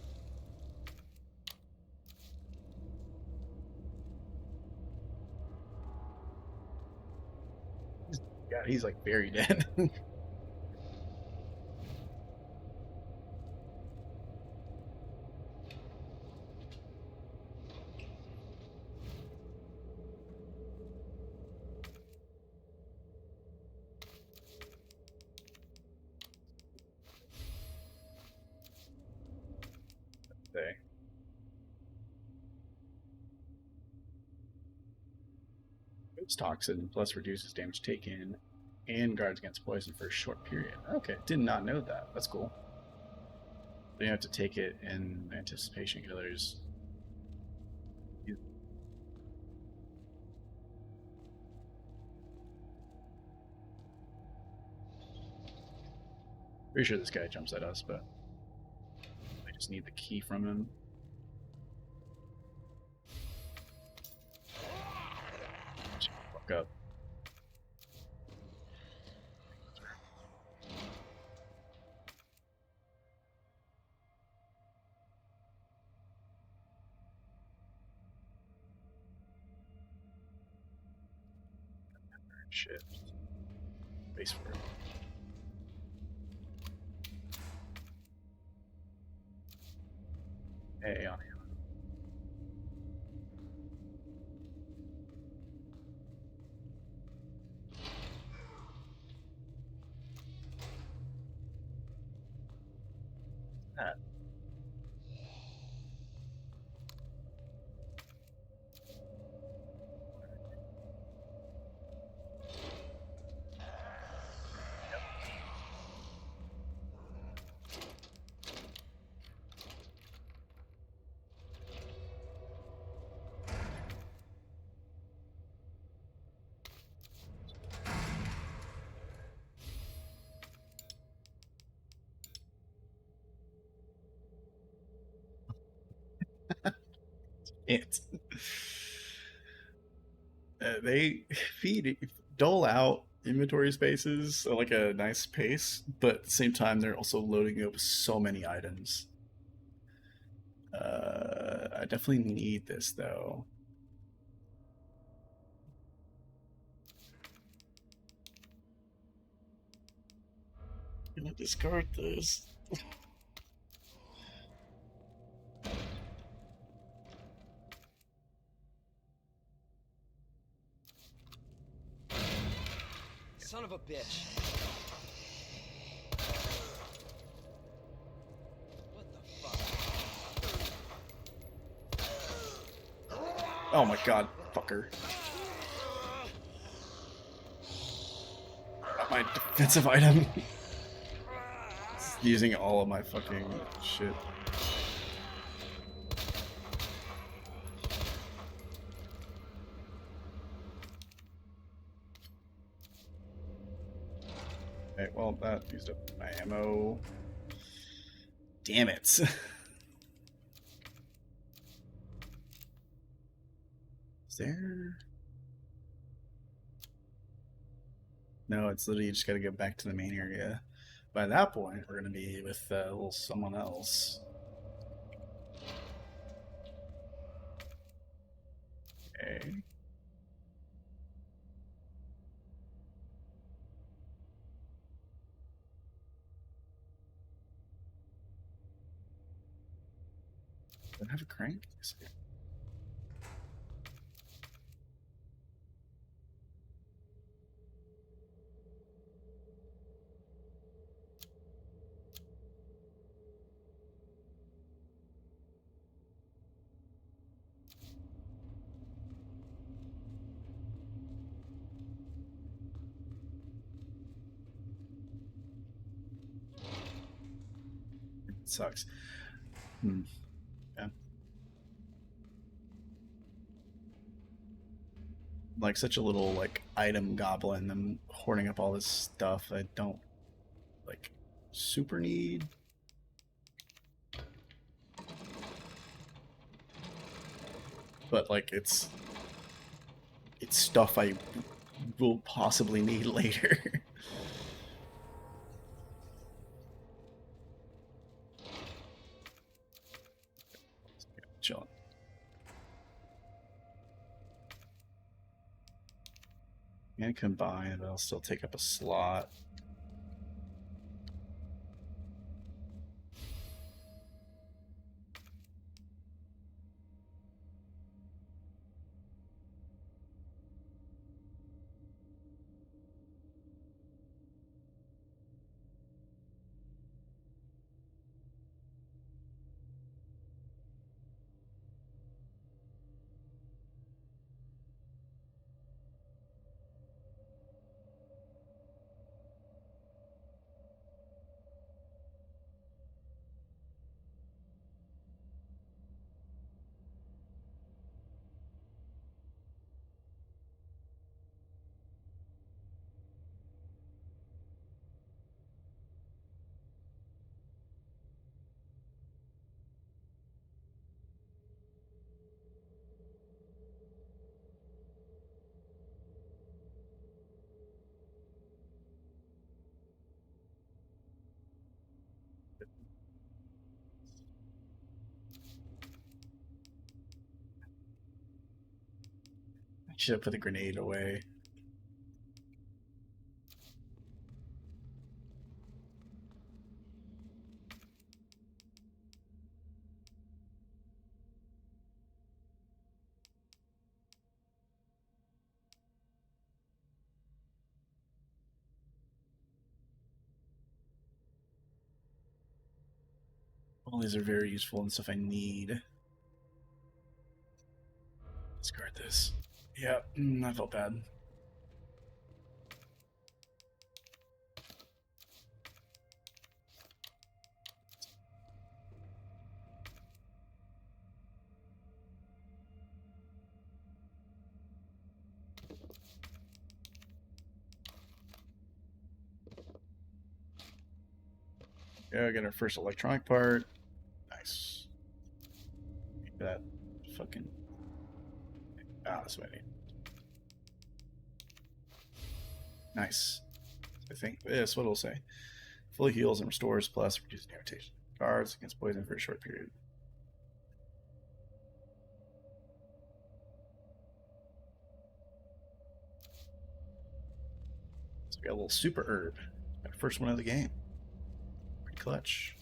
God, he's like very dead. Say. It's toxin, plus reduces damage taken and guards against poison for a short period. Okay, did not know that. That's cool. You have to take it in anticipation killers. Pretty sure this guy jumps at us, but I just need the key from him. Fuck up. Shit. Base for it. Hey, on him. That. It. They feed dole out inventory spaces at like a nice pace, but at the same time they're also loading up so many items. I definitely need this though. I'm gonna discard this. Son of a bitch. What the fuck? Oh my god, fucker. Got my defensive item. Using all of my fucking shit. Okay, well, that used up my ammo. Damn it. Is there... No, it's literally you just gotta get back to the main area. By that point, we're gonna be with a little someone else. Okay. Do I have a crank? Yes, I do. It sucks. Yeah. Like such a little like item goblin. I'm hoarding up all this stuff I don't like super need. But like it's stuff I will possibly need later. chilling. And combine, but I'll still take up a slot. I should have put the grenade away. All these are very useful and stuff I need. Discard this. Yeah, I felt bad. Yeah, I got our first electronic part. Nice. That fucking. Ah, that's what I need. Nice. I think this, what it'll say. Fully heals and restores, plus reduces irritation. Guards against poison for a short period. So we got a little super herb. Got our first one of the game. Pretty clutch.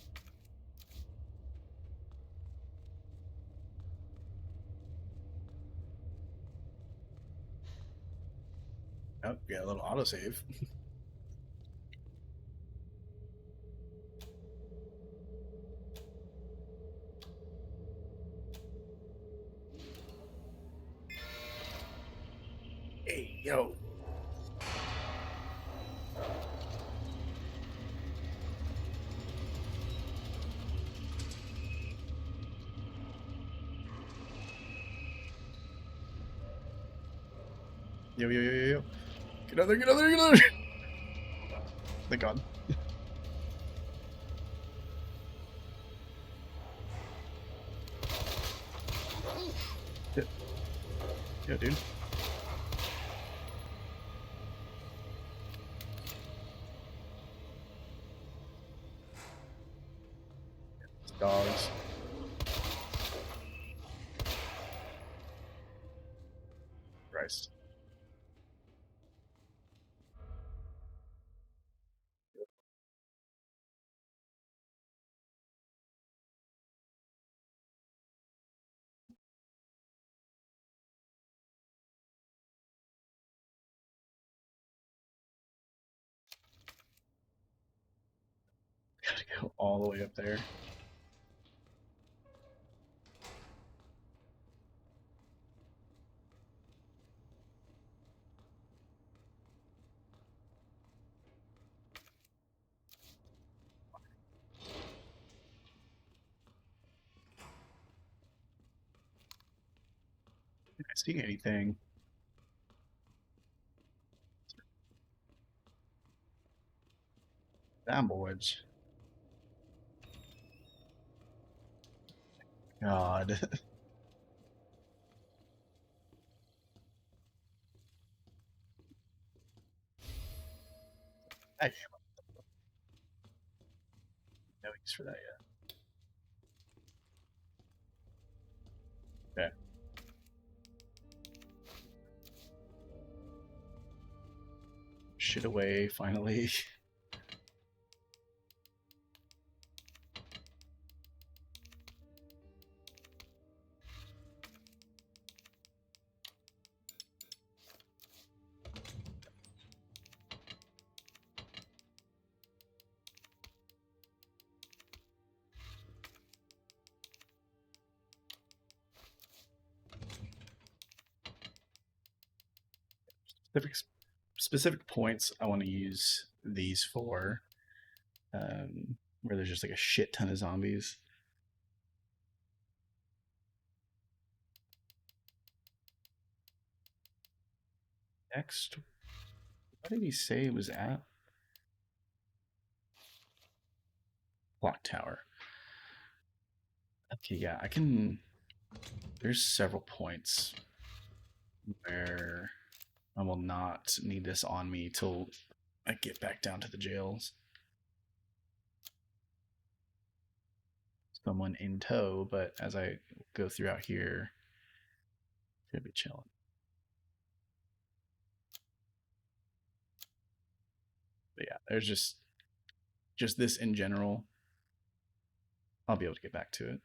Oh, we got a little autosave. Hey, yo. Yo, yo, yo, yo, yo. Get out there, get out there, get out there. Thank God. Yeah, yeah, dude. Dogs. Christ. Gotta go all the way up there. Did I see anything? Damn boys. God. I no use for that yet. shit away finally. Specific points I want to use these for, where there's just like a shit ton of zombies. Next, what did he say it was at? Clock tower. Okay, yeah, I can. There's several points where I will not need this on me till I get back down to the jails. Someone in tow, but as I go throughout here, should be chilling. But yeah, there's just this in general. I'll be able to get back to it.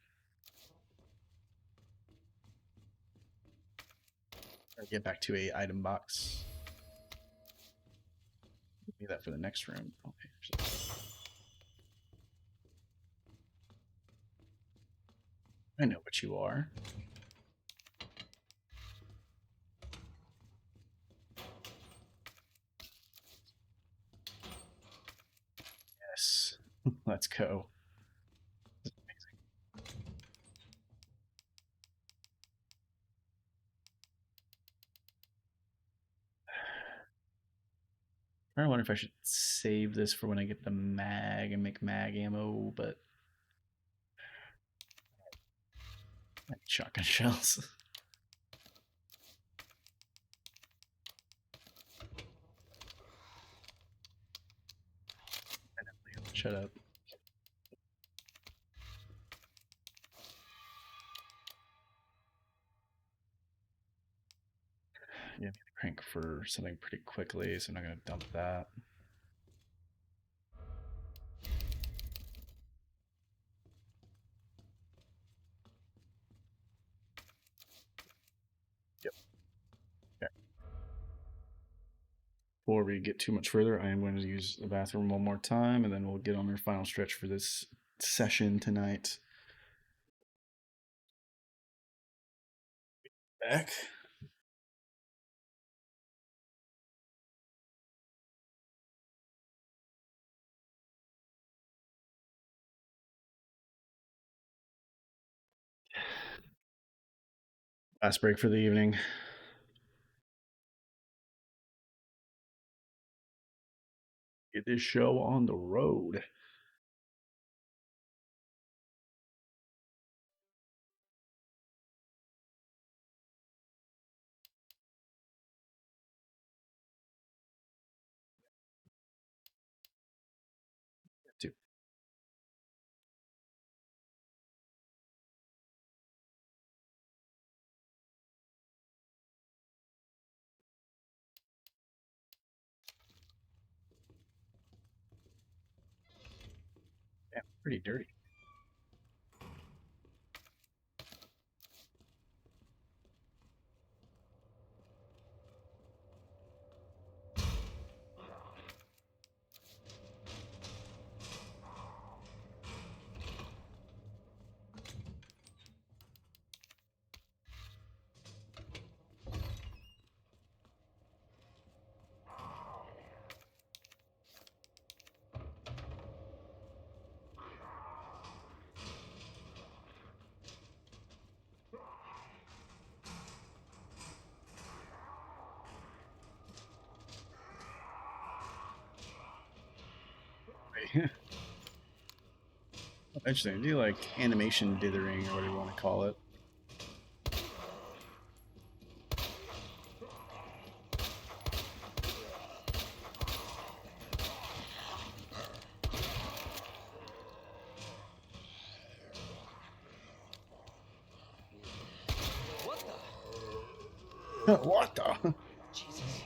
Or get back to a item box. Do that for the next room. Okay. I know what you are. Yes. Let's go. This is amazing. I wonder if I should save this for when I get the mag and make mag ammo, but I need shotgun shells. Shut up. Yeah, I need to crank for something pretty quickly, so I'm not going to dump that. Yep. Okay. Before we get too much further, I am going to use the bathroom one more time, and then we'll get on our final stretch for this session tonight. Back. Last break for the evening. Get this show on the road. Too. Yeah, pretty dirty. Interesting. Do like animation dithering or whatever you want to call it. What the? Jesus.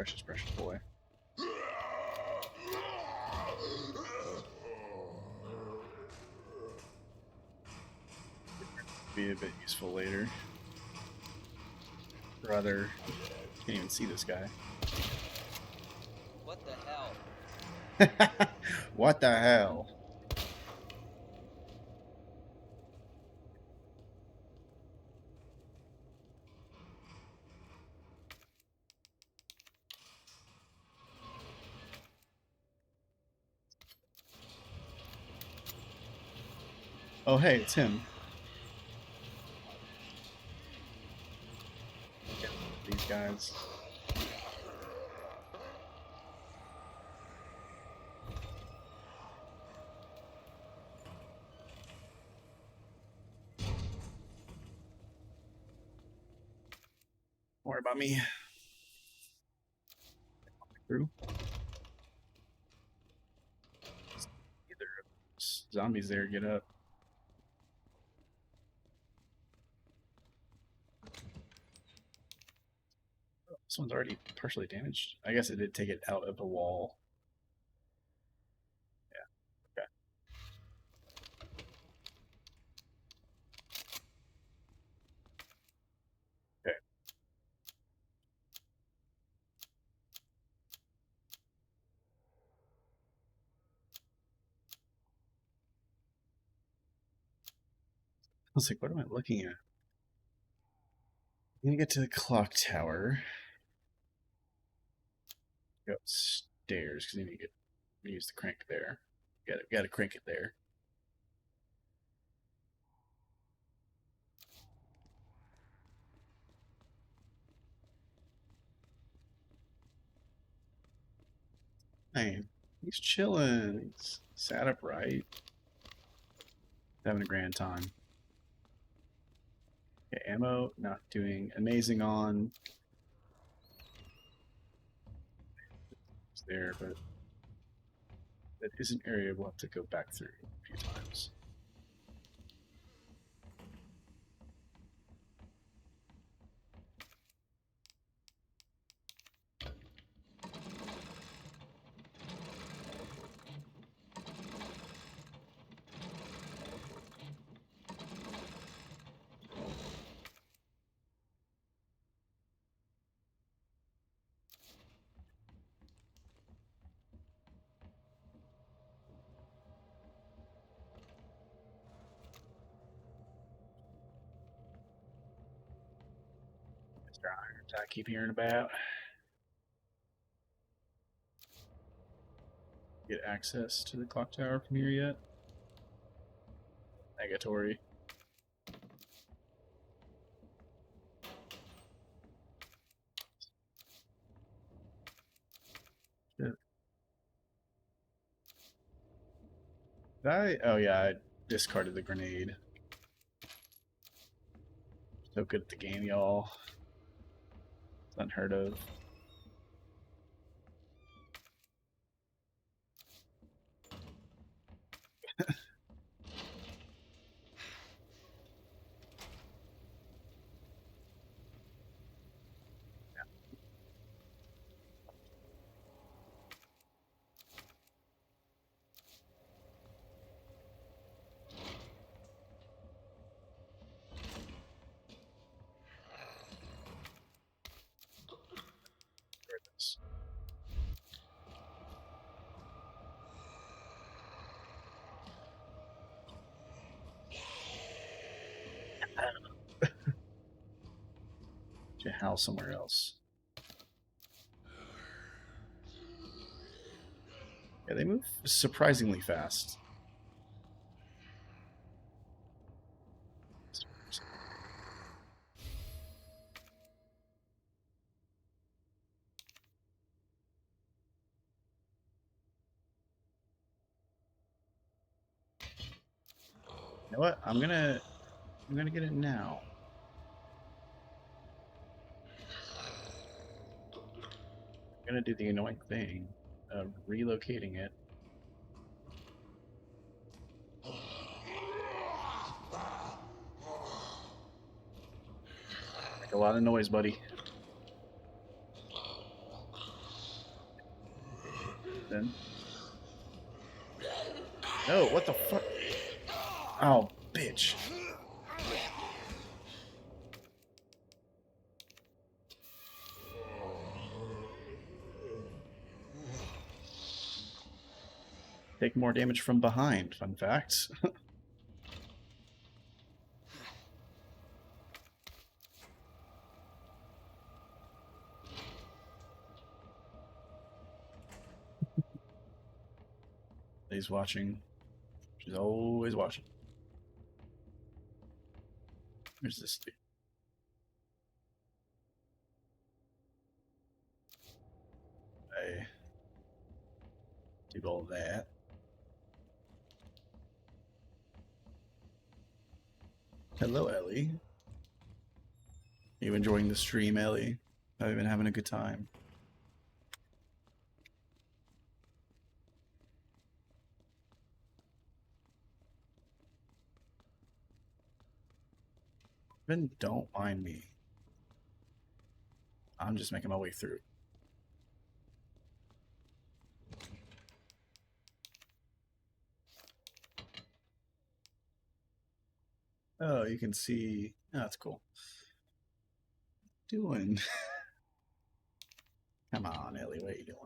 Precious, precious boy. Be a bit useful later. Brother, can't even see this guy. What the hell? What the hell? Oh, hey, it's him. These guys. Don't worry about me. Through. Either of those zombies there, get up. This one's already partially damaged. I guess it did take it out of the wall. Yeah. Okay. Okay. I was like, what am I looking at? I'm gonna get to the clock tower. Go upstairs because you need to use the crank there. Gotta crank it there. Man, he's chilling. He's sat upright. Having a grand time. Okay, ammo, not doing amazing on. It's there, but that is an area we'll have to go back through a few times. Mr. Irons, I keep hearing about. Get access to the clock tower from here yet? Negatory. Shit. Did I? Oh yeah, I discarded the grenade. So good at the game, y'all. It's unheard of. Should house somewhere else. Yeah, they move surprisingly fast. You know what? I'm gonna get it now. I'm gonna do the annoying thing of relocating it. Make a lot of noise, buddy. then. No, what the fuck? Oh, bitch. Take more damage from behind, fun fact. He's watching. She's always watching. Where's this dude? I do all that. Hello, Ellie. You enjoying the stream, Ellie? Have you been having a good time? Then don't mind me. I'm just making my way through. Oh, you can see. Oh, that's cool. Doing. Come on, Ellie. What are you doing?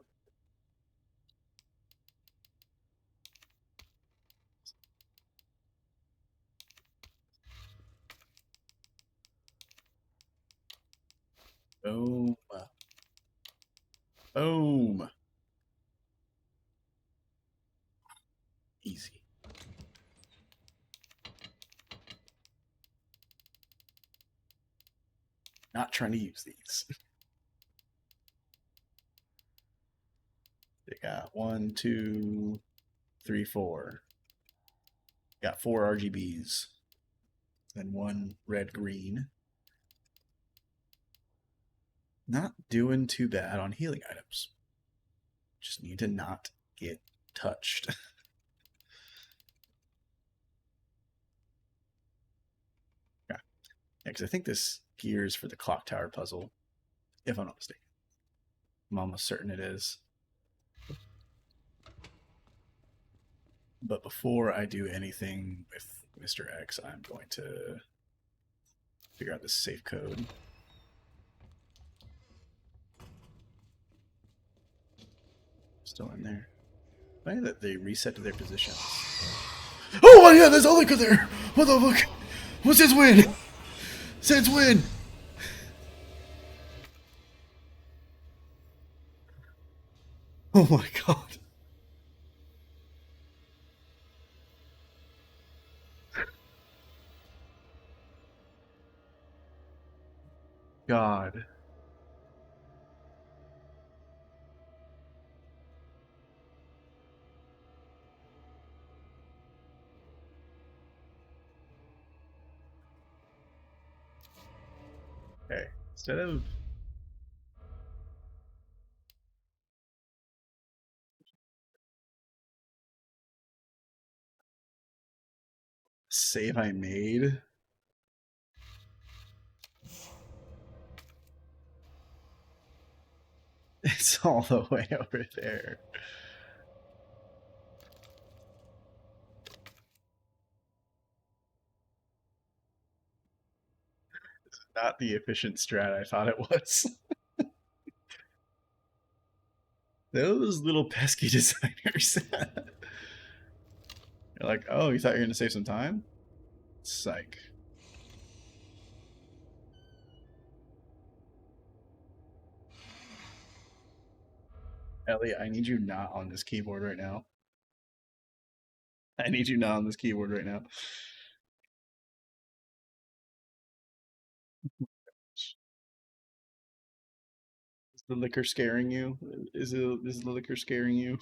Boom. Boom. Easy. Not trying to use these. They got 1, 2, 3, 4. Got 4 RGBs. And 1 red green. Not doing too bad on healing items. Just need to not get touched. Yeah, because I think this gear is for the clock tower puzzle, if I'm not mistaken. I'm almost certain it is. But before I do anything with Mr. X, I'm going to figure out this safe code. Still in there. Funny that they reset to their positions. Oh my god, there's Olika there! What the fuck? What's his win? Since when? Oh my god. God. Okay. Instead of save I made. It's all the way over there. Not the efficient strat I thought it was. Those little pesky designers. You're like, oh, you thought you were going to save some time? Psych. Ellie, I need you not on this keyboard right now. I need you not on this keyboard right now. Is the liquor scaring you? Is the liquor scaring you?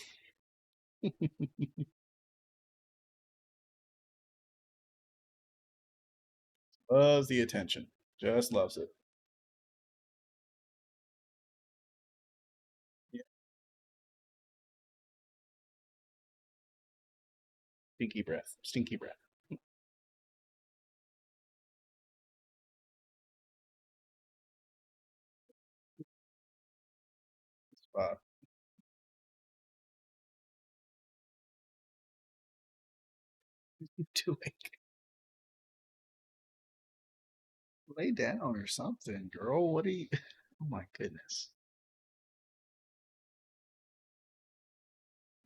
Loves the attention. Just loves it. Yeah. Stinky breath. Stinky breath. Spot. you doing? Lay down or something, girl. What are you? Oh my goodness.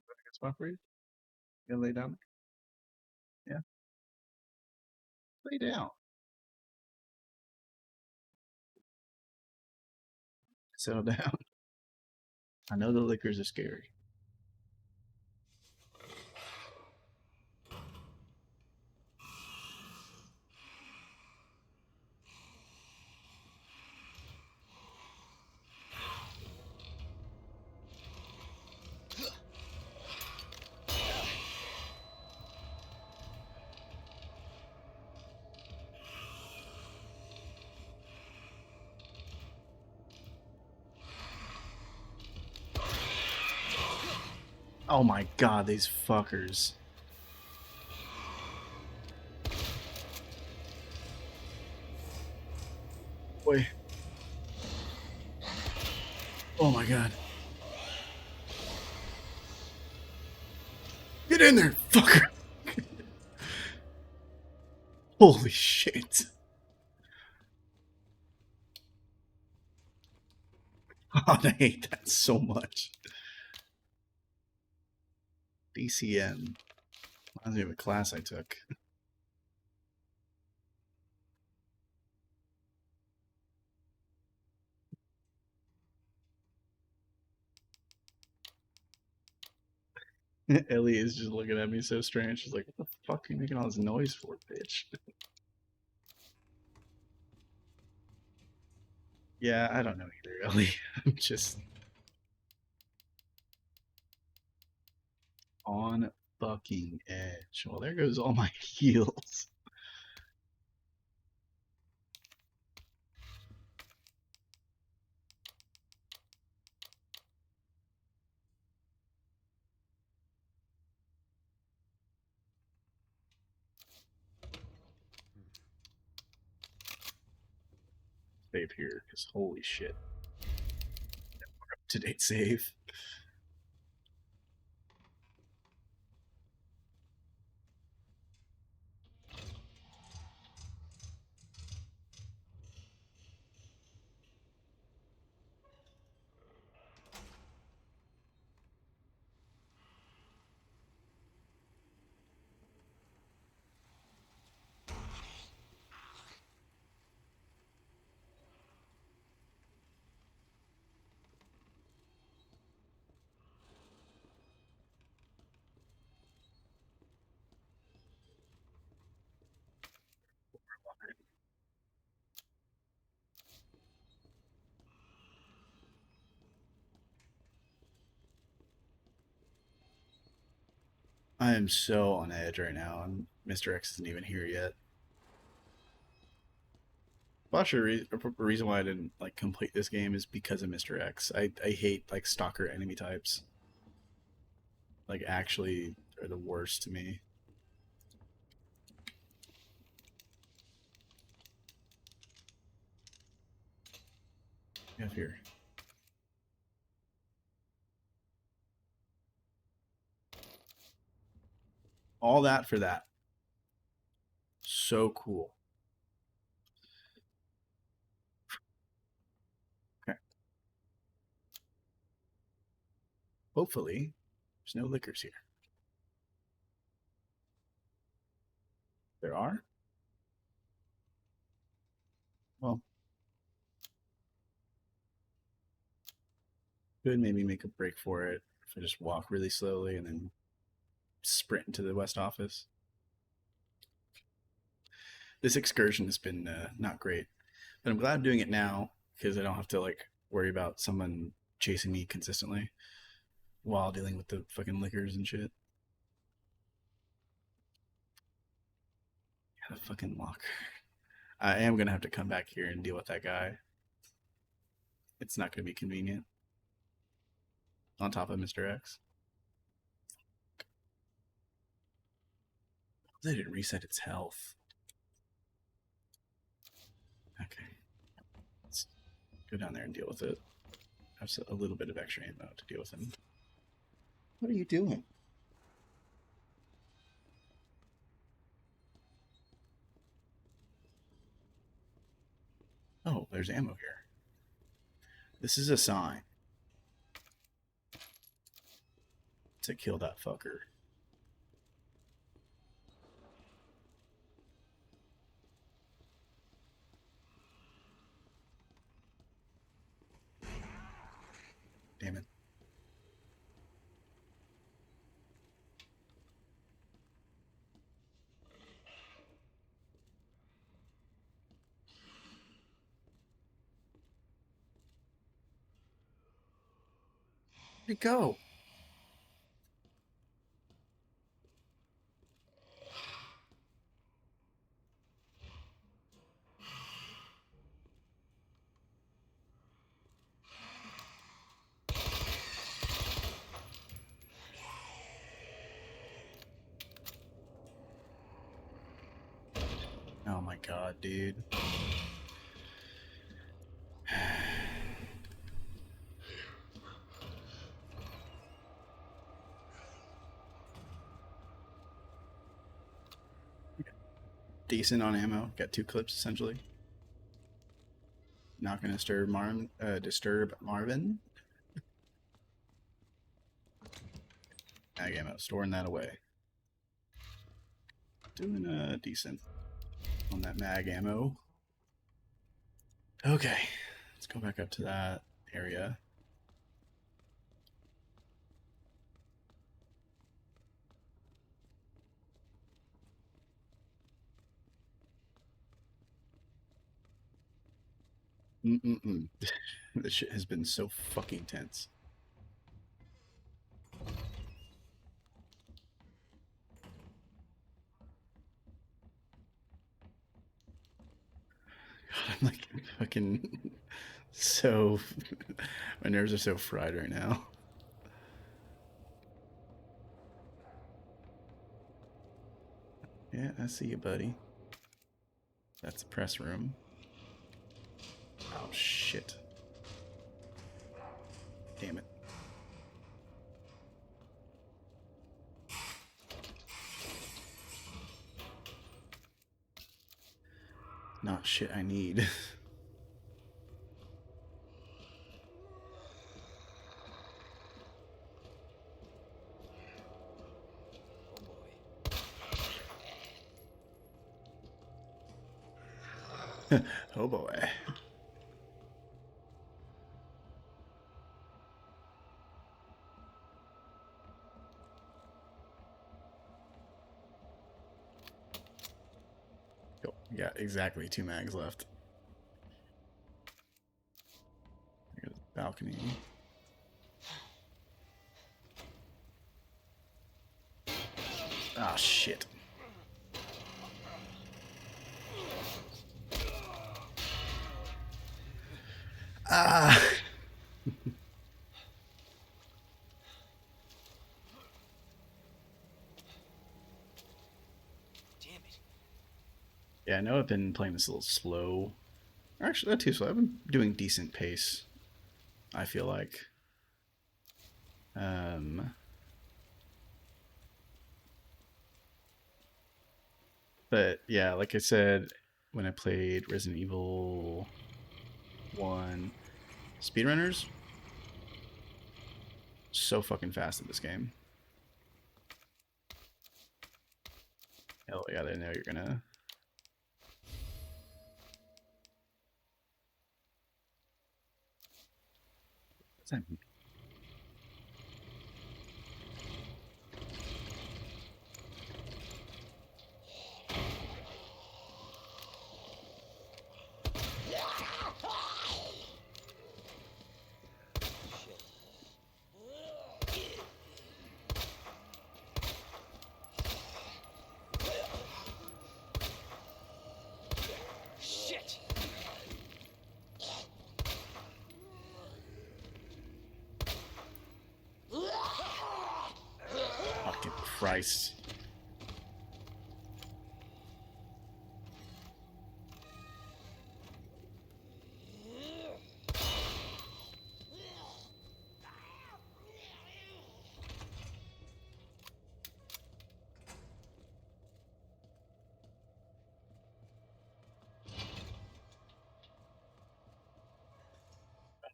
Good spot for you? You gonna lay down? Yeah, lay down. Settle down. I know the liquors are scary. Oh my god, these fuckers. Boy. Oh my god. Get in there, fucker. Holy shit. God, I hate that so much. DCM. Reminds me of a class I took. Ellie is just looking at me so strange. She's like, what the fuck are you making all this noise for, bitch? Yeah, I don't know either, Ellie. I'm just on fucking edge. Well, there goes all my heals. Save here, because holy shit. Up to date save. I am so on edge right now, and Mr. X isn't even here yet. Well, actually, a reason why I didn't like complete this game is because of Mr. X. I hate like stalker enemy types. Like actually are the worst to me. Have here. All that for that. So cool. Okay. Hopefully, there's no liquors here. There are? Well, could maybe make a break for it if I just walk really slowly and then sprint into the West office. This excursion has been not great, but I'm glad I'm doing it now because I don't have to like worry about someone chasing me consistently while dealing with the fucking liquors and shit. Yeah, the fucking locker. I am gonna have to come back here and deal with that guy. It's not gonna be convenient. On top of Mr. X. They didn't reset its health. Okay. Let's go down there and deal with it. Have a little bit of extra ammo to deal with him. What are you doing? there's ammo here. This is a sign to kill that fucker. Damn it. Where'd it go? Oh my god, dude. Decent on ammo. Got 2 clips essentially. Not gonna disturb Marvin. Mag ammo. Storing that away. Doing decent on that mag ammo. Okay, let's go back up to that area. This shit has been so fucking tense. God, I'm like fucking so. My nerves are so fried right now. Yeah, I see you, buddy. That's the press room. Oh, shit. Damn it. Not shit I need. Oh boy. Cool. We got exactly 2 mags left. Here's the balcony. Ah, oh, shit. Ah! Damn it. Yeah, I know I've been playing this a little slow. Actually, not too slow. I've been doing decent pace, I feel like. But yeah, like I said, when I played Resident Evil 1 speedrunners, so fucking fast in this game. Hell yeah, they know you're gonna. What's that mean? Shit! Fucking Christ.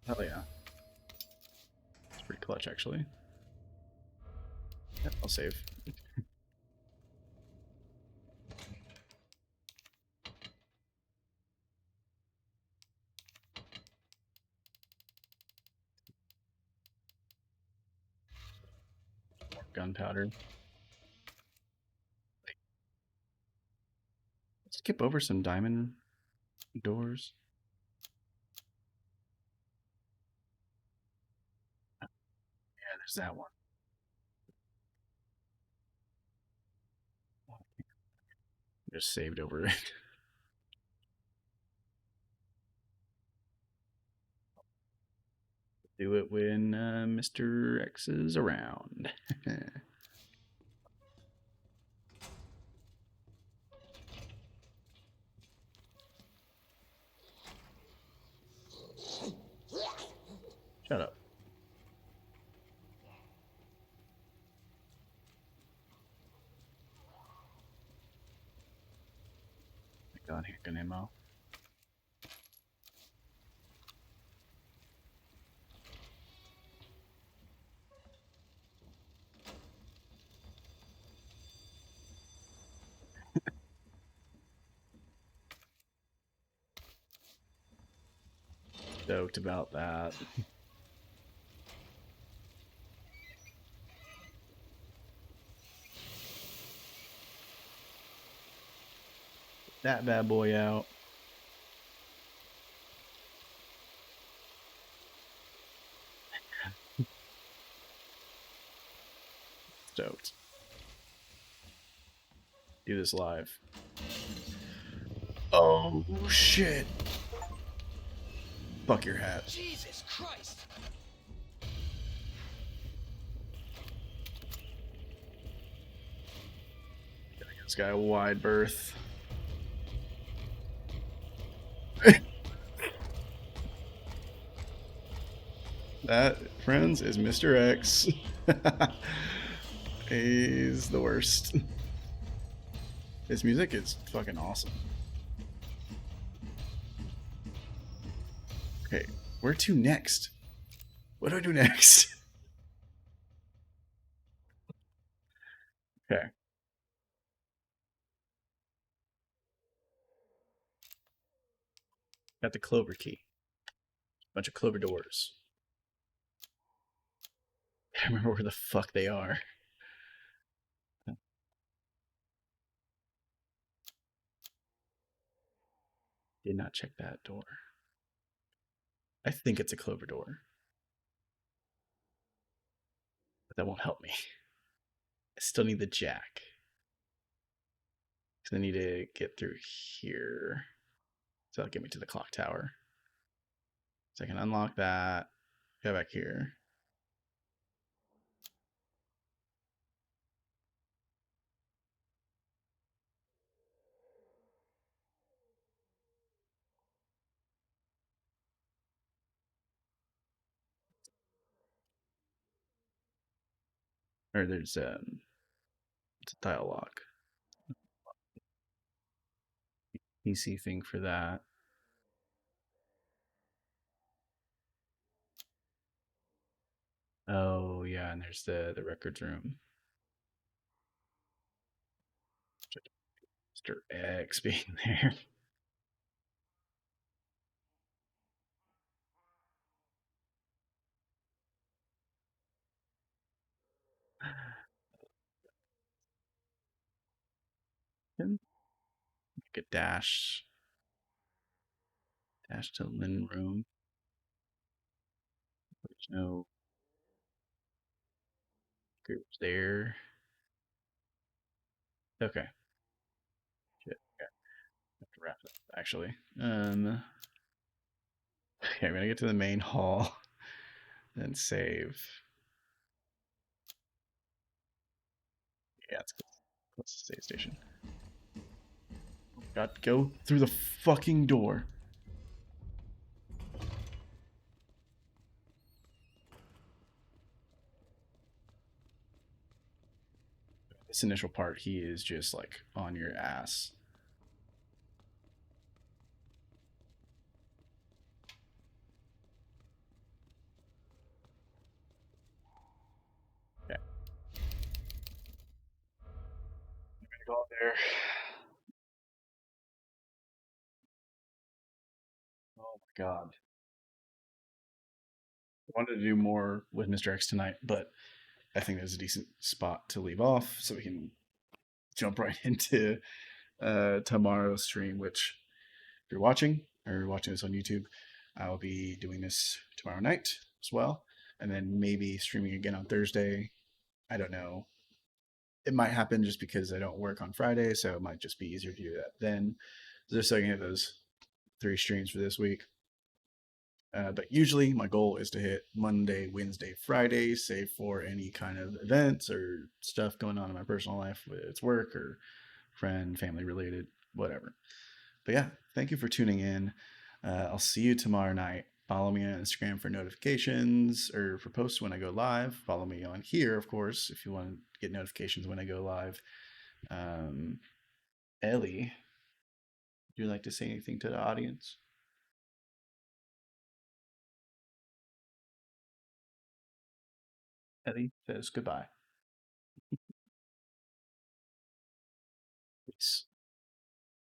Hell yeah. It's pretty clutch, actually. Yep, I'll save. More gunpowder. Skip over some diamond doors. Yeah, there's that one. Just saved over it. Do it when Mr. X is around. Shut up. My God, handgun ammo. Stoked about that. That bad boy out. Stoked. Do this live. Oh shit. Fuck your hat. Jesus Christ! This guy a wide berth. That, friends, is Mr. X. He's the worst. His music is fucking awesome. Okay, where to next? What do I do next? Okay. Got the clover key. Bunch of clover doors. I don't remember where the fuck they are. Did not check that door. I think it's a clover door. But that won't help me. I still need the jack. Because I need to get through here. So that'll get me to the clock tower. So I can unlock that. Go back here. Or there's it's a dial lock. PC thing for that. Oh yeah, and there's the records room. Mr. X being there. Make a dash. Dash to linen room. There's no groups there. Okay. Shit. Okay. Have to wrap it up actually. Okay, I'm gonna get to the main hall and save. Yeah, it's close to the save station. Got to go through the fucking door. This initial part, he is just like on your ass. there. Oh my god. I wanted to do more with Mr. X tonight, but I think there's a decent spot to leave off so we can jump right into tomorrow's stream, which if you're watching or watching this on YouTube, I'll be doing this tomorrow night as well. And then maybe streaming again on Thursday. I don't know. It might happen just because I don't work on Friday, so it might just be easier to do that then. Just so I can hit those 3 streams for this week. But usually my goal is to hit Monday, Wednesday, Friday, save for any kind of events or stuff going on in my personal life, whether it's work or friend, family related, whatever. But yeah, thank you for tuning in. I'll see you tomorrow night. Follow me on Instagram for notifications or for posts when I go live. Follow me on here, of course, if you want to get notifications when I go live. Ellie, would you like to say anything to the audience? Ellie says goodbye. Peace.